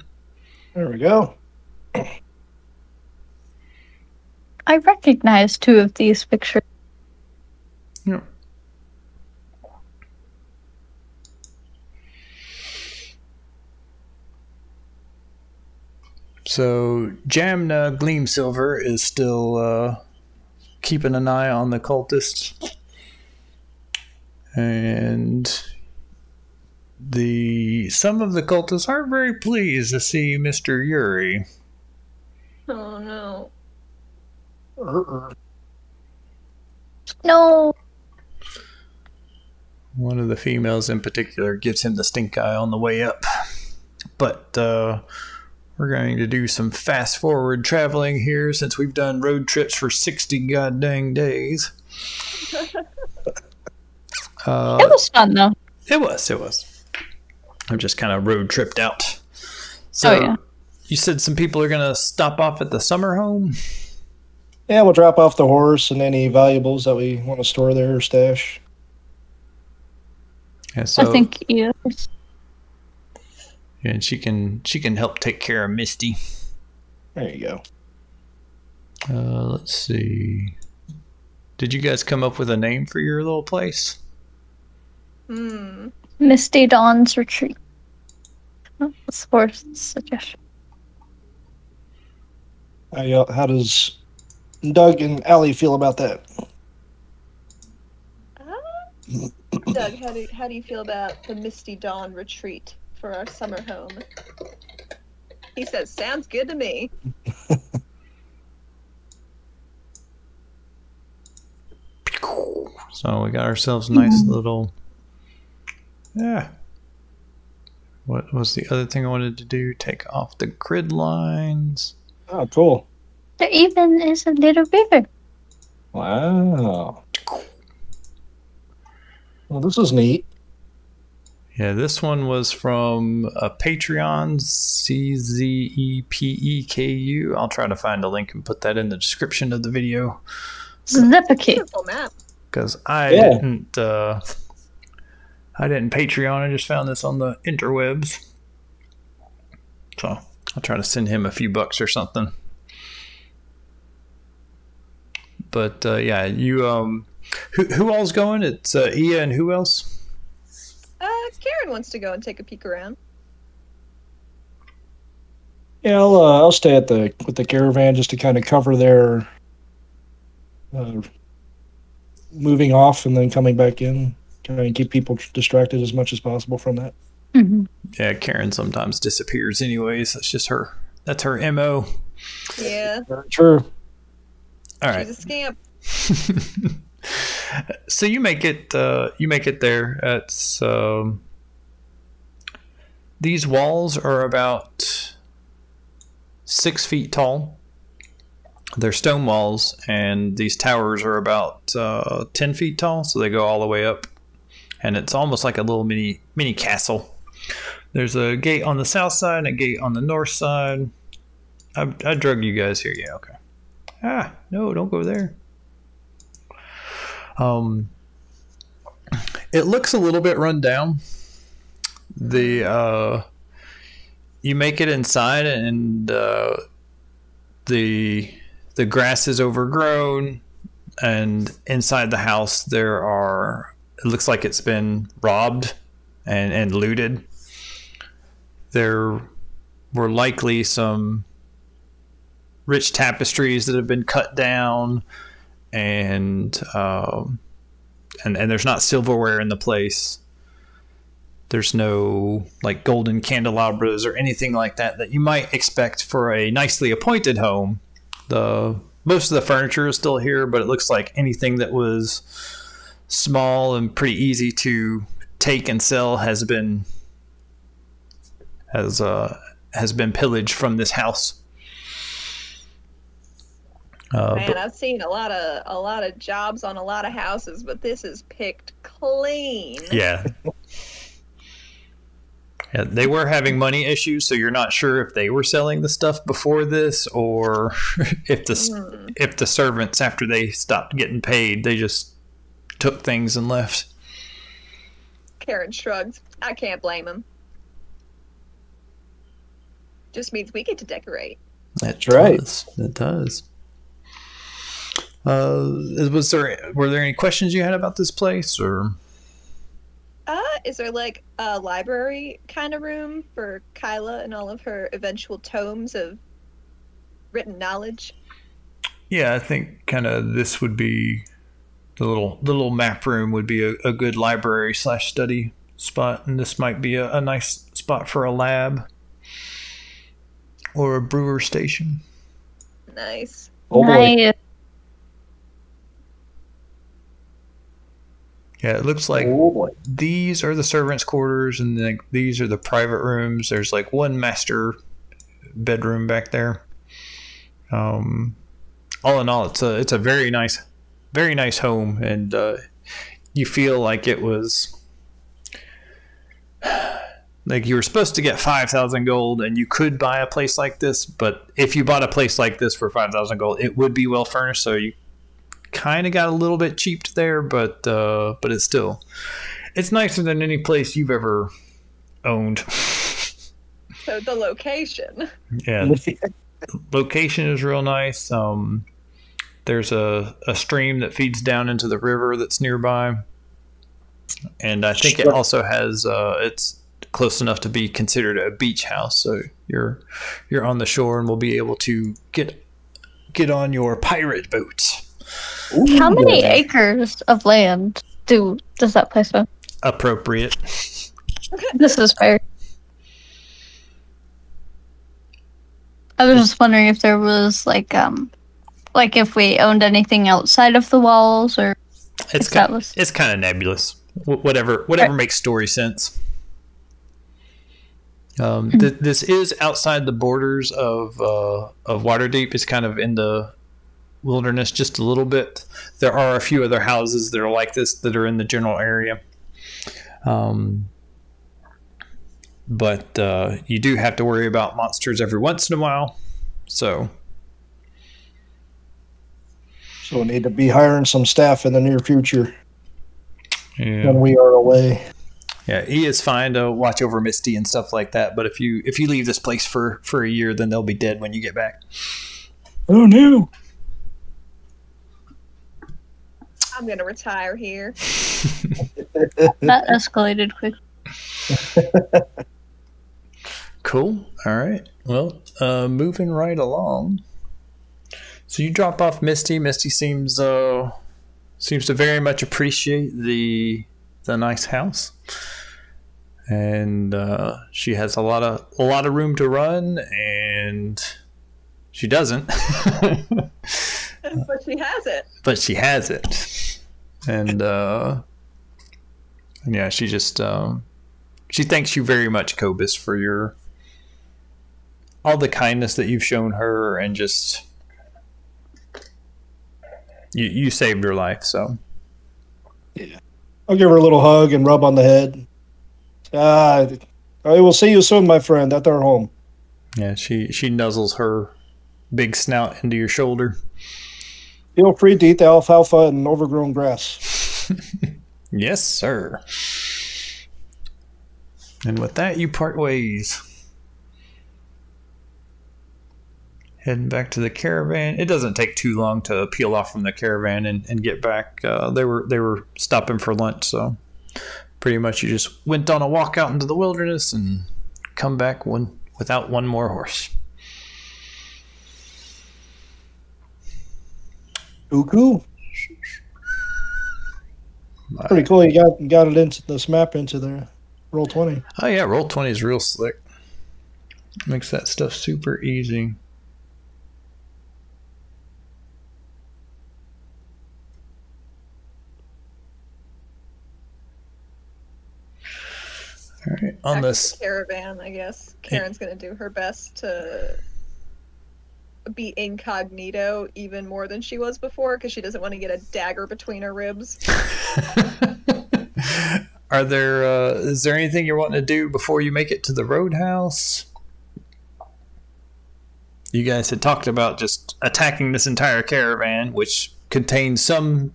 There we go. I recognize two of these pictures. Yep. So Jamna Gleamsilver is still keeping an eye on the cultists, and some of the cultists aren't very pleased to see Mr. Yuri. Oh no. No. One of the females in particular gives him the stink eye on the way up, but We're going to do some fast forward traveling here since we've done road trips for 60 goddamn days. It was fun though. It was. I'm just kind of road tripped out. So you said some people are going to stop off at the summer home? Yeah, we'll drop off the horse and any valuables that we want to store there or stash. Yeah, so, I think yes. And she can help take care of Misty. There you go. Let's see. Did you guys come up with a name for your little place? Misty Dawn's Retreat. Oh, that's for suggestion. How does Doug and Allie feel about that? Doug, how do you feel about the Misty Dawn Retreat for our summer home? He says, sounds good to me. So we got ourselves a nice little... Yeah. What was the other thing I wanted to do? Take off the grid lines. Oh, cool. There even is a little river. Wow. Well, this is neat. Yeah, this one was from a Patreon, CZEPEKU. I'll try to find a link and put that in the description of the video. Zipperkey. Beautiful map. Because I didn't Patreon. I just found this on the interwebs. So I'll try to send him a few bucks or something. But yeah, you who all's going? It's Ia and who else? Karen wants to go and take a peek around. Yeah, I'll stay with the caravan just to kind of cover their moving off and then coming back in. Try and keep people distracted as much as possible from that. Mm-hmm. Yeah, Karen sometimes disappears anyways. That's just her. That's her MO. Yeah. True. All right. She's a scamp. So you make it there. It's these walls are about 6 feet tall. They're stone walls, and these towers are about 10 feet tall, so they go all the way up. And it's almost like a little mini castle. There's a gate on the south side and a gate on the north side. I drug you guys here. Yeah, okay. Ah, no, don't go there. It looks a little bit run down. You make it inside, and the grass is overgrown, and inside the house it looks like it's been robbed and looted. There were likely some rich tapestries that have been cut down, and there's not silverware in the place. There's no like golden candelabras or anything like that you might expect for a nicely appointed home. Most of the furniture is still here, but it looks like anything that was small and pretty easy to take and sell has been pillaged from this house. Man, I've seen a lot of jobs on a lot of houses, but this is picked clean. Yeah. Yeah, they were having money issues, so you're not sure if they were selling the stuff before this, or if the servants, after they stopped getting paid, they just took things and left. Karen shrugged. I can't blame him. Just means we get to decorate. That's right. It does. Were there any questions you had about this place, or? Is there like a library kind of room for Kyla and all of her eventual tomes of written knowledge? Yeah, I think kind of this would be the little map room would be a good library / study spot, and this might be a nice spot for a lab or a brewer station. Nice. Oh boy. Nice. Yeah, it looks like these are the servants' quarters, and then these are the private rooms. There's like one master bedroom back there. All in all, it's a very nice home, and you feel like it was like you were supposed to get 5,000 gold, and you could buy a place like this. But if you bought a place like this for 5,000 gold, it would be well furnished. So you kind of got a little bit cheaped there, but it's nicer than any place you've ever owned. So the location. Yeah, the location is real nice. There's a stream that feeds down into the river that's nearby, and I think it also has it's close enough to be considered a beach house. So you're on the shore and will be able to get on your pirate boat. Ooh, how many acres of land does that place have? Appropriate. This is fair. I was just wondering if there was like if we owned anything outside of the walls, or it's kind of nebulous. Whatever makes story sense. This is outside the borders of Waterdeep. It's kind of in the wilderness just a little bit. There are a few other houses that are like this that are in the general area. But you do have to worry about monsters every once in a while. So we need to be hiring some staff in the near future. Yeah. When we are away. Yeah, he is fine to watch over Misty and stuff like that. But if you leave this place for a year, then they'll be dead when you get back. Oh no! I'm gonna retire here. That escalated quickly. Cool. All right. Well, moving right along. So you drop off Misty. Misty seems to very much appreciate the nice house, and she has a lot of room to run, and she doesn't. But she has it. But she has it, and yeah, she just she thanks you very much, Kobis, for all the kindness that you've shown her, and just you saved her life. So yeah, I'll give her a little hug and rub on the head. I will see you soon, my friend, at our home. Yeah, she nuzzles her big snout into your shoulder. Feel free to eat the alfalfa and overgrown grass. Yes, sir. And with that, you part ways. Heading back to the caravan. It doesn't take too long to peel off from the caravan and get back. They were stopping for lunch, so pretty much you just went on a walk out into the wilderness and come back without one more horse. Cool. Pretty cool. You got it into this map into there. Roll20. Oh yeah, Roll20 is real slick. Makes that stuff super easy. All right, on this caravan, I guess Karen's gonna do her best to be incognito even more than she was before, because she doesn't want to get a dagger between her ribs. Is there anything you're wanting to do before you make it to the roadhouse? You guys had talked about just attacking this entire caravan, which contains some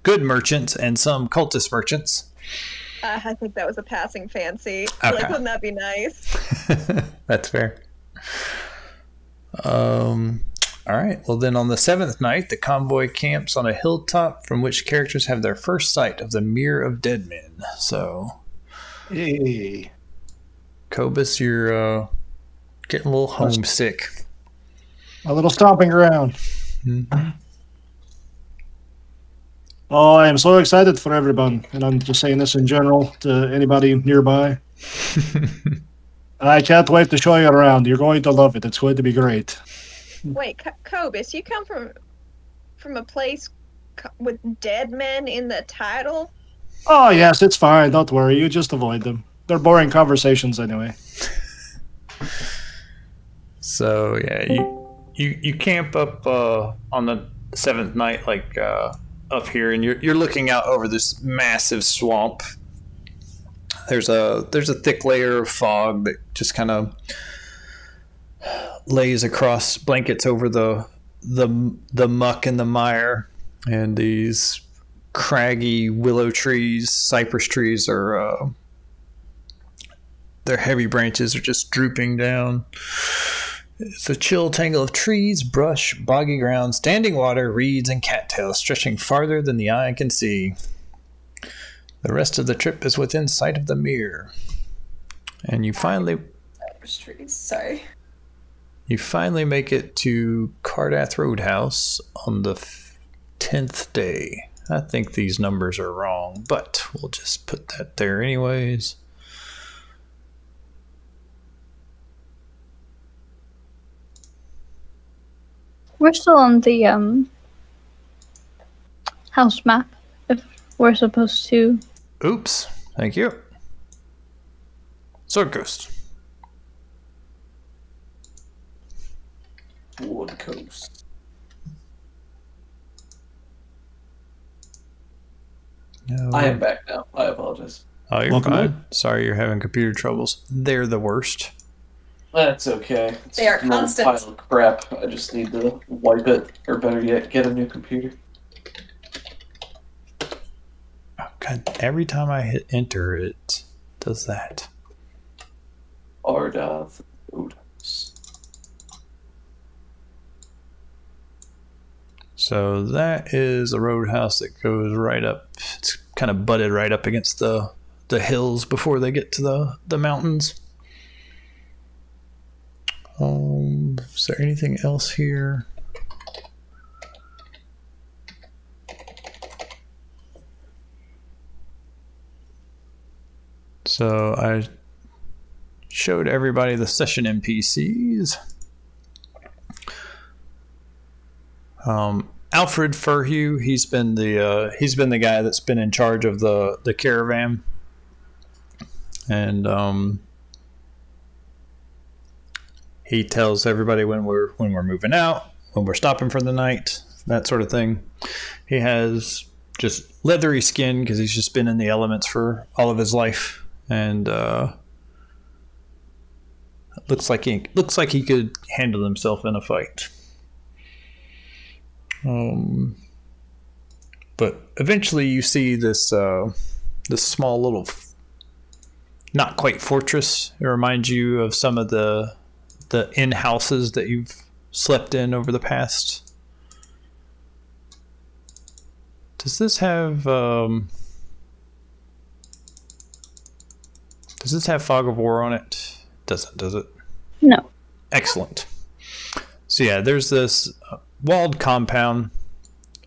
good merchants and some cultist merchants. I think that was a passing fancy. Okay. Like, wouldn't that be nice? That's fair. All right. Well, then on the 7th night, the convoy camps on a hilltop from which characters have their first sight of the Mirror of Dead Men. So, hey, Kobis, you're getting a little homesick. A little stomping ground. Mm-hmm. Oh, I am so excited for everyone, and I'm just saying this in general to anybody nearby. I can't wait to show you around. You're going to love it. It's going to be great. Wait, Kobis, you come from a place with dead men in the title? Oh, yes, it's fine. Don't worry. You just avoid them. They're boring conversations anyway. So yeah, you camp up on the 7th night, like up here, and you're looking out over this massive swamp. There's a thick layer of fog that just kind of lays across, blankets over the muck and the mire, and these craggy willow trees, cypress trees are their heavy branches are just drooping down. It's a chill tangle of trees, brush, boggy ground, standing water, reeds, and cattails stretching farther than the eye can see. The rest of the trip is within sight of the mirror. And you finally... Cypress trees, sorry. You finally make it to Cardath Roadhouse on the 10th day. I think these numbers are wrong, but we'll just put that there anyways. We're still on the house map, if we're supposed to. Oops, thank you. Sword Coast. Hoard Coast. No. I am back now. I apologize. Oh, you're Welcome fine. in. Sorry you're having computer troubles. They're the worst. That's okay. It's They are an old constant. pile of crap. I just need to wipe it, or better yet, get a new computer. Oh, God, every time I hit enter, it does that. Cardath Roadhouse. So that is a roadhouse that goes right up. It's kind of butted right up against the hills before they get to the mountains. Is there anything else here? So I showed everybody the session NPCs. Alfred Furhue, he's been the guy that's been in charge of the caravan, and he tells everybody when we're moving out, when we're stopping for the night, that sort of thing. He has just leathery skin because he's just been in the elements for all of his life, and looks like he could handle himself in a fight. But eventually you see this small little, not quite fortress. It reminds you of some of the inn houses that you've slept in over the past. Does this have Fog of War on it? Doesn't, does it? No. Excellent. So yeah, there's this walled compound.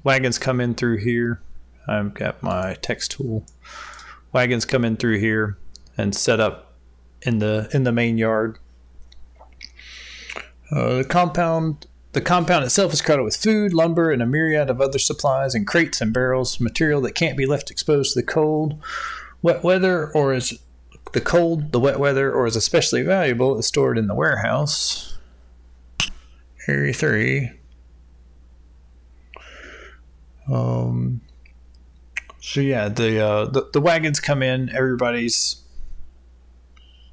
Wagons come in through here. I've got my text tool. Wagons come in through here and set up in the main yard. The compound itself is crowded with food, lumber, and a myriad of other supplies in crates and barrels, material that can't be left exposed to the cold, wet weather, or is the wet weather, or is especially valuable, is stored in the warehouse. Area 3. So yeah, the wagons come in. Everybody's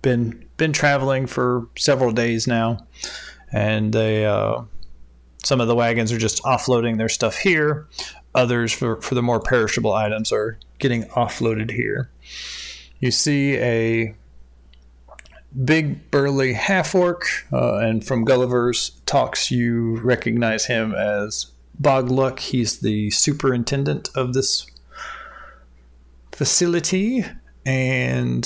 been traveling for several days now, and they some of the wagons are just offloading their stuff here. Others, for the more perishable items, are getting offloaded here. You see a big burly half-orc, and from Gulliver's talks you recognize him as Bogluck. He's the superintendent of this facility, and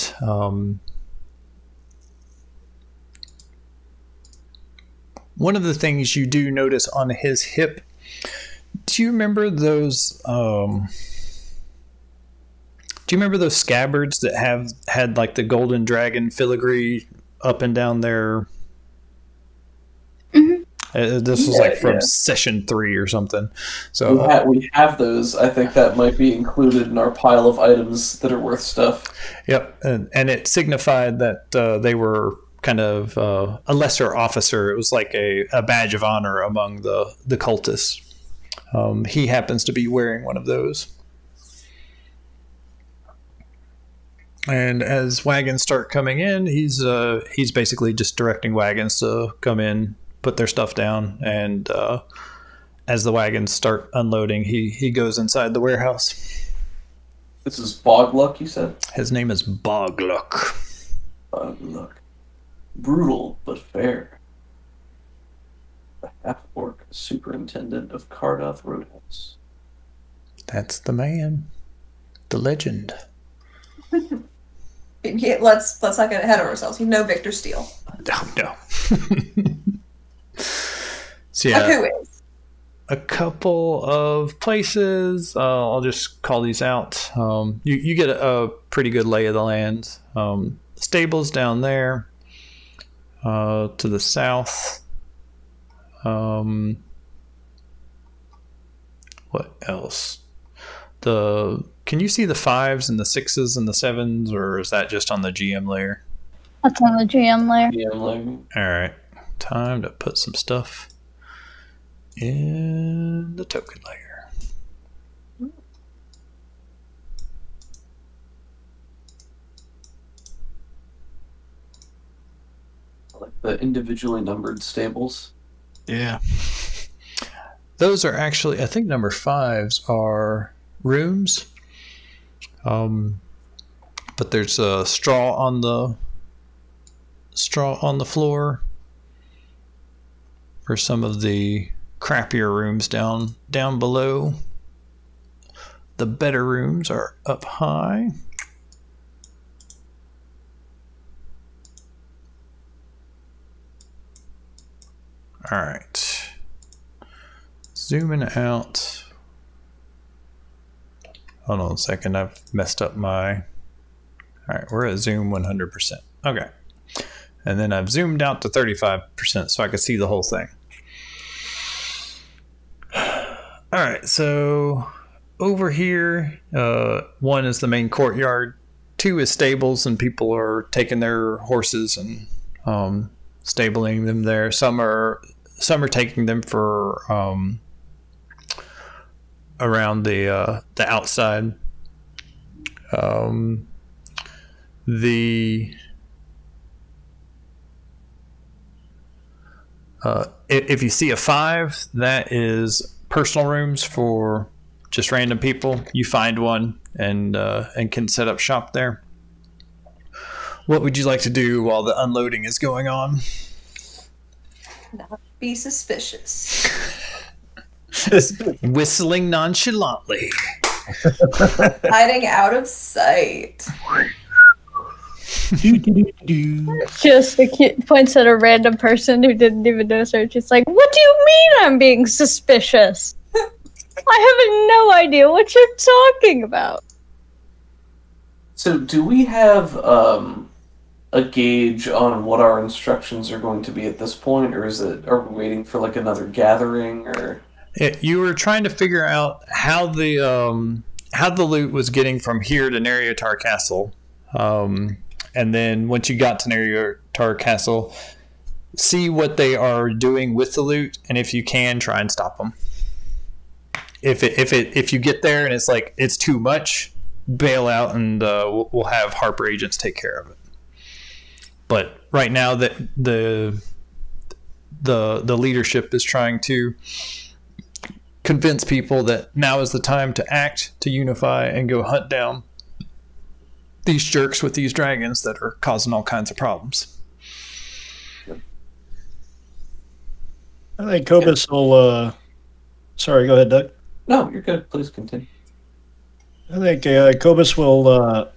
one of the things you do notice on his hip, do you remember those scabbards that had like the golden dragon filigree up and down their... This was from session 3 or something. So we have those. I think that might be included in our pile of items that are worth stuff. Yep, and it signified that they were kind of a lesser officer. It was like a badge of honor among the cultists. He happens to be wearing one of those. And as wagons start coming in, he's basically just directing wagons to come in, put their stuff down, and as the wagons start unloading, he goes inside the warehouse. This is Bogluck, you said? His name is Bogluck. Bogluck. Brutal, but fair. The half-orc superintendent of Cardoth Roadhouse. That's the man. The legend. Let's not get ahead of ourselves. You know Victor Steele. No. So yeah, Who is? a couple of places. I'll just call these out. You get a pretty good lay of the land. Stables down there to the south. What else? Can you see the 5s and the 6s and the 7s, or is that just on the GM layer? That's on the GM layer. GM layer. All right, time to put some stuff in the token layer. Like the individually numbered stables. Yeah. Those are actually, I think number 5s are rooms. But there's a straw on the floor for some of the crappier rooms down below. The better rooms are up high. All right. Zooming out. Hold on a second. I've messed up my... All right, we're at zoom 100%. Okay. And then I've zoomed out to 35% so I can see the whole thing. All right, so over here, 1 is the main courtyard. 2 is stables, and people are taking their horses and stabling them there. Some are taking them for around the outside. If you see a 5, that is personal rooms for just random people. You find one and can set up shop there. What would you like to do while the unloading is going on? Not be suspicious. Whistling nonchalantly. Hiding out of sight. Just a kid points at a random person who didn't even know search. It's like, what do you mean I'm being suspicious? I have no idea what you're talking about. So do we have a gauge on what our instructions are going to be at this point, or are we waiting for like another gathering, or? You were trying to figure out how the loot was getting from here to Nariotar Castle, and then once you got to Nariotar Castle, see what they are doing with the loot, and if you can, try and stop them. If you get there and it's like it's too much, bail out, and we'll have Harper agents take care of it. But right now, that the leadership is trying to convince people that now is the time to act, to unify, and go hunt down these jerks with these dragons that are causing all kinds of problems. I think Kobis will... Sorry, go ahead, Doug. No, you're good. Please continue. I think Kobis will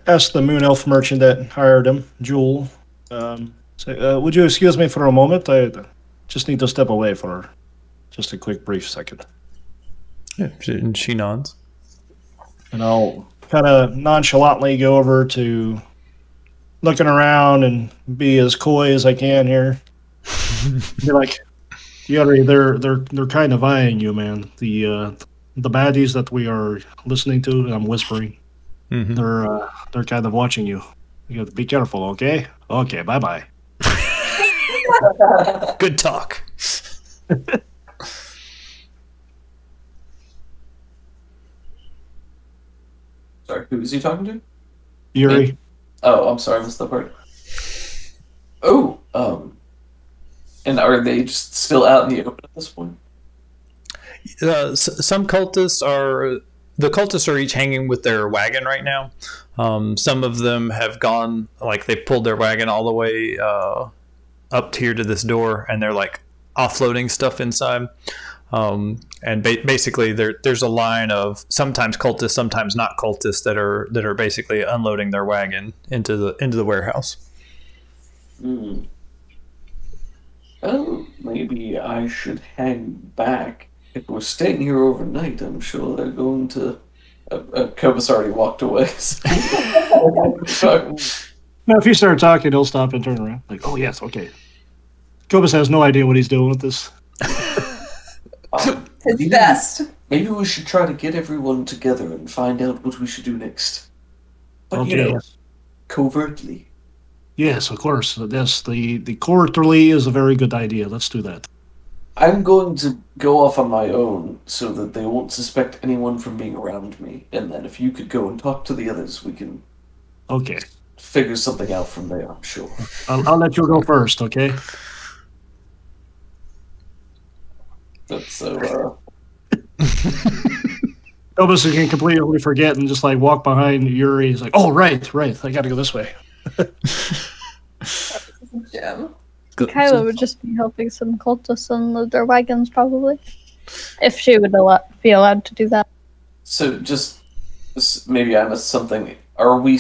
ask the Moon Elf merchant that hired him, Jewel, say, would you excuse me for a moment? I just need to step away for just a quick, brief second. Yeah, and she nods. And I'll kind of nonchalantly go over to looking around and be as coy as I can here. Be like, Yuri, they're kind of eyeing you, man. The baddies that we are listening to, and I'm whispering, they're kind of watching you. You got to be careful, okay? Okay, bye-bye. Good talk. Sorry, who is he talking to? Yuri. Oh, I'm sorry, I missed that part. Oh, and are they just still out in the open at this point? Some cultists are... The cultists are each hanging with their wagon right now. Some of them have gone... Like, they pulled their wagon all the way up here to this door, and they're, like, offloading stuff inside. And basically, there's a line of sometimes cultists, sometimes not cultists that are basically unloading their wagon into the warehouse. Hmm. Oh, maybe I should hang back. If we're staying here overnight, I'm sure they're going to. Kobis already walked away. Now, if you start talking, he'll stop and turn around. Like, oh yes, okay. Kobis has no idea what he's doing with this. His best. Maybe we should try to get everyone together and find out what we should do next. But Okay. Covertly. Yes, of course. Yes, the covertly is a very good idea. Let's do that. I'm going to go off on my own so that they won't suspect anyone from being around me. And then if you could go and talk to the others, we can Okay. figure something out from there, I'm sure. I'll let you go first, okay? That's so, Kobis can completely forget and just like walk behind Yuri. He's like, oh, right. I gotta go this way. Jim. Kyla would just be helping some cultists unload their wagons, probably. If she would be allowed to do that. So just maybe I missed something. Are we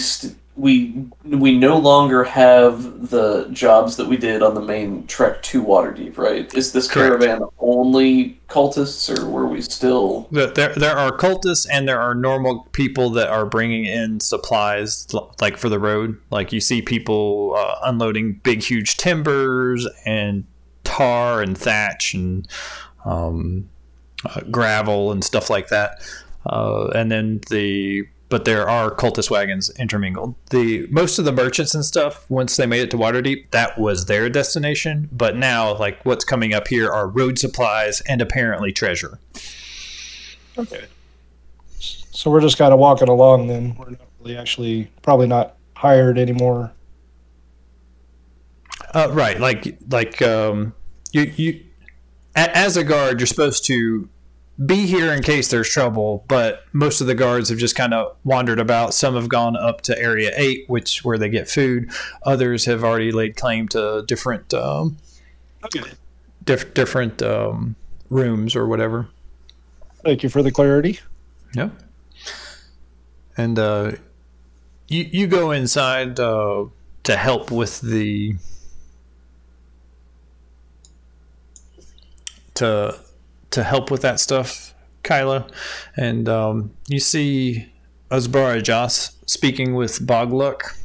we no longer have the jobs that we did on the main trek to Waterdeep, right? Is this Correct. caravan only cultists, or were we still? There are cultists and there are normal people that are bringing in supplies, like for the road. Like you see people unloading big, huge timbers and tar and thatch and gravel and stuff like that. But there are cultist wagons intermingled. Most of the merchants and stuff, once they made it to Waterdeep, that was their destination. But now, like, what's coming up here are road supplies and apparently treasure. Okay. So we're just kind of walking along then. We're not really probably not hired anymore. Right. You as a guard, you're supposed to be here in case there's trouble, but most of the guards have just kind of wandered about. Some have gone up to Area 8, where they get food. Others have already laid claim to different different rooms or whatever. Thank you for the clarity. Yep. And you go inside to help with the to help with that stuff, Kyla, and you see Asbara Joss speaking with Bogluck.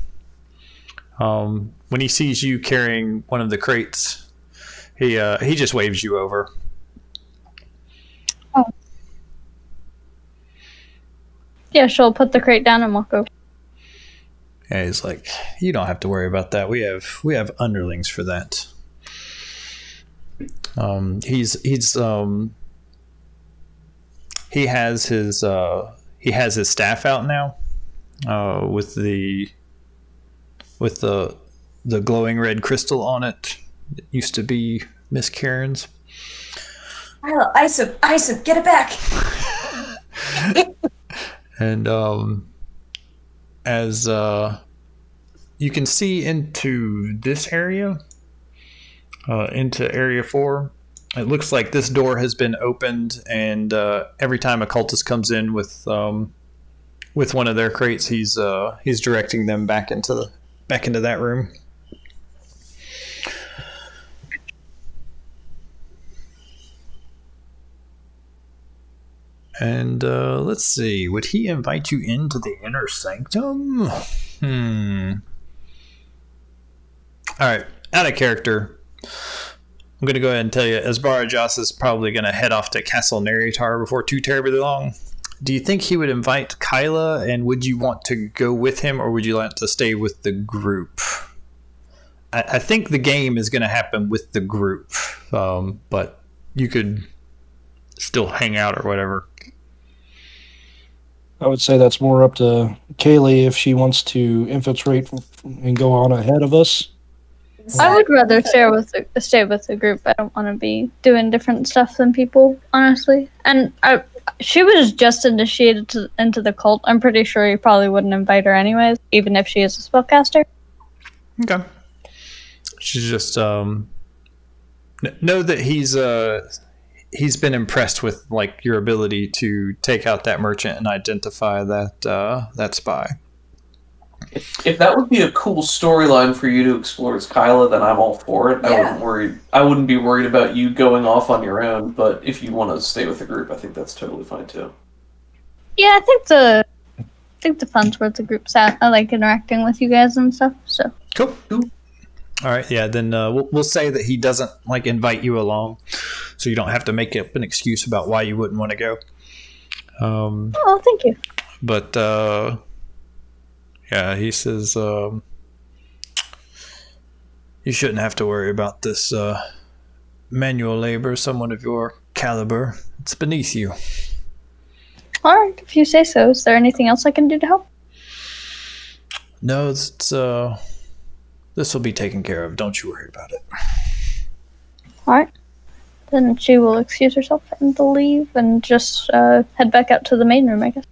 When he sees you carrying one of the crates, he just waves you over. Oh. Yeah, she'll put the crate down and walk over. And he's like, "You don't have to worry about that. We have underlings for that." He has his staff out now, with the glowing red crystal on it. It used to be Miss Karen's. Oh, Isaac, get it back. And as you can see into this area, into Area 4, it looks like this door has been opened, and every time a cultist comes in with one of their crates, he's directing them back into that room. And let's see, would he invite you into the inner sanctum? All right, out of character. I'm going to go ahead and tell you, Asbara Joss is probably going to head off to Castle Neritar before too terribly long. Do you think he would invite Kyla, and would you want to go with him, or would you like to stay with the group? I think the game is going to happen with the group, but you could still hang out or whatever. I would say that's more up to Kaylee if she wants to infiltrate and go on ahead of us. I would rather stay with the group. I don't want to be doing different stuff than people, honestly. And she was just initiated into the cult. I'm pretty sure you probably wouldn't invite her anyways, even if she is a spellcaster. Okay. She's just know that he's been impressed with like your ability to take out that merchant and identify that spy. If that would be a cool storyline for you to explore as Kyla, then I'm all for it. Yeah. I wouldn't be worried about you going off on your own, but if you want to stay with the group, I think that's totally fine too. Yeah, I think the fun's where the group's at. I like interacting with you guys and stuff. So Cool. All right, yeah. Then we'll say that he doesn't like invite you along, so you don't have to make up an excuse about why you wouldn't want to go. oh, thank you. But yeah, he says you shouldn't have to worry about this manual labor. Someone of your caliber, it's beneath you. All right, if you say so. Is there anything else I can do to help? No, it's this will be taken care of. Don't you worry about it. All right. Then she will excuse herself and leave and just head back out to the main room, I guess.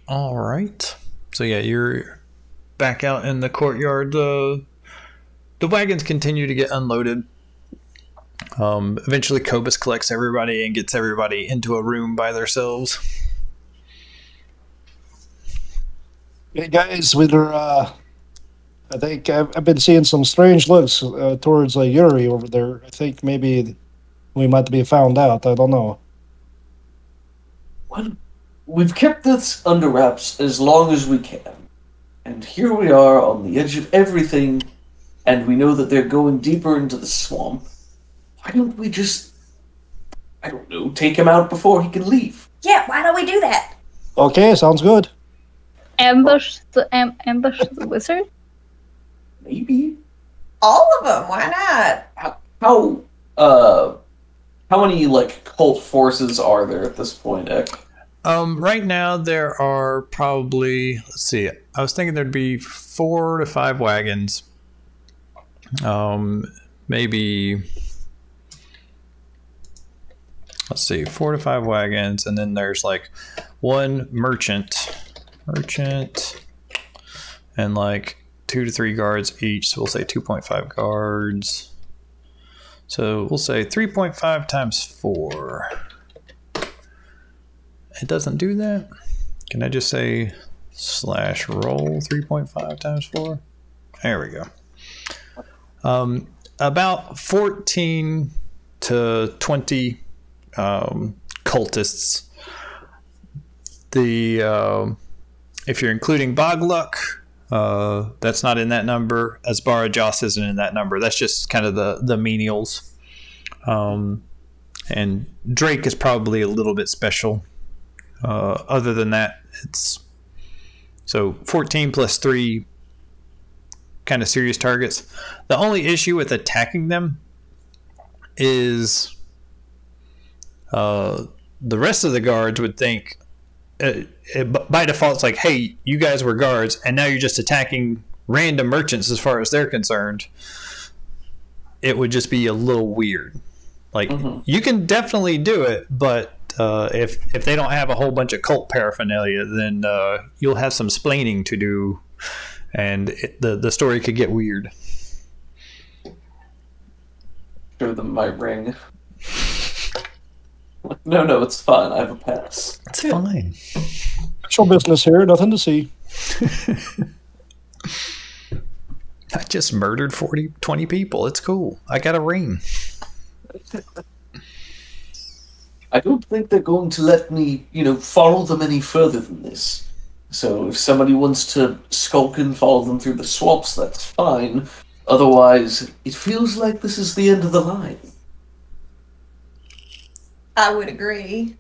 All right. So yeah, you're back out in the courtyard. The wagons continue to get unloaded. Eventually, Kobis collects everybody and gets everybody into a room by themselves. Hey guys, I think I've been seeing some strange looks towards Yuri over there. I think maybe we might be found out. I don't know. Well, we've kept this under wraps as long as we can. And here we are on the edge of everything, and we know that they're going deeper into the swamp. Why don't we just, I don't know, take him out before he can leave? Yeah, why don't we do that? Okay, sounds good. Ambush the wizard? Maybe. All of them, why not? How many, like, cult forces are there at this point, Ek? Right now there are probably, let's see, I was thinking there'd be 4 to 5 wagons. Maybe, let's see, 4 to 5 wagons, and then there's like 1 merchant, and like 2 to 3 guards each. So we'll say 2.5 guards. So we'll say 3.5 times 4. It doesn't do that. Can I just say /roll 3.5 times 4? There we go. About 14 to 20 cultists. If you're including Bogluck, that's not in that number. Asbara Joss isn't in that number. That's just kind of the menials. And Drake is probably a little bit special. Other than that, it's so 14 plus 3 kind of serious targets. The only issue with attacking them is the rest of the guards would think by default it's like, hey, you guys were guards and now you're just attacking random merchants as far as they're concerned. It would just be a little weird. Like, you can definitely do it, but if they don't have a whole bunch of cult paraphernalia, then you'll have some splaining to do, and the story could get weird. Show them my ring. No, it's fine. I have a pass. It's fine. Special business here. Nothing to see. I just murdered 20 people. It's cool. I got a ring. I don't think they're going to let me, follow them any further than this. So if somebody wants to skulk and follow them through the swamps, that's fine. Otherwise, it feels like this is the end of the line. I would agree.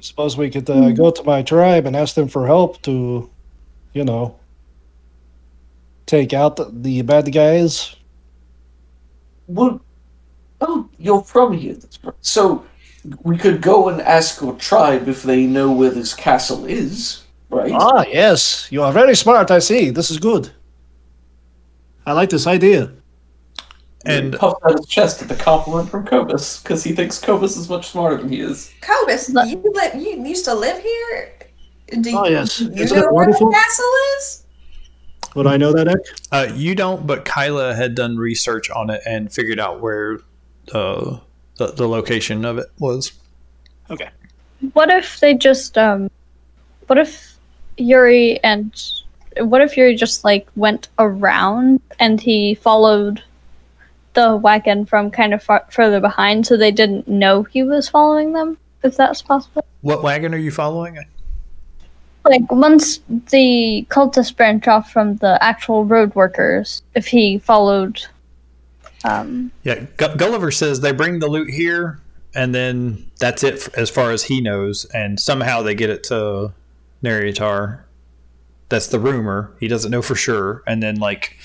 Suppose we could go to my tribe and ask them for help to, take out the bad guys. Well, oh, you're from here. That's right. So we could go and ask your tribe if they know where this castle is, right? Ah, yes. You are very smart, I see. This is good. I like this idea. And puffed out his chest at the compliment from Kobis, because he thinks Kobis is much smarter than he is. Kobis, you used to live here? Yes. You know where the castle is? Would I know that, Ek? You don't, but Kyla had done research on it and figured out where the location of it was. Okay. What if they just what if Yuri just like went around and he followed the wagon from kind of further behind, so they didn't know he was following them, if that's possible? What wagon are you following? Like, once the cultists branch off from the actual road workers, if he followed... Yeah, Gulliver says they bring the loot here, and then that's it as far as he knows, and somehow they get it to Naryatar. That's the rumor. He doesn't know for sure. And then, like,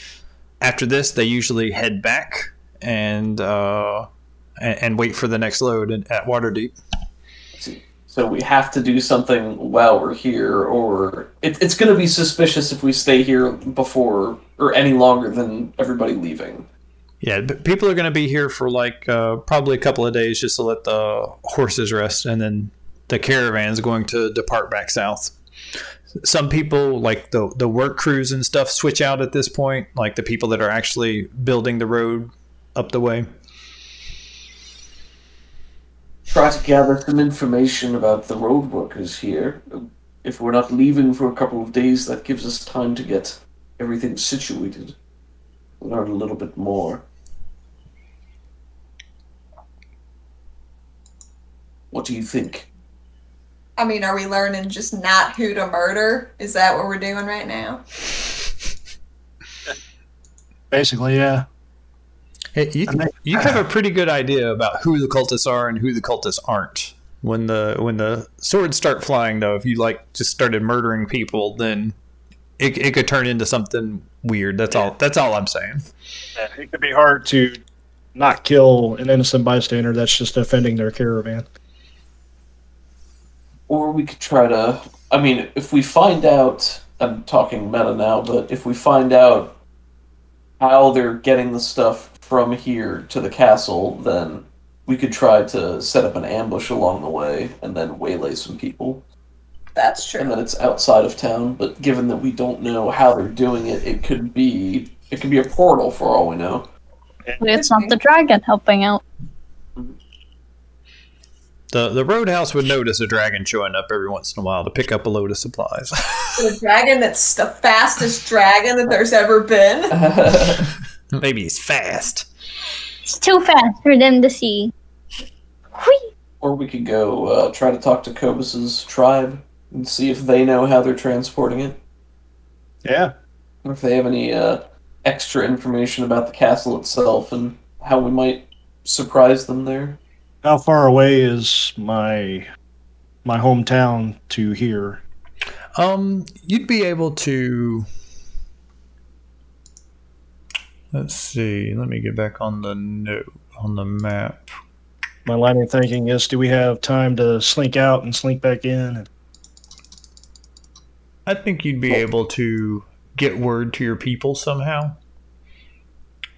after this, they usually head back and wait for the next load at Waterdeep. So we have to do something while we're here, or it's going to be suspicious if we stay here before or any longer than everybody leaving. Yeah, but people are going to be here for like probably a couple of days just to let the horses rest, and then the caravan's going to depart back south. Some people, like the work crews and stuff, switch out at this point, like the people that are actually building the road up the way. Try to gather some information about the road workers here. If we're not leaving for a couple of days, that gives us time to get everything situated. Learn a little bit more. What do you think? I mean, are we learning just not who to murder? Is that what we're doing right now? Basically, yeah. Hey, you have a pretty good idea about who the cultists are and who the cultists aren't. When the swords start flying, though, if you like just started murdering people, then it could turn into something weird. That's all I'm saying. Yeah, it could be hard to not kill an innocent bystander that's just defending their caravan. Or we could try to... I mean, if we find out... I'm talking meta now, but if we find out how they're getting the stuff from here to the castle, then we could try to set up an ambush along the way and then waylay some people. That's true. And then it's outside of town, but given that we don't know how they're doing it, it could be a portal for all we know. It's not the dragon helping out. The Roadhouse would notice a dragon showing up every once in a while to pick up a load of supplies. The dragon that's the fastest dragon that there's ever been. Maybe he's fast. It's too fast for them to see. Whee! Or we could go try to talk to Kobis's tribe and see if they know how they're transporting it. Yeah. Or if they have any extra information about the castle itself and how we might surprise them there. How far away is my hometown to here? You'd be able to... Let's see. Let me get back on the map. My line of thinking is, do we have time to slink out and slink back in? I think you'd be able to get word to your people somehow.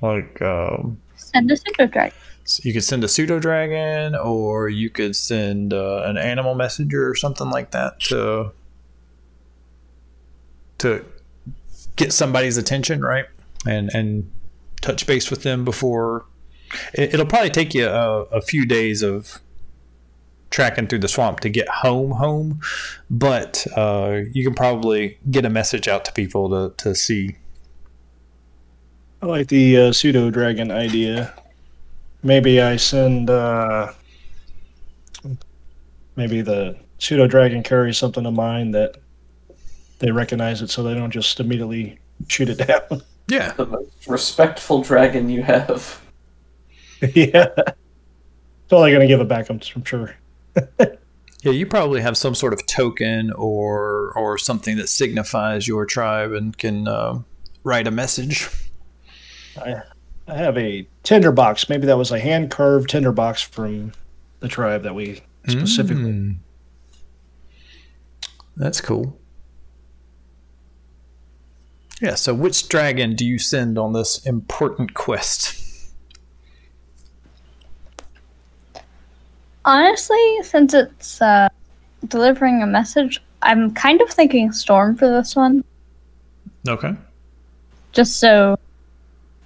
Like, send a pseudo dragon. You could send a pseudo dragon, or you could send an animal messenger or something like that to get somebody's attention, right? And touch base with them before. It'll probably take you a few days of tracking through the swamp to get home, but you can probably get a message out to people to see. I like the pseudo dragon idea. Maybe I send. Maybe the pseudo dragon carries something of mine that they recognize it, so they don't just immediately shoot it down. Yeah, the most respectful dragon you have. Yeah, totally gonna give it back. I'm sure. Yeah, you probably have some sort of token or something that signifies your tribe and can write a message. I have a tinderbox. Maybe that was a hand-carved tinderbox from the tribe that we specifically... That's cool. Yeah, so which dragon do you send on this important quest? Honestly, since it's delivering a message, I'm kind of thinking Storm for this one. Okay. Just so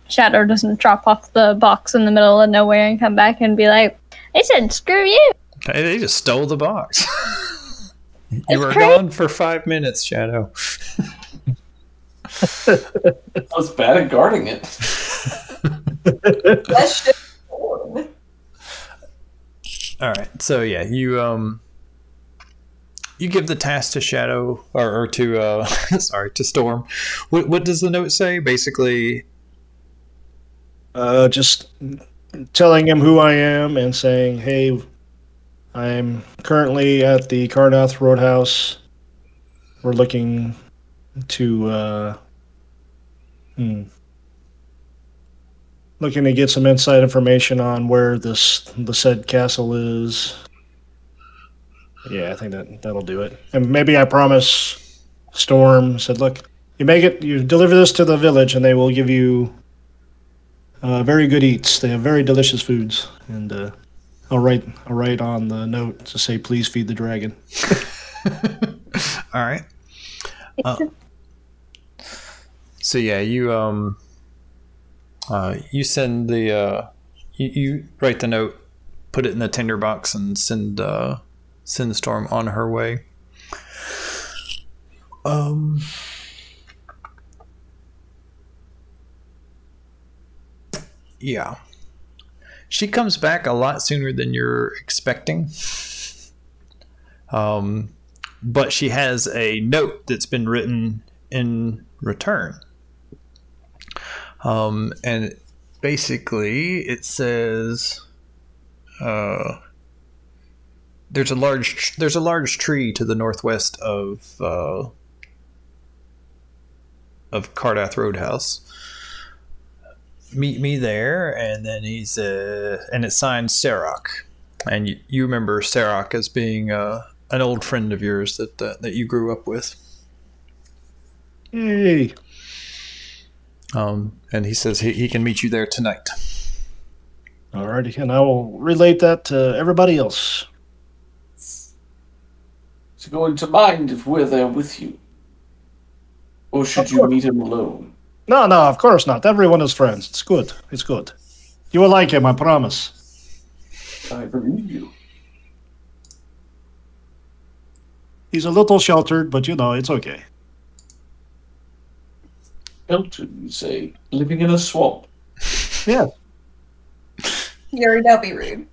Shadow doesn't drop off the box in the middle of nowhere and come back and be like, "I said screw you." Hey, they just stole the box. You were gone for 5 minutes, Shadow. I was bad at guarding it. That's just All right, so yeah, you give the task to Shadow or to to Storm. What does the note say? Basically, just telling him who I am and saying, "Hey, I'm currently at the Carnoth Roadhouse. We're looking to looking to get some inside information on where the said castle is." Yeah, I think that'll do it. And maybe I promise Storm, said, "Look, you deliver this to the village, and they will give you very good eats. They have very delicious foods." And I'll write on the note to say, "Please feed the dragon." all right. So yeah, you send the you write the note, put it in the tinderbox, and send Storm on her way. Yeah, she comes back a lot sooner than you're expecting. But she has a note that's been written in return. And basically it says, there's a large tree to the northwest of Cardath Roadhouse. Meet me there. And then and it's signed Sarok. And you remember Sarok as being an old friend of yours that you grew up with. Yay. And he says he can meet you there tonight. Alrighty, and I will relate that to everybody else. Is he going to mind if we're there with you? Or should you meet him alone? No, of course not. Everyone is friends. It's good. It's good. You will like him, I promise. I believe you. He's a little sheltered, but it's okay. Sheltered, you say? Living in a swamp? Yeah. Yuri, don't be rude.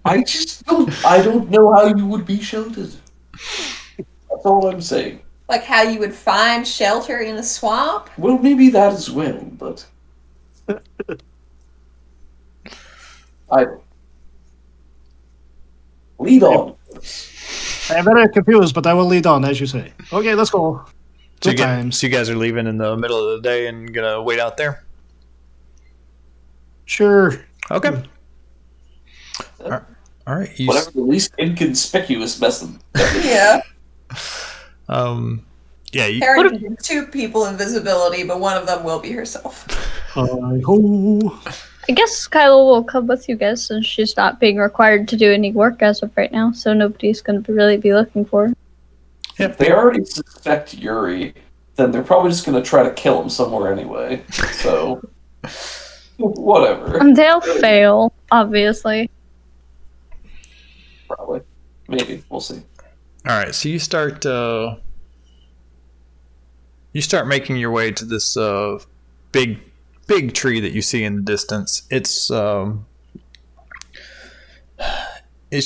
I don't know how you would be sheltered. That's all I'm saying. Like how you would find shelter in a swamp? Well, maybe that as well, but... Lead on. I am very confused, but I will lead on, as you say. Okay, let's go. So you guys are leaving in the middle of the day and gonna wait out there? Sure. Okay. All right. Whatever the least inconspicuous method. Yeah. Yeah. Karen can do 2 people invisibility, but one of them will be herself. I guess Kyla will come with you guys since she's not being required to do any work as of right now, so nobody's going to really be looking for her. If they already suspect Yuri, then they're probably just going to try to kill him somewhere anyway. So, whatever. And they'll fail, obviously. Probably. Maybe. We'll see. All right. So you start making your way to this big tree that you see in the distance. It's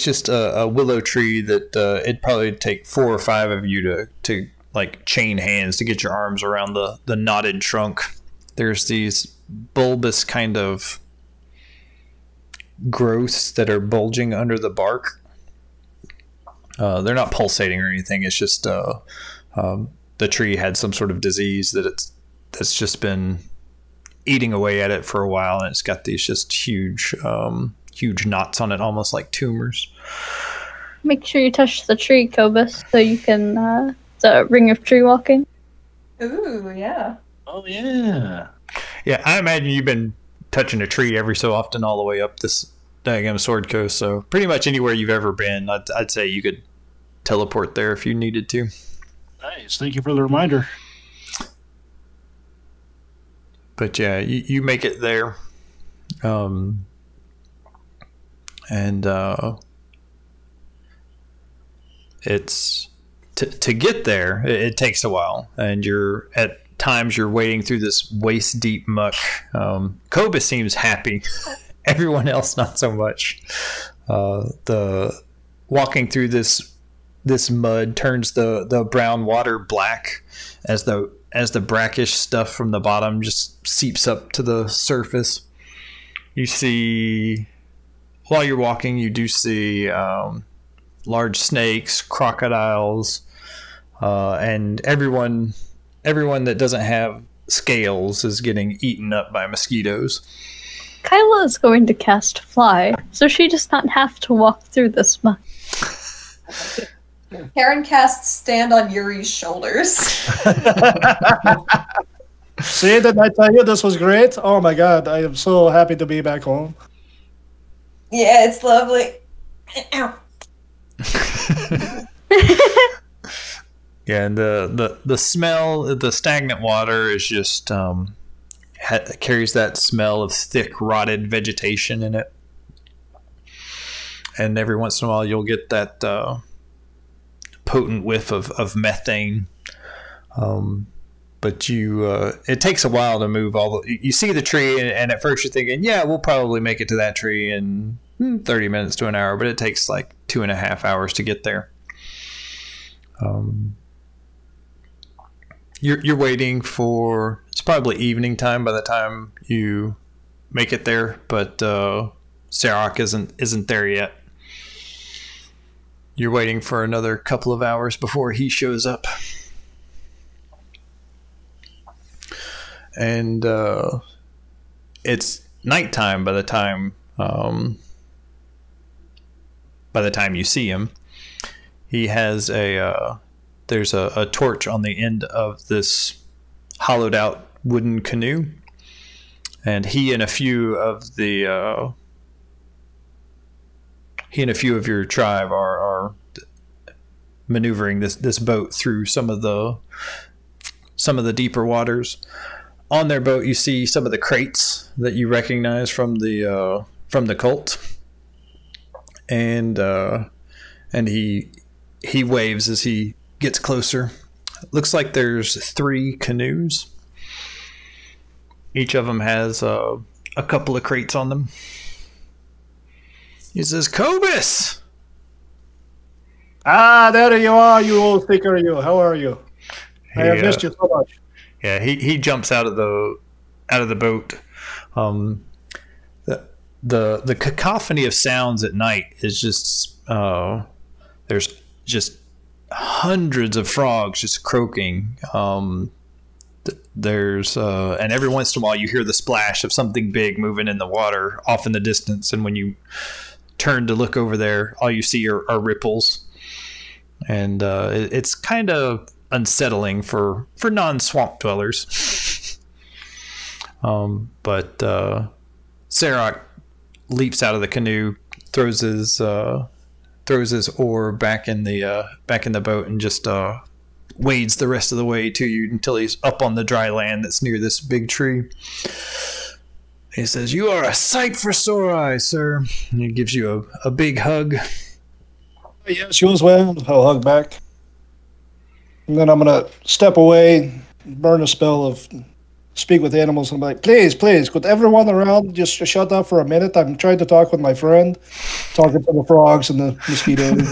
just a willow tree that it'd probably take 4 or 5 of you to like chain hands to get your arms around the knotted trunk. There's these bulbous kind of growths that are bulging under the bark. They're not pulsating or anything. It's just the tree had some sort of disease that's just been eating away at it for a while, and it's got these just huge knots on it, almost like tumors. Make sure you touch the tree, Kobis, so you can the ring of tree walking. Ooh, yeah. Oh yeah. Yeah, I imagine you've been touching a tree every so often all the way up this daggum Sword Coast. So pretty much anywhere you've ever been, I'd say you could teleport there if you needed to. Nice. Thank you for the reminder. But yeah, you make it there. It's to get there, it takes a while, and you're at times you're wading through this waist deep muck. Kobis seems happy. Everyone else not so much. The walking through this mud turns the brown water black as the brackish stuff from the bottom just seeps up to the surface. You see, while you're walking, you do see large snakes, crocodiles, and everyone that doesn't have scales is getting eaten up by mosquitoes. Kyla is going to cast Fly, so she does not have to walk through this much. Karen casts Stand on Yuri's shoulders. See, didn't I tell you this was great? Oh my god, I am so happy to be back home. Yeah, it's lovely. Ow. Yeah, and the smell, the stagnant water is just carries that smell of thick, rotted vegetation in it. And every once in a while, you'll get that potent whiff of methane. But it takes a while to move you see the tree, and at first you're thinking, yeah, we'll probably make it to that tree in 30 minutes to an hour, but it takes like 2.5 hours to get there. You're waiting for, it's probably evening time by the time you make it there, but Sarok isn't there yet. You're waiting for another couple of hours before he shows up. And it's nighttime by the time you see him. He has there's a torch on the end of this hollowed out wooden canoe, and he and a few of your tribe are maneuvering this boat through some of the deeper waters. On their boat, you see some of the crates that you recognize from the cult, and he waves as he gets closer. Looks like there's 3 canoes. Each of them has a couple of crates on them. He says, "Kobis!" Ah, there you are, you old sticker, you. How are you? I have missed you so much. Yeah, he jumps out of the boat. The cacophony of sounds at night is just there's just hundreds of frogs just croaking. There's and every once in a while you hear the splash of something big moving in the water off in the distance, and when you turn to look over there, all you see are ripples, and it's kind of unsettling for non-swamp dwellers. But Sarok leaps out of the canoe, throws his oar back in the boat, and just wades the rest of the way to you until he's up on the dry land that's near this big tree. He says, "You are a sight for sore eyes, sir." And he gives you a big hug. Yes, you as well. I'll hug back. And then I'm going to step away, burn a spell of speak with animals, and be like, please, could everyone around just shut up for a minute? I'm trying to talk with my friend, talking to the frogs and the mosquitoes.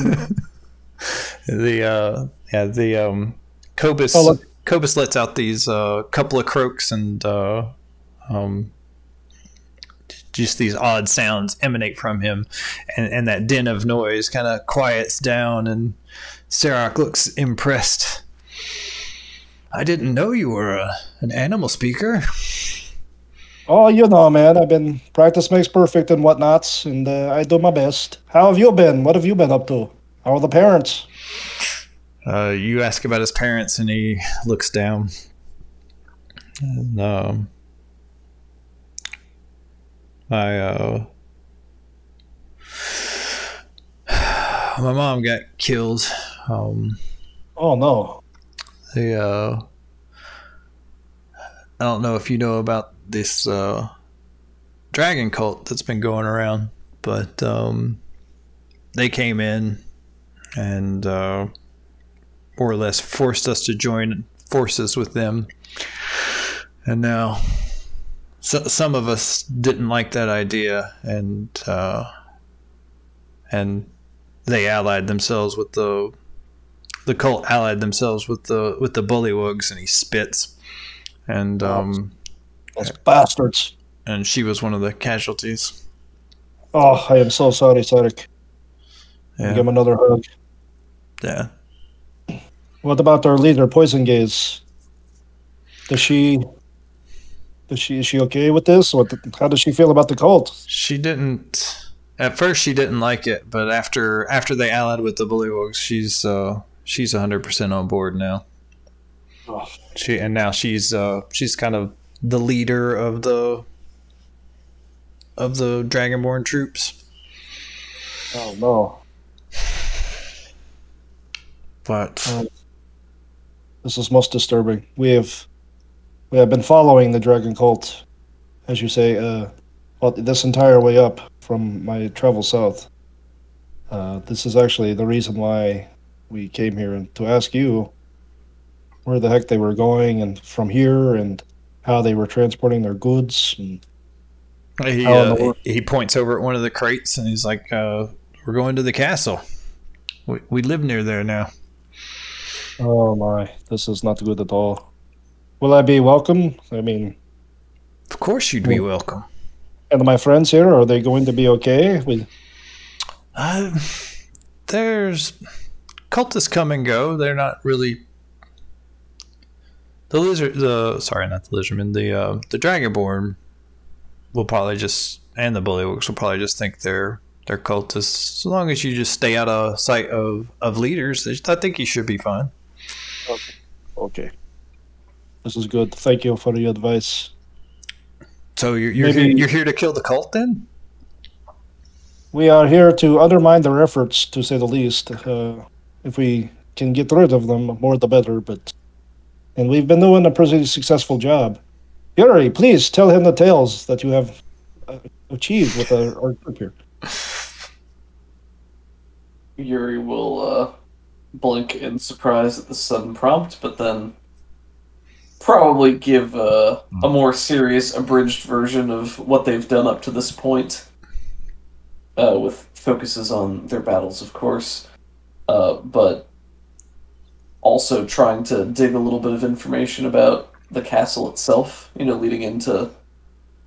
Kobis lets out these couple of croaks and just these odd sounds emanate from him, and that din of noise kind of quiets down, and Sarok looks impressed. I didn't know you were an animal speaker. Oh, you know, man, I've been practice makes perfect and whatnots, and I do my best. How have you been? What have you been up to? How are the parents? You ask about his parents, and he looks down. And, my mom got killed. Oh no. I don't know if you know about this dragon cult that's been going around, but they came in and more or less forced us to join forces with them. And now some of us didn't like that idea, and they allied themselves with the cult allied themselves with the bullywugs, and he spits. And those bastards. And she was one of the casualties. Oh, I am so sorry, Sarek. Yeah. Give him another hug. Yeah. What about our leader, Poison Gaze? Is she okay with this? How does she feel about the cult? She didn't. At first, she didn't like it, but after they allied with the bullywugs, she's 100% on board now. Oh. She's kind of the leader of the Dragonborn troops. Oh no! But this is most disturbing. We have been following the dragon cult, as you say, this entire way up from my travel south. This is actually the reason why we came here, and to ask you where the heck they were going, and from here, and how they were transporting their goods. And he points over at one of the crates, and he's like, "We're going to the castle. We live near there now." Oh my, this is not good at all. Will I be welcome? I mean, of course you'd be welcome. And my friends here, are they going to be okay? There's cultists come and go. They're not really the Dragonborn will probably just, and the bullywugs will probably just think they're cultists. So long as you just stay out of sight of leaders, I think you should be fine. Okay. This is good. Thank you for your advice. So you're here to kill the cult then? We are here to undermine their efforts, to say the least. If we can get rid of them, more the better. And we've been doing a pretty successful job. Yuri, please tell him the tales that you have achieved with our group here. Yuri will blink in surprise at the sudden prompt, but then probably give a more serious, abridged version of what they've done up to this point, with focuses on their battles, of course, but also trying to dig a little bit of information about the castle itself, leading into...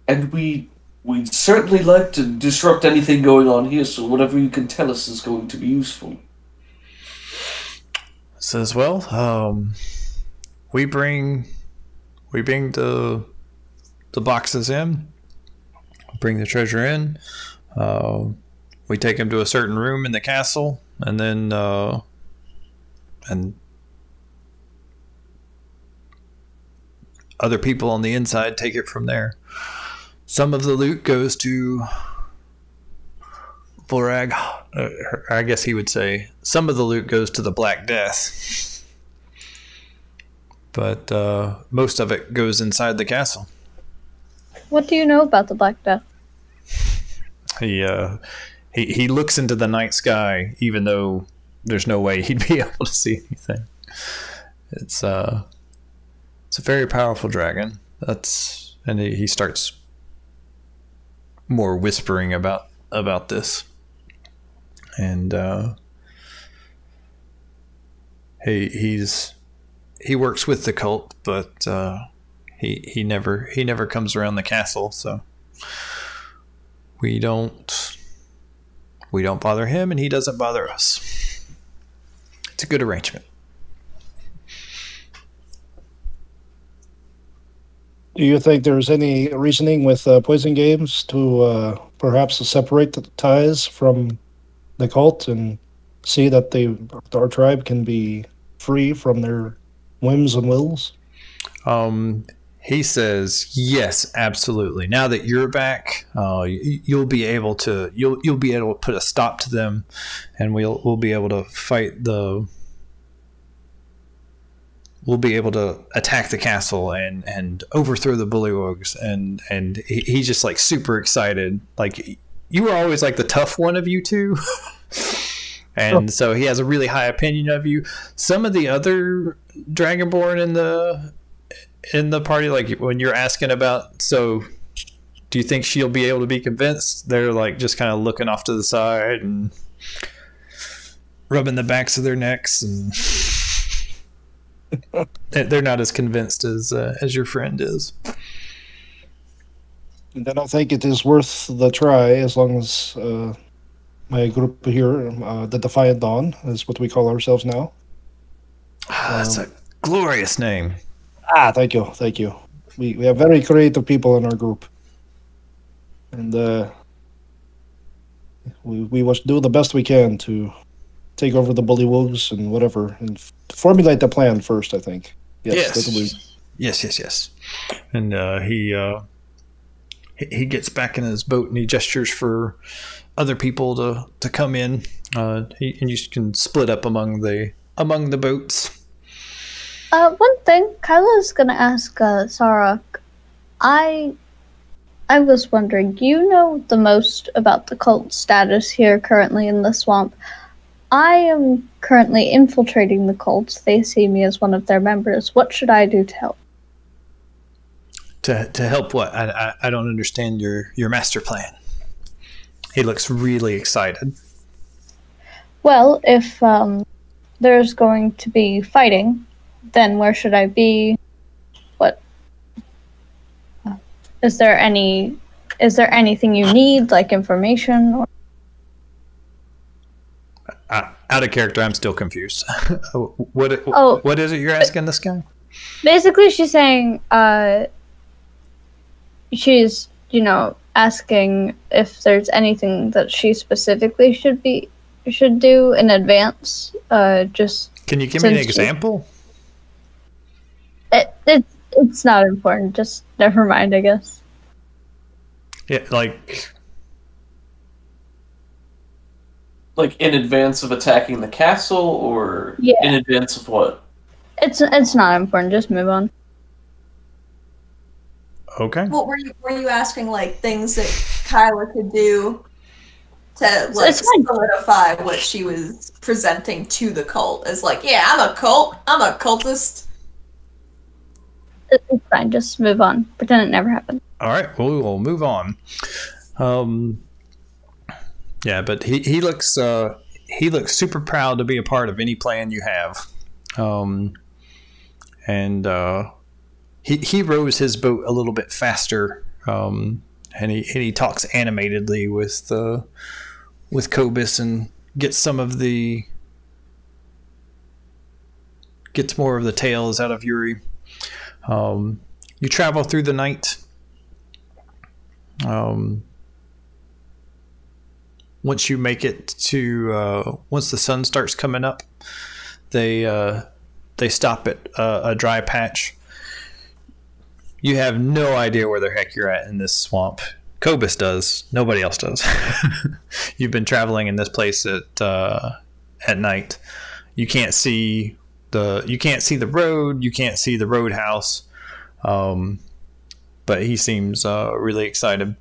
And we'd certainly like to disrupt anything going on here, so whatever you can tell us is going to be useful. Says, well, we bring the boxes in, bring the treasure in, we take them to a certain room in the castle, and then and other people on the inside take it from there. Some of the loot goes to Vorag. I guess he would say some of the loot goes to the Black Death. But most of it goes inside the castle. What do you know about the Black Death? He looks into the night sky, even though there's no way he'd be able to see anything. It's a very powerful dragon. And he starts more whispering about this. And he works with the cult, but he never comes around the castle, so We don't bother him, and he doesn't bother us. It's a good arrangement. Do you think there's any reasoning with Poison Games to perhaps separate the ties from the cult and see that our tribe can be free from their whims and wills? He says, yes, absolutely. Now that you're back, you'll be able to put a stop to them, and we'll be able to fight we'll be able to attack the castle and overthrow the bullywugs. And he's just like super excited. Like, you were always like the tough one of you two. And so he has a really high opinion of you. Some of the other Dragonborn in the party, like when you're asking about, so do you think she'll be able to be convinced? They're like just kind of looking off to the side and rubbing the backs of their necks, and they're not as convinced as your friend is. And I don't think it is worth the try, as long as my group here, the Defiant Dawn, is what we call ourselves now. That's a glorious name. Thank you. We have very creative people in our group, and we must do the best we can to take over the bullywugs and whatever, and formulate the plan first, I think. Yes. And he gets back in his boat and he gestures for other people to come in. And you can split up among the boats. One thing, Kyla's gonna ask Sarah. I was wondering, you know the most about the cult status here currently in the swamp. I am currently infiltrating the cult. They see me as one of their members. What should I do to help? To help what? I don't understand your master plan. He looks really excited. Well, if there's going to be fighting, then where should I be? What? Is there anything you need, like information? Or? Out of character, I'm still confused. What is it you're asking this guy? Basically, she's saying she's, asking if there's anything that she specifically should do in advance. Can you give me an example? It's not important. Just never mind, I guess. Yeah, like in advance of attacking the castle, or in advance of what? It's not important. Just move on. Okay. What were you asking, like things that Kyla could do to like solidify what she was presenting to the cult as like, yeah, I'm a cultist. It's fine. Just move on. Pretend it never happened. All right. Well, we'll move on. Yeah, but he looks super proud to be a part of any plan you have. He rows his boat a little bit faster, and he talks animatedly with Kobis and gets more of the tales out of Yuri. You travel through the night. Once you make it to once the sun starts coming up, they stop at a dry patch. You have no idea where the heck you're at in this swamp. Kobis does. Nobody else does. You've been traveling in this place at night. You can't see the road. You can't see the roadhouse. But he seems really excited.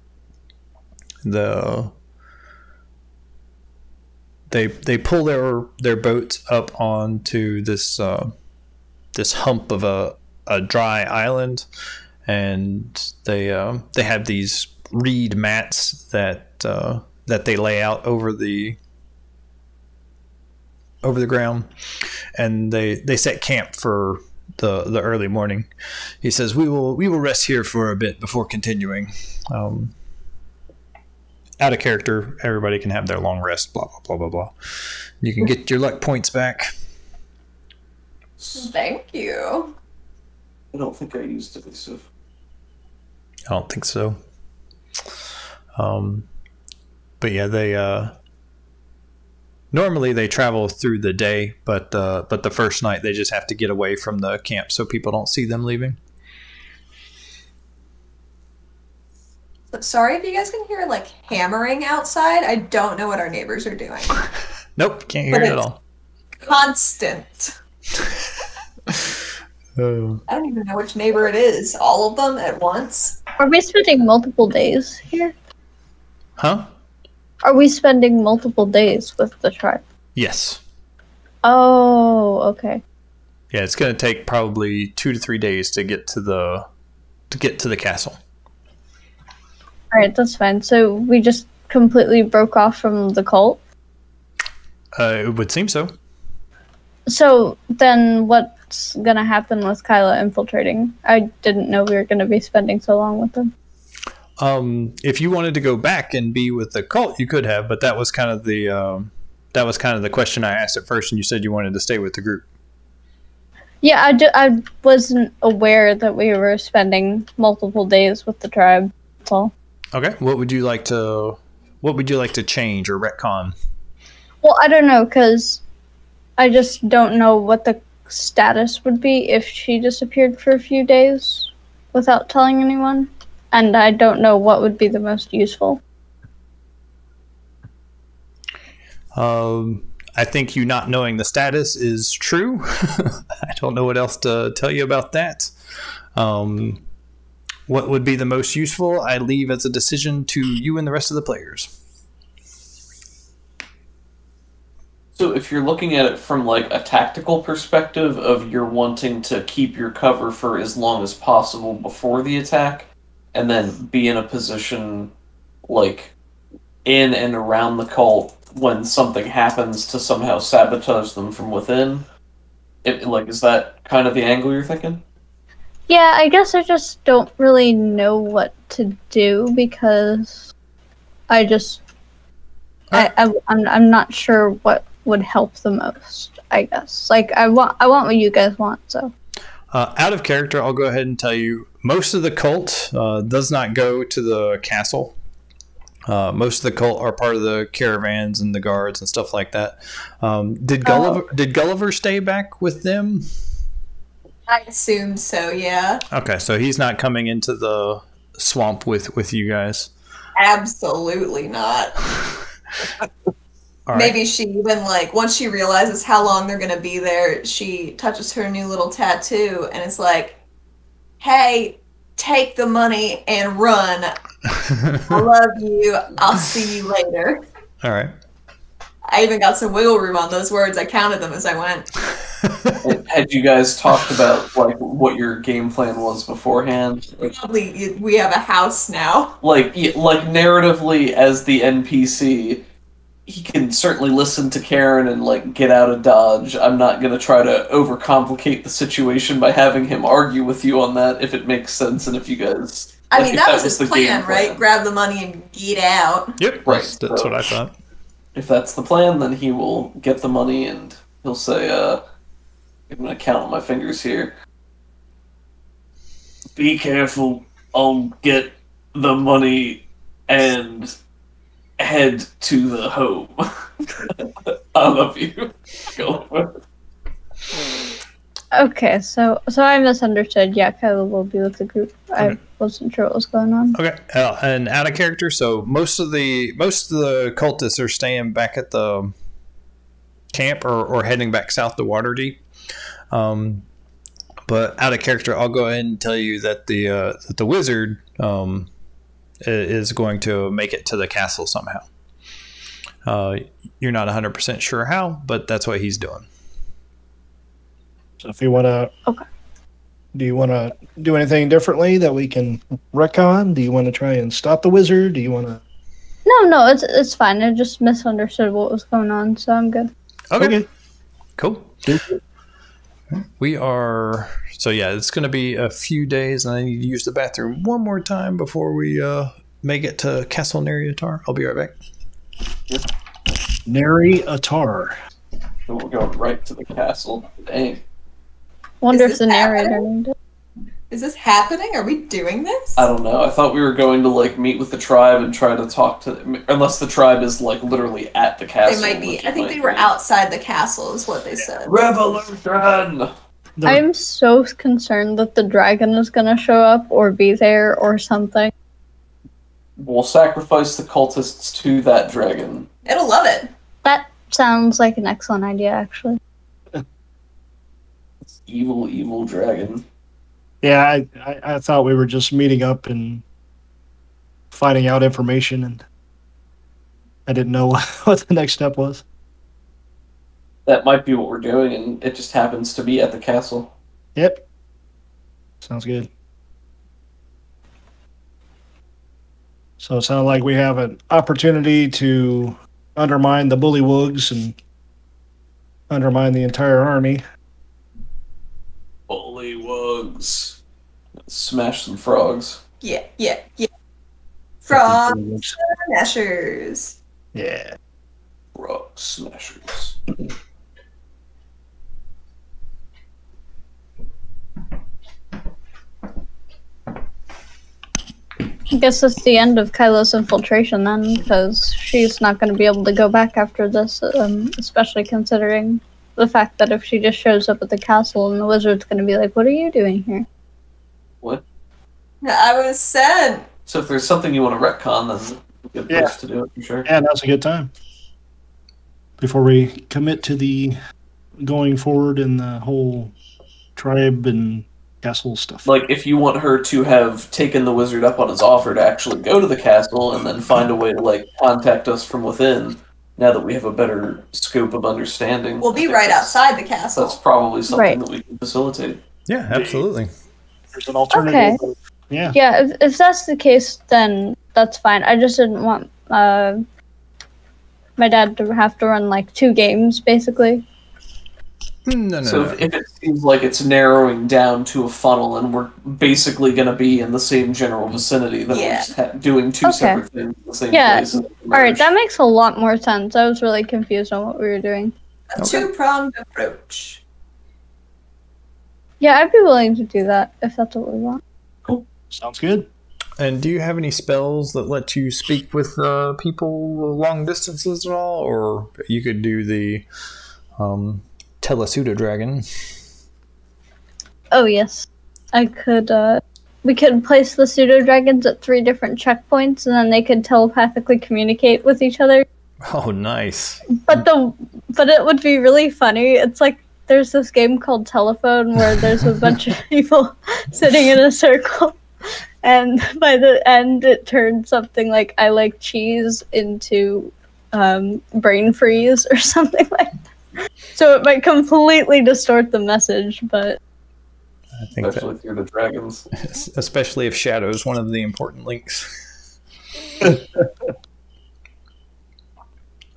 They pull their boats up onto this hump of a dry island, and they have these reed mats that they lay out over the ground, and they set camp for the early morning. He says, we will rest here for a bit before continuing. out of character, everybody can have their long rest, blah, blah, blah, blah, blah. You can get your luck points back. Thank you. I don't think I used evasive. I don't think so. But yeah, they normally they travel through the day, but the first night they just have to get away from the camp so people don't see them leaving. Sorry if you guys can hear like hammering outside. I don't know what our neighbors are doing. Nope, can't hear it at all. Constant. I don't even know which neighbor it is. All of them at once. Are we spending multiple days here? Huh? Are we spending multiple days with the tribe? Yes. Oh, okay. Yeah, it's going to take probably 2 to 3 days to get to the castle. All right, that's fine. So we just completely broke off from the cult? It would seem so. So then what's going to happen with Kyla infiltrating? I didn't know we were going to be spending so long with them. If you wanted to go back and be with the cult, you could have, but that was kind of the question I asked at first, and you said you wanted to stay with the group. Yeah, I wasn't aware that we were spending multiple days with the tribe. That's all. Okay. What would you like to change or retcon? Well, I don't know, because I just don't know what the status would be if she disappeared for a few days without telling anyone. And I don't know what would be the most useful. I think you not knowing the status is true. I don't know what else to tell you about that. What would be the most useful, I leave as a decision to you and the rest of the players. So if you're looking at it from like a tactical perspective of you're wanting to keep your cover for as long as possible before the attack, and then be in a position like in and around the cult when something happens to somehow sabotage them from within, is that kind of the angle you're thinking? Yeah, I guess I just don't really know what to do because I'm not sure what would help the most, I guess. Like I want what you guys want, so. Out of character, I'll go ahead and tell you most of the cult does not go to the castle. Most of the cult are part of the caravans and the guards and stuff like that. Did Gulliver stay back with them? I assume so, yeah. Okay, so he's not coming into the swamp with you guys? Absolutely not. Right. Maybe she even, once she realizes how long they're going to be there, she touches her new little tattoo, and it's like, hey, take the money and run. I love you. I'll see you later. All right. I even got some wiggle room on those words. I counted them as I went. Had you guys talked about what your game plan was beforehand? Probably we have a house now. Like narratively, as the NPC, he can certainly listen to Karen and get out of Dodge. I'm not gonna try to overcomplicate the situation by having him argue with you on that, if it makes sense, and if you guys. I mean, that was his plan, right? Grab the money and get out. Yep, right. That's what I thought. If that's the plan, then he will get the money and he'll say, I'm going to count on my fingers here. Be careful, I'll get the money and head to the home. I love you. Go for it. Okay, so I misunderstood. Yeah, Kyla will be with the group. Okay. I wasn't sure what was going on. Okay, and out of character, so most of the cultists are staying back at the camp or heading back south to Waterdeep. But out of character, I'll go ahead and tell you that the wizard is going to make it to the castle somehow. You're not 100% sure how, but that's what he's doing. So if you want to... Okay. Do you want to do anything differently that we can retcon? Do you want to try and stop the wizard? Do you want to... No, it's fine. I just misunderstood what was going on, so I'm good. Okay. Cool. We are... So yeah, it's going to be a few days, and I need to use the bathroom one more time before we make it to Castle Nereatar. I'll be right back. Nereatar. So we're going right to the castle. Dang. Wonder Is if the this narrator happening? named it. Is this happening? Are we doing this? I don't know. I thought we were going to like meet with the tribe and try to talk to them. Unless the tribe is like literally at the castle. They might be. which I it think might they were be. outside the castle, is what they said. Revolution! I'm so concerned that the dragon is gonna show up or be there or something. We'll sacrifice the cultists to that dragon. It'll love it. That sounds like an excellent idea, actually. It's evil, evil dragon. Yeah, I thought we were just meeting up and finding out information, and I didn't know what the next step was. That might be what we're doing, and it just happens to be at the castle. Yep. Sounds good. So it sounds like we have an opportunity to undermine the bullywugs and undermine the entire army. Bullywugs. Smash some frogs. Yeah. Frog smashers. Yeah. Frog smashers. I guess that's the end of Kylo's infiltration then, because she's not going to be able to go back after this, especially considering the fact that if she just shows up at the castle and the wizard's going to be like, what are you doing here? What? I was sent. So if there's something you want to retcon, then a good place to do it for sure. Yeah, now's a good time. Before we commit to the going forward in the whole tribe and castle stuff. Like, if you want her to have taken the wizard up on his offer to actually go to the castle and then find a way to, like, contact us from within, now that we have a better scope of understanding. We'll be right outside the castle. That's probably something Right. that we can facilitate. Yeah, absolutely. There's an alternative. Okay. Yeah. Yeah, if that's the case, then that's fine. I just didn't want my dad to have to run like 2 games, basically. No. So if it seems like it's narrowing down to a funnel and we're basically going to be in the same general vicinity, then we're just doing 2 separate things in the same place. Alright, that makes a lot more sense. I was really confused on what we were doing. A two-pronged approach. Yeah, I'd be willing to do that if that's what we want. Cool. Sounds good. And do you have any spells that let you speak with people long distances at all? Or you could do the Telepseudo Dragon. Oh, yes. I could, we could place the pseudo dragons at 3 different checkpoints and then they could telepathically communicate with each other. Oh, nice. But it would be really funny. It's like there's this game called Telephone where there's a bunch of people sitting in a circle, and by the end it turns something like "I like cheese" into brain freeze or something like that. So it might completely distort the message, but I think Especially through the dragons. especially if Shadow is one of the important links.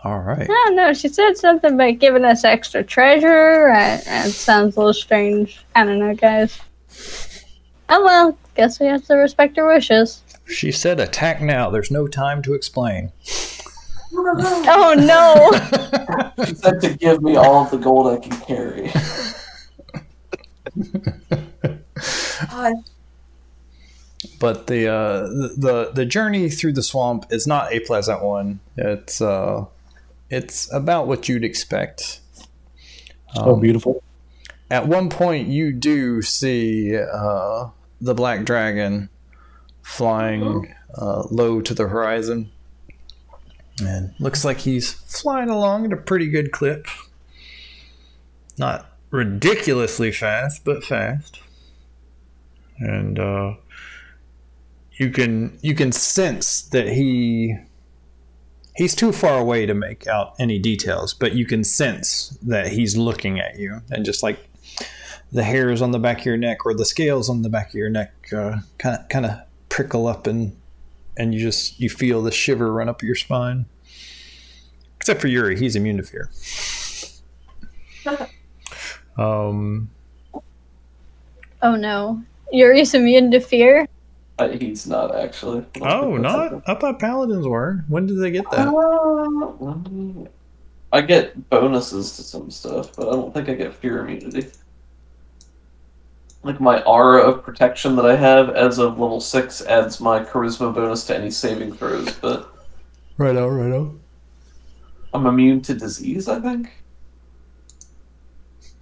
All right. I don't know. She said something about giving us extra treasure. It sounds a little strange. I don't know, guys. Oh well, guess we have to respect her wishes. She said, "Attack now. There's no time to explain." Oh no! She said to give me all of the gold I can carry. But the journey through the swamp is not a pleasant one. It's about what you'd expect. So beautiful. At one point, you do see the black dragon flying low to the horizon. And looks like he's flying along at a pretty good clip. Not ridiculously fast, but fast. And you can sense that he's too far away to make out any details, but you can sense that he's looking at you, and just like the hairs on the back of your neck or the scales on the back of your neck kind of prickle up, and you feel the shiver run up your spine. Except for Yuri, he's immune to fear. Oh no, Yuri's immune to fear. He's not actually. Oh, not? I thought paladins were. When did they get that? I get bonuses to some stuff, but I don't think I get fear immunity. Like my aura of protection that I have as of level 6 adds my charisma bonus to any saving throws, but Right on. I'm immune to disease, I think.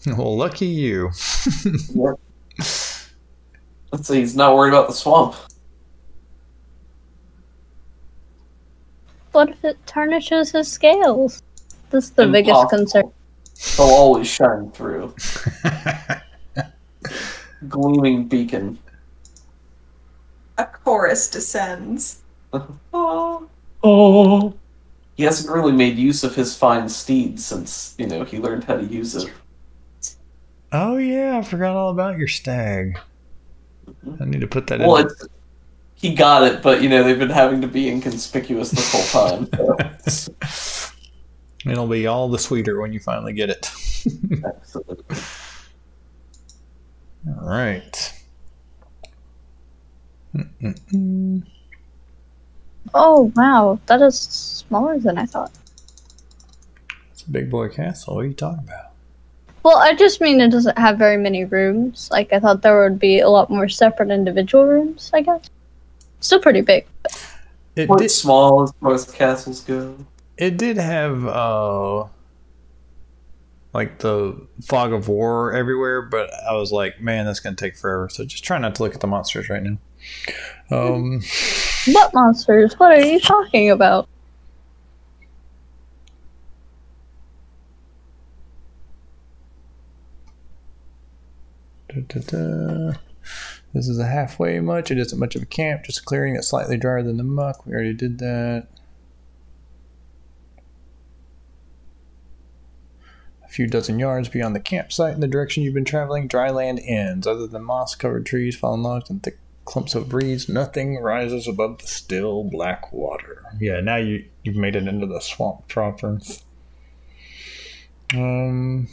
Well, lucky you. Yeah. Let's see, he's not worried about the swamp. What if it tarnishes his scales? That's the biggest concern. They'll always shine through. Gleaming beacon. A chorus descends. Oh. He hasn't really made use of his fine steed since, he learned how to use it. Oh, yeah, I forgot all about your stag. I need to put that in. Well, he got it, but, they've been having to be inconspicuous this whole time. So. It'll be all the sweeter when you finally get it. Absolutely. All right. Oh, wow. That is smaller than I thought. It's a big boy castle. What are you talking about? Well, I just mean it doesn't have very many rooms. Like, I thought there would be a lot more separate individual rooms, I guess. Still pretty big. It's small as far as castles go. It did have, like, the fog of war everywhere, but I was like, man, that's going to take forever. So just try not to look at the monsters right now. What monsters? What are you talking about? This is a halfway much. It isn't much of a camp, just a clearing that's slightly drier than the muck. We already did that. A few dozen yards beyond the campsite in the direction you've been traveling, dry land ends. Other than moss-covered trees, fallen logs, and thick clumps of reeds, nothing rises above the still black water. Yeah, now you've made it into the swamp proper. Did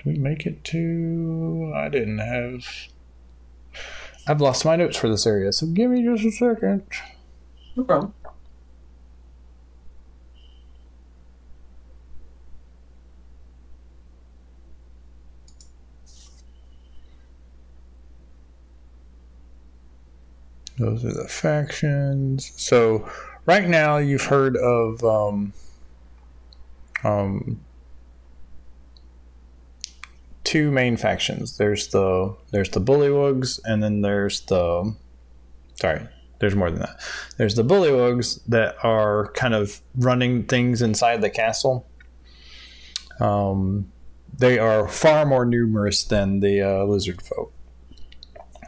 we make it to... I didn't have... I've lost my notes for this area, so give me just a second. No problem. Those are the factions. So right now you've heard of two main factions. There's the Bullywugs, and then there's more than that. There's the Bullywugs that are kind of running things inside the castle. They are far more numerous than the lizard folk.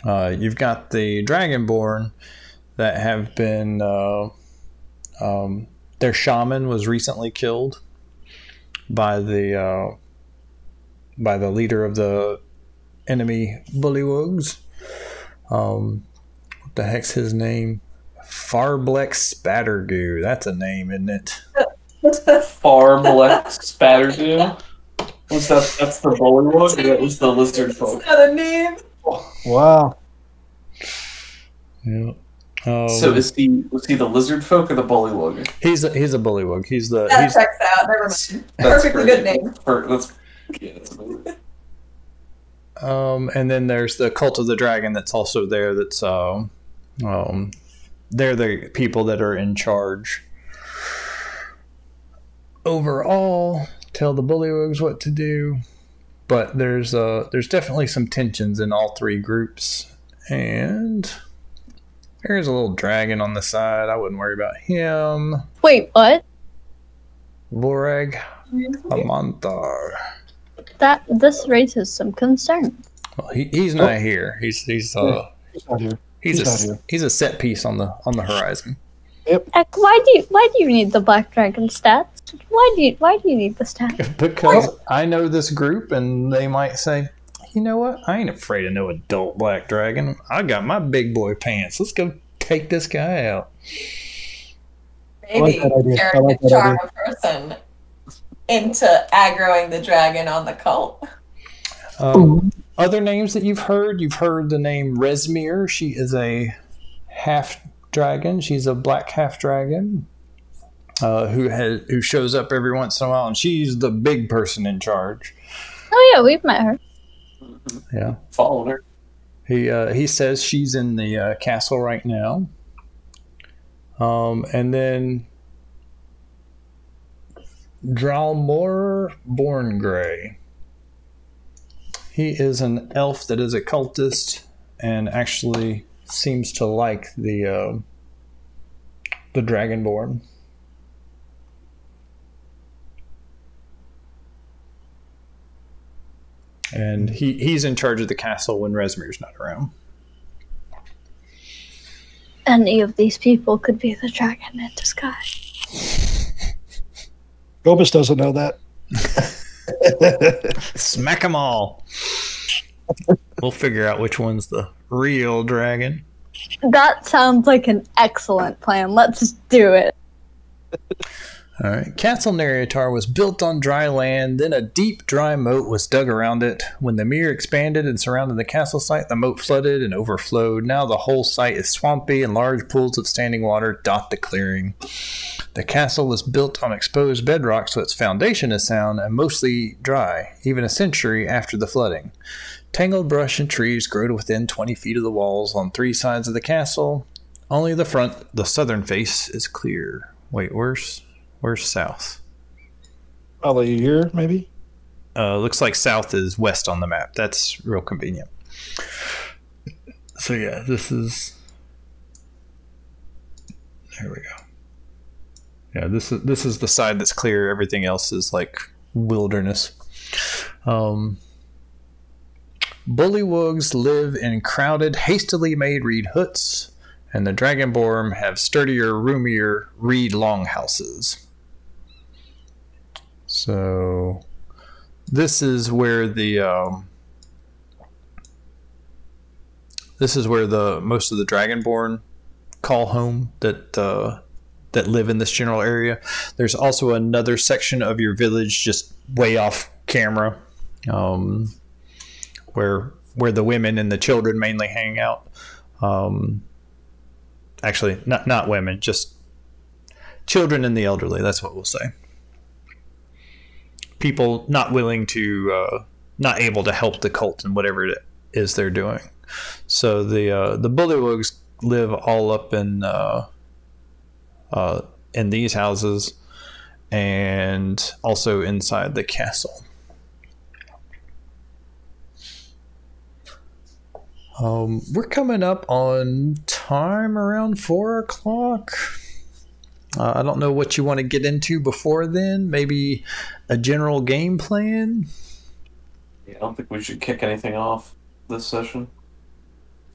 You've got the Dragonborn that have been... their shaman was recently killed by the leader of the enemy Bullywugs. What the heck's his name? Farbleck Spattergoo. That's a name, isn't it? Farbleck Spattergoo? What's that? That's the Bullywug? Or that was the lizard folk? It's not a name. Wow. Yeah. So was he the lizard folk or the Bullywug? He's a Bullywug. That checks out. Never mind. Perfectly good name. That's amazing. And then there's the Cult of the Dragon that's also there. That's they're the people that are in charge overall. Tell the Bullywugs what to do. But there's definitely some tensions in all three groups, and there's a little dragon on the side. I wouldn't worry about him. Wait, what? Vorag Amanthar. This raises some concern. Well, he's not here. He's not here. He's a set piece on the horizon. Yep. Ek, why do you need the black dragon stats? Why do you need the stats? Because I know this group, and they might say, you know what? I ain't afraid of no adult black dragon. I got my big boy pants. Let's go take this guy out. Maybe Eric could charm a person into aggroing the dragon on the cult. Other names that you've heard the name Resmir. She is a half dragon. She's a black half dragon who shows up every once in a while, and she's the big person in charge. Oh yeah, we've met her. Yeah, following her. He says she's in the castle right now. And then Dralmor Borngray. He is an elf that is a cultist and actually seems to like the Dragonborn. And he's in charge of the castle when Resmir's not around. Any of these people could be the dragon in disguise. Kobis doesn't know that. Smack them all. We'll figure out which one's the real dragon. That sounds like an excellent plan. Let's do it. All right. Castle Nereatar was built on dry land, then a deep, dry moat was dug around it. When the mere expanded and surrounded the castle site, the moat flooded and overflowed. Now the whole site is swampy, and large pools of standing water dot the clearing. The castle was built on exposed bedrock, so its foundation is sound and mostly dry, even a century after the flooding. Tangled brush and trees grow to within 20 feet of the walls on 3 sides of the castle. Only the front, the southern face, is clear. Wait, where's south? Probably here, maybe? Looks like south is west on the map. That's real convenient. So yeah, this is... There we go. Yeah, this is the side that's clear. Everything else is like wilderness. Bullywugs live in crowded, hastily made reed huts, and the Dragonborn have sturdier, roomier reed longhouses. So this is where the most of the Dragonborn call home that live in this general area. There's also another section of your village just way off camera, where the women and the children mainly hang out. Actually, not women, just children and the elderly. That's what we'll say. People not willing to, not able to help the cult in whatever it is they're doing. So the Bullywugs live all up in these houses, and also inside the castle. We're coming up on time around 4 o'clock. I don't know what you want to get into before then. Maybe a general game plan? Yeah, I don't think we should kick anything off this session.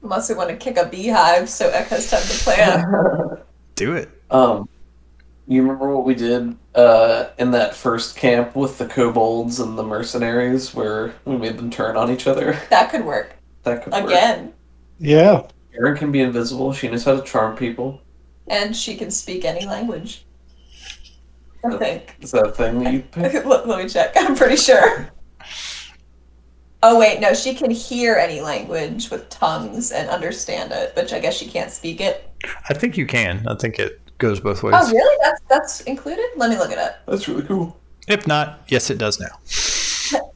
Unless we want to kick a beehive so Ek has time to plan. Do it. You remember what we did in that first camp with the kobolds and the mercenaries where we made them turn on each other? That could work. That could work. Again. Yeah. Erin can be invisible. She knows how to charm people. And she can speak any language. I think. Is that a thing that you picked? Let me check. I'm pretty sure. Oh, wait. No, she can hear any language with tongues and understand it, but I guess she can't speak it. I think you can. I think it goes both ways. Oh, really? That's included? Let me look it up. That's really cool. If not, yes, it does now.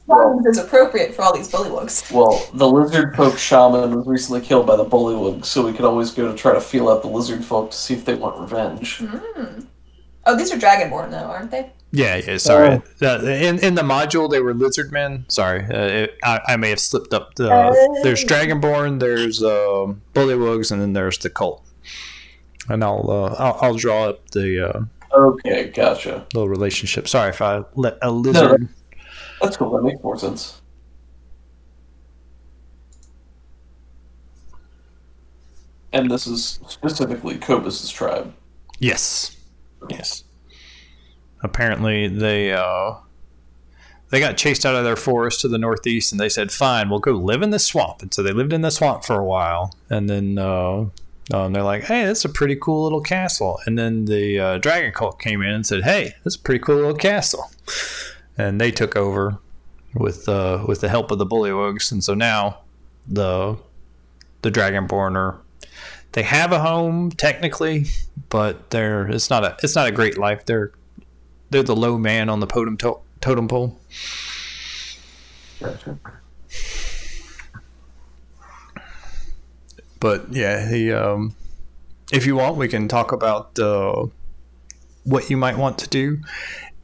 Tongues is appropriate for all these bullywugs. Well, the lizard folk shaman was recently killed by the bullywugs, so we could always go to try to feel out the lizard folk to see if they want revenge. Mm. Oh, these are Dragonborn, though, aren't they? Yeah, sorry. In the module, they were lizard men. Sorry, I may have slipped up. There's Dragonborn, there's bullywugs, and then there's the cult. And I'll draw up the okay, gotcha. little relationship. Sorry if I let a lizard. No, that's cool. That makes more sense. And this is specifically Kobis' tribe. Yes. Apparently, they got chased out of their forest to the northeast, and they said, "Fine, we'll go live in the swamp." And so they lived in the swamp for a while, and then they're like, "Hey, that's a pretty cool little castle." And then the dragon cult came in and said, "Hey, that's a pretty cool little castle," and they took over. with the help of the bullywugs, and so now the Dragonborn they have a home technically, but it's not a great life. They're the low man on the totem pole. Gotcha. But yeah, if you want, we can talk about what you might want to do.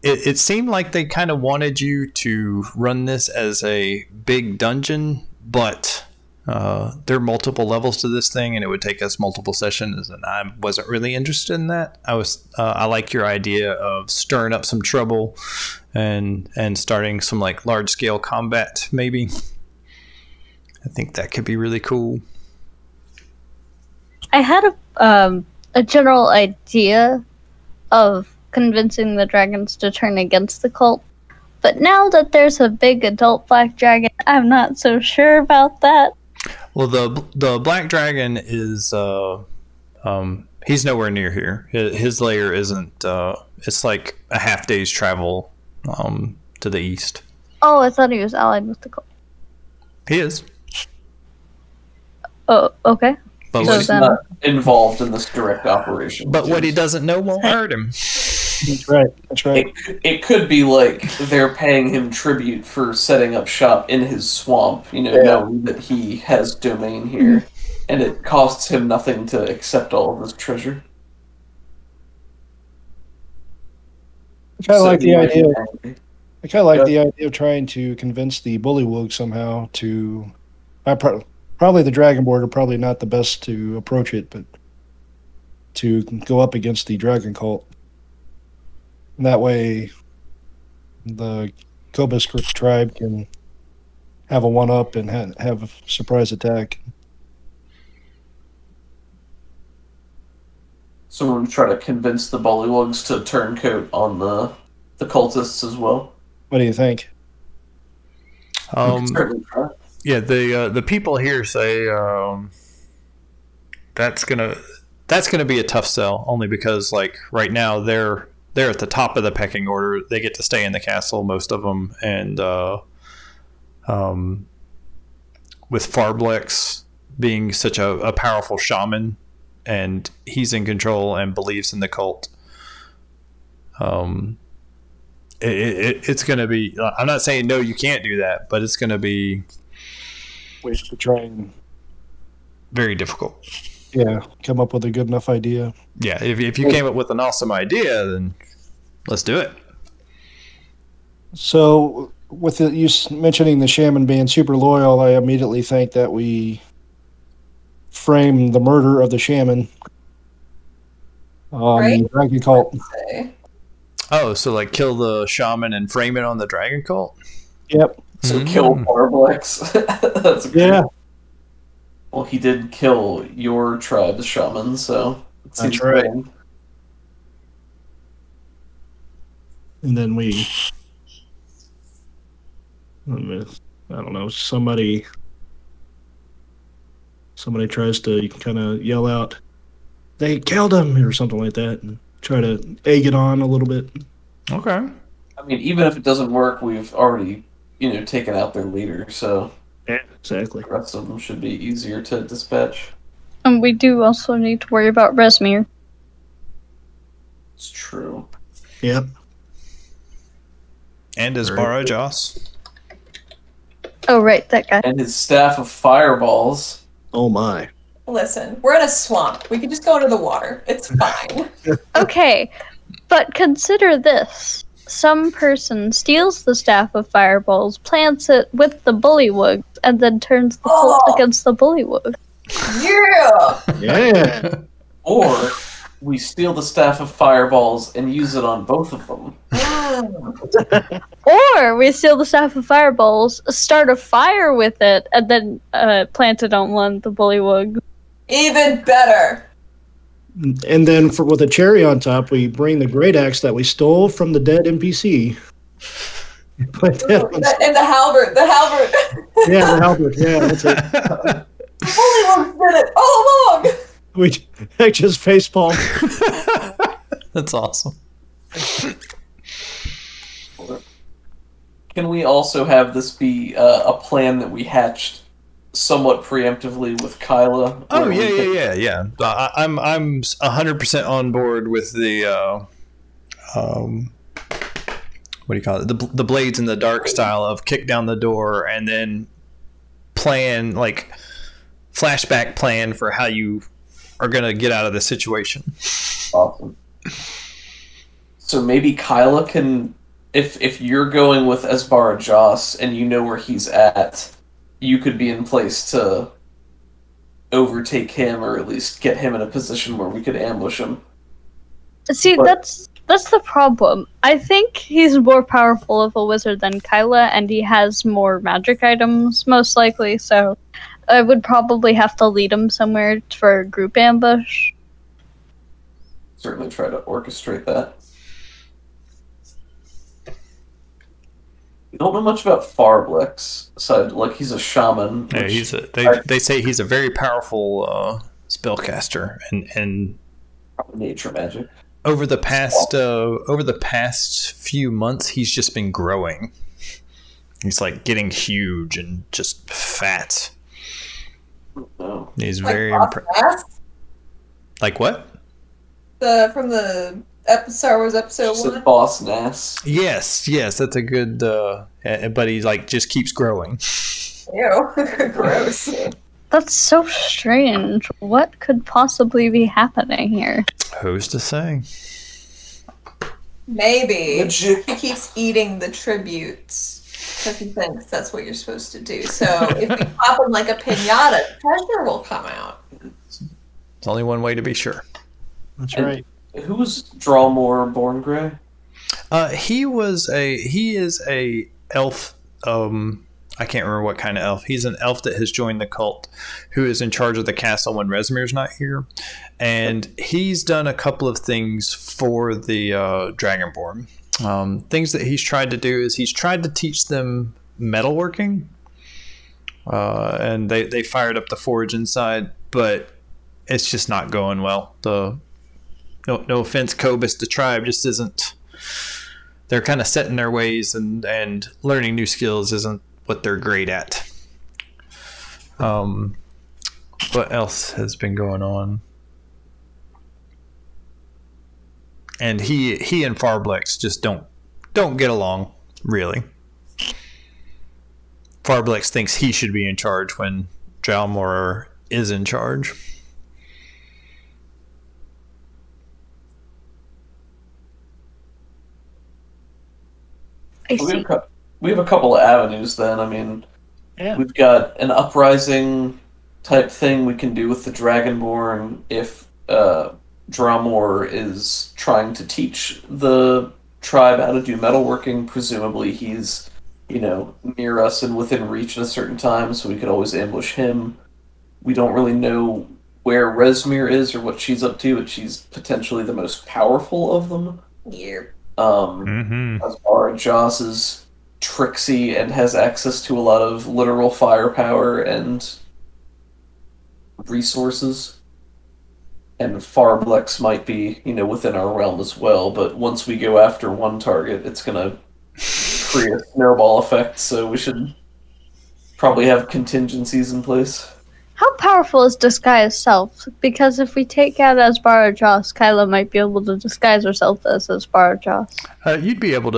It seemed like they kind of wanted you to run this as a big dungeon, but there are multiple levels to this thing, and it would take us multiple sessions, and I wasn't really interested in that. I like your idea of stirring up some trouble and starting some like large scale combat. Maybe I think that could be really cool. I had a general idea of convincing the dragons to turn against the cult, but now that there's a big adult black dragon, I'm not so sure about that. Well, the black dragon is he's nowhere near here. His lair isn't. It's like a half day's travel to the east. Oh, I thought he was allied with the cult. He is. Oh, okay. But He's not involved in this direct operation. But what he doesn't know won't hurt him. That's right. That's right. It could be like they're paying him tribute for setting up shop in his swamp, knowing that he has domain here, and it costs him nothing to accept all of this treasure. I kind of like the idea. I kind of like the idea of trying to convince the bullywug somehow to. Probably the Dragonborn are probably not the best to approach it, but to go up against the dragon cult. And that way, the Kobis tribe can have a one-up and have a surprise attack. So we're going to try to convince the bullywugs to turncoat on the cultists as well. What do you think? We can certainly try. Yeah, the people here say that's gonna be a tough sell, only because like right now they're at the top of the pecking order. They get to stay in the castle, most of them, and with Farblex being such a powerful shaman, and he's in control and believes in the cult. It's gonna be. I'm not saying no, you can't do that, but it's gonna be. Ways to try and very difficult. Yeah, come up with a good enough idea. Yeah, if you came up with an awesome idea, then let's do it. So, with you mentioning the shaman being super loyal, I immediately think that we frame the murder of the shaman on the dragon cult. Oh, so like kill the shaman and frame it on the dragon cult? Yep. So kill Farblex. That's great. Yeah. Well, he did kill your tribe's shaman, so it seems that's right. great. And then I don't know, somebody tries to kind of yell out, "They killed him," or something like that, and try to egg it on a little bit. Okay. I mean, even if it doesn't work, we've already, taken out their leader, so yeah, exactly. The rest of them should be easier to dispatch. And we do also need to worry about Resmir. It's true. Yep. And his Barajas. Oh, right, that guy. And his staff of fireballs. Oh, my. Listen, we're in a swamp. We can just go into the water. It's fine. Okay, but consider this. Some person steals the Staff of Fireballs, plants it with the bullywugs, and then turns the cult against the bullywug. Yeah! Yeah! Or we steal the Staff of Fireballs and use it on both of them. Or we steal the Staff of Fireballs, start a fire with it, and then plant it on one of the bullywugs. Even better! And then with a cherry on top, we bring the great axe that we stole from the dead NPC. And the halberd. Yeah, the halberd. Yeah, that's it. The bullywugs did it all along! I just facepalm. That's awesome. can we also have this be a plan that we hatched somewhat preemptively with Kyla? Oh yeah. I'm 100% on board with the what do you call it? The blades in the dark style of kick down the door and then plan, like flashback plan for how you are gonna get out of the situation. Awesome. So maybe Kyla can, if you're going with Esbara Joss and you know where he's at, you could be in place to overtake him or at least get him in a position where we could ambush him. See, that's the problem. I think he's more powerful of a wizard than Kyla, and he has more magic items, most likely, so I would probably have to lead him somewhere for a group ambush. Certainly try to orchestrate that. You don't know much about Farblex, aside, like, he's a shaman. Yeah, they say he's a very powerful spellcaster, and nature magic. Over the past few months, he's just been growing. He's like getting huge and just fat. Oh. He's Like very Boss Nass? Like what? From the Star Wars episode Just 1. Boss Nass. Yes, that's a good. But he like just keeps growing. Ew, gross. That's so strange. What could possibly be happening here? Who's to say? Maybe Magic. he keeps eating the tributes because he thinks that's what you're supposed to do. So if we pop him like a pinata, treasure will come out. There's only one way to be sure. That's And right. Who was Drawmore Born Grey? He is a elf. I can't remember what kind of elf. He's an elf that has joined the cult, who is in charge of the castle when Rezmir's not here, and he's done a couple of things for the Dragonborn. Things that he's tried to do is he's tried to teach them metalworking, and they fired up the forge inside, but it's just not going well. No offense, Kobis, the tribe just isn't. They're kind of set in their ways, and learning new skills isn't what they're great at. What else has been going on? And he and Farblex just don't get along, really. Farblex thinks he should be in charge when Drawmore is in charge. I see. We have a couple of avenues then. I mean, Yeah. we've got an uprising type thing we can do with the Dragonborn if Drawmore is trying to teach the tribe how to do metalworking. Presumably he's, near us and within reach at a certain time, so we could always ambush him. We don't really know where Rezmir is or what she's up to, but she's potentially the most powerful of them. Yeah. As far as Joss is tricksy and has access to a lot of literal firepower and resources. And Farblex might be, within our realm as well, but once we go after one target, it's going to create a snowball effect, so we should probably have contingencies in place. How powerful is disguise self? Because if we take out Esbara Joss, Kyla might be able to disguise herself as Esbara Joss. You'd be able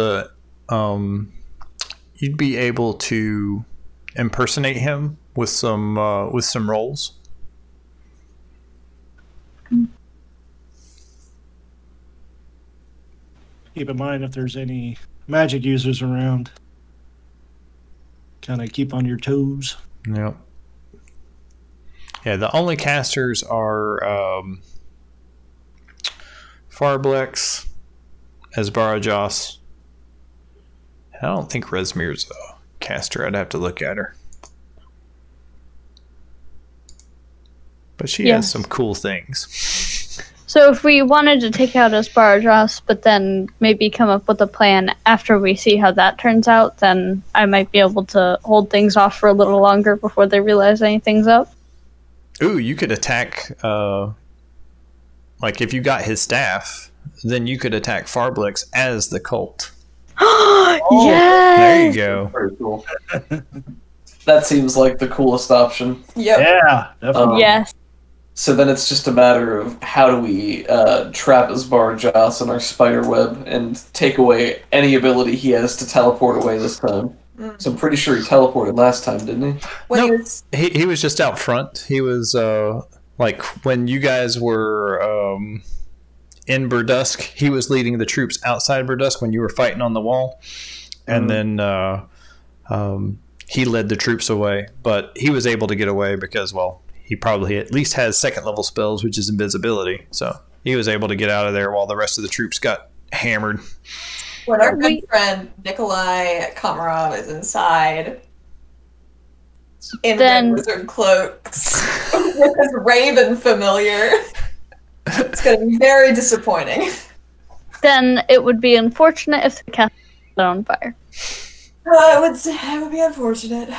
to impersonate him with some rolls. Keep in mind if there's any magic users around. Kind of keep on your toes. Yep. Yeah, the only casters are Farblex, Esbara Joss. I don't think Rezmir's a caster. I'd have to look at her. But she has some cool things. So if we wanted to take out Esbara Joss, but then maybe come up with a plan after we see how that turns out, then I might be able to hold things off for a little longer before they realize anything's up. Ooh, you could attack, like if you got his staff, then you could attack Farblex as the cult. Yes! There you go. Very cool. That seems like the coolest option. Yep. Yeah, definitely. Yes. So then it's just a matter of how do we trap Asbara in our spider web and take away any ability he has to teleport away this time. So I'm pretty sure he teleported last time, didn't he? No, he was just out front. He was like when you guys were in Burdusk, he was leading the troops outside Burdusk when you were fighting on the wall, and then he led the troops away. But he was able to get away because, well, he probably at least has second level spells, which is invisibility. So he was able to get out of there while the rest of the troops got hammered. When our good friend Nikolai Komarov is inside in red wizard cloaks with his raven familiar, it's going to be very disappointing. Then it would be unfortunate if the castle was on fire. I would say it would be unfortunate.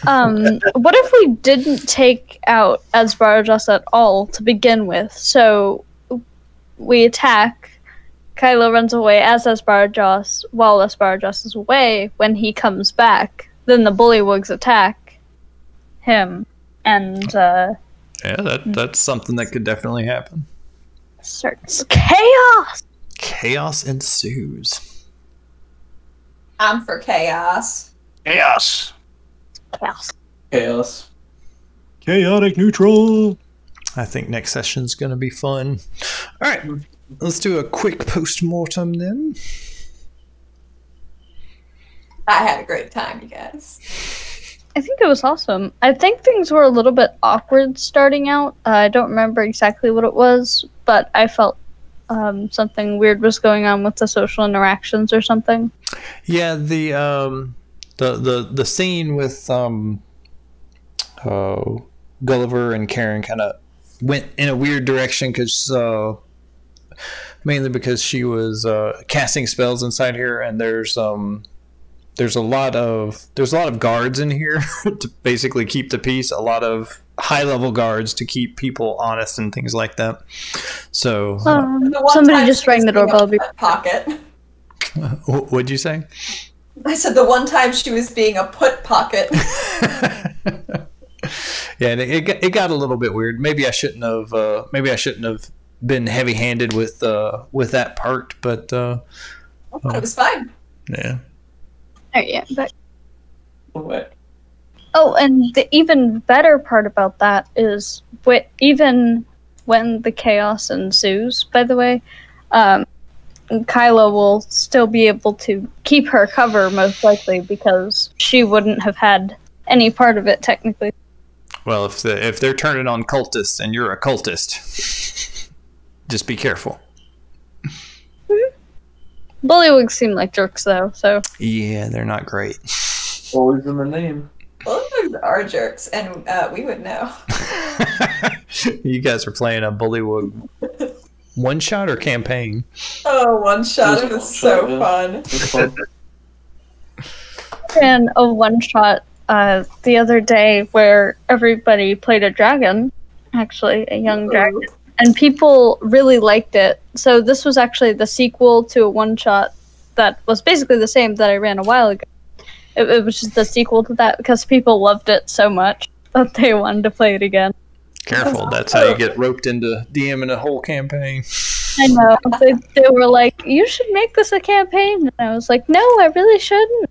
What if we didn't take out Asbara at all to begin with? So we attack. Kylo runs away as Asbara while Asbara is away. When he comes back, then the bullywugs attack him, and that's something that could definitely happen. Starts chaos. Chaos ensues. I'm for chaos. Chaos. Chaos. Chaotic neutral. I think next session's going to be fun. All right. Let's do a quick post-mortem then. I had a great time, you guys. I think it was awesome. I think things were a little bit awkward starting out. I don't remember exactly what it was, but I felt something weird was going on with the social interactions or something. Yeah, the scene with Gulliver and Karen kind of went in a weird direction because mainly because she was casting spells inside here, and there's a lot of guards in here to basically keep the peace. A lot of high level guards to keep people honest and things like that. So somebody just rang the doorbell. Pocket. What'd you say? I said the one time she was being a put pocket. Yeah, and it got a little bit weird. Maybe I shouldn't have been heavy-handed with that part, but I thought it was fine. Yeah. Oh yeah, but What? oh, and the even better part about that is even when the chaos ensues, by the way, Kyla will still be able to keep her cover most likely because she wouldn't have had any part of it technically. Well, if they're turning on cultists and you're a cultist, just be careful. Bullywugs seem like jerks though, so Yeah, they're not great. Always in the name. Bullywugs are jerks, and we would know. You guys are playing a Bullywug one shot or campaign? Oh, one shot. It was so fun. It's fun. and a one shot the other day where everybody played a dragon, actually a young dragon, and people really liked it. So this was actually the sequel to a one shot that was basically the same that I ran a while ago. It was just the sequel to that because people loved it so much that they wanted to play it again. Careful, that's how you get roped into DMing a whole campaign. I know. They were like, you should make this a campaign. And I was like, no, I really shouldn't.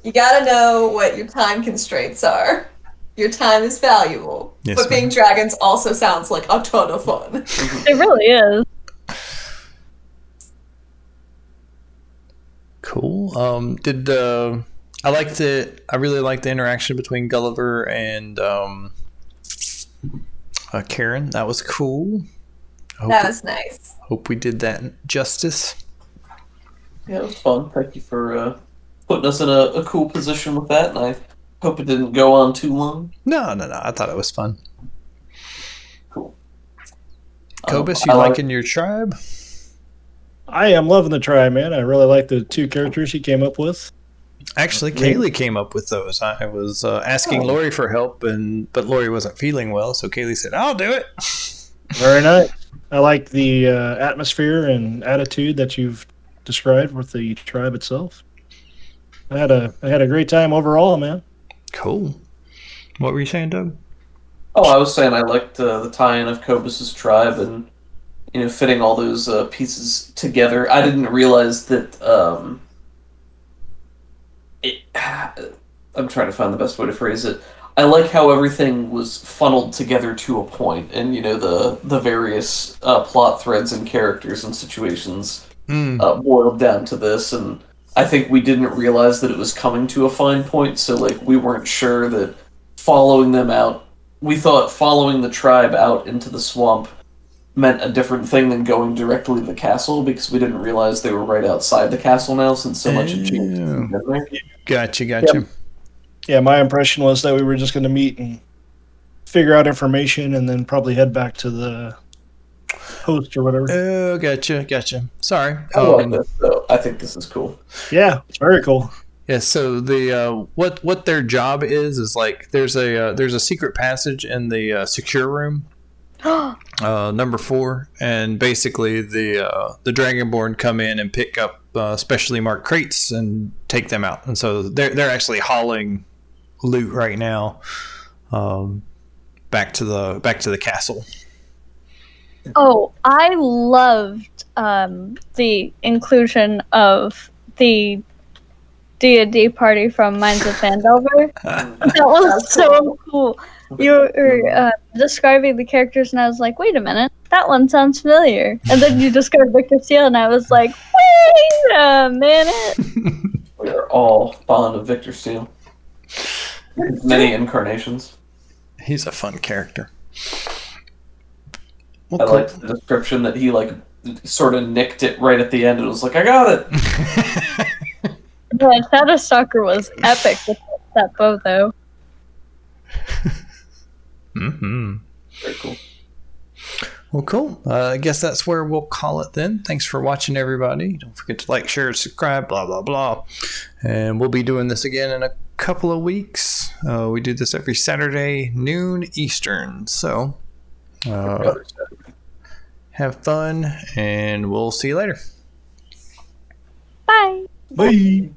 You gotta know what your time constraints are. Your time is valuable. Yes, but being ma'am. dragons also sounds like a ton of fun. It really is. Cool. I really liked the interaction between Gulliver and Karen. That was cool. That was nice. Hope we did that justice. Yeah, it was fun. Thank you for putting us in a cool position with that, and I hope it didn't go on too long. No. I thought it was fun. Cool. Kobis, you liking your tribe? I am loving the try, man. I really like the two characters he came up with. Actually, Kaylee came up with those. I was asking Lori for help, but Lori wasn't feeling well, so Kaylee said, I'll do it. Very nice. I like the atmosphere and attitude that you've described with the tribe itself. I had a great time overall, man. Cool. What were you saying, Doug? Oh, I was saying I liked the tie-in of Kobis' tribe and fitting all those pieces together. I didn't realize that. I'm trying to find the best way to phrase it. I like how everything was funneled together to a point, and the various plot threads and characters and situations boiled down to this. And I think we didn't realize that it was coming to a fine point, so we weren't sure that following them out. We thought following the tribe out into the swamp meant a different thing than going directly to the castle, because we didn't realize they were right outside the castle now, since so much had changed. Gotcha. Yeah, my impression was that we were just going to meet and figure out information and then probably head back to the host or whatever. Oh, gotcha. Sorry. I like this, though. I think this is cool. Yeah, it's very cool. Yeah, so the what their job is there's a secret passage in the secure room, number 4, and basically the Dragonborn come in and pick up specially marked crates and take them out, and so they're actually hauling loot right now back to the castle. Oh, I loved the inclusion of the D&D party from Minds of Phandelver. That was so cool. You were describing the characters, and I was like, wait a minute, that one sounds familiar. And then you described Victor Steele, and I was like, wait a minute. We are all fond of Victor Steele. Many incarnations. He's a fun character. I liked the description that he sort of nicked it right at the end. It was like, I got it. Yeah, Shadowstalker was epic with that bow, though. Very cool. Well, cool. I guess that's where we'll call it then. Thanks for watching, everybody. Don't forget to like, share, subscribe, blah, blah, blah. And we'll be doing this again in a couple of weeks. We do this every Saturday, noon Eastern. So have fun, and we'll see you later. Bye. Bye.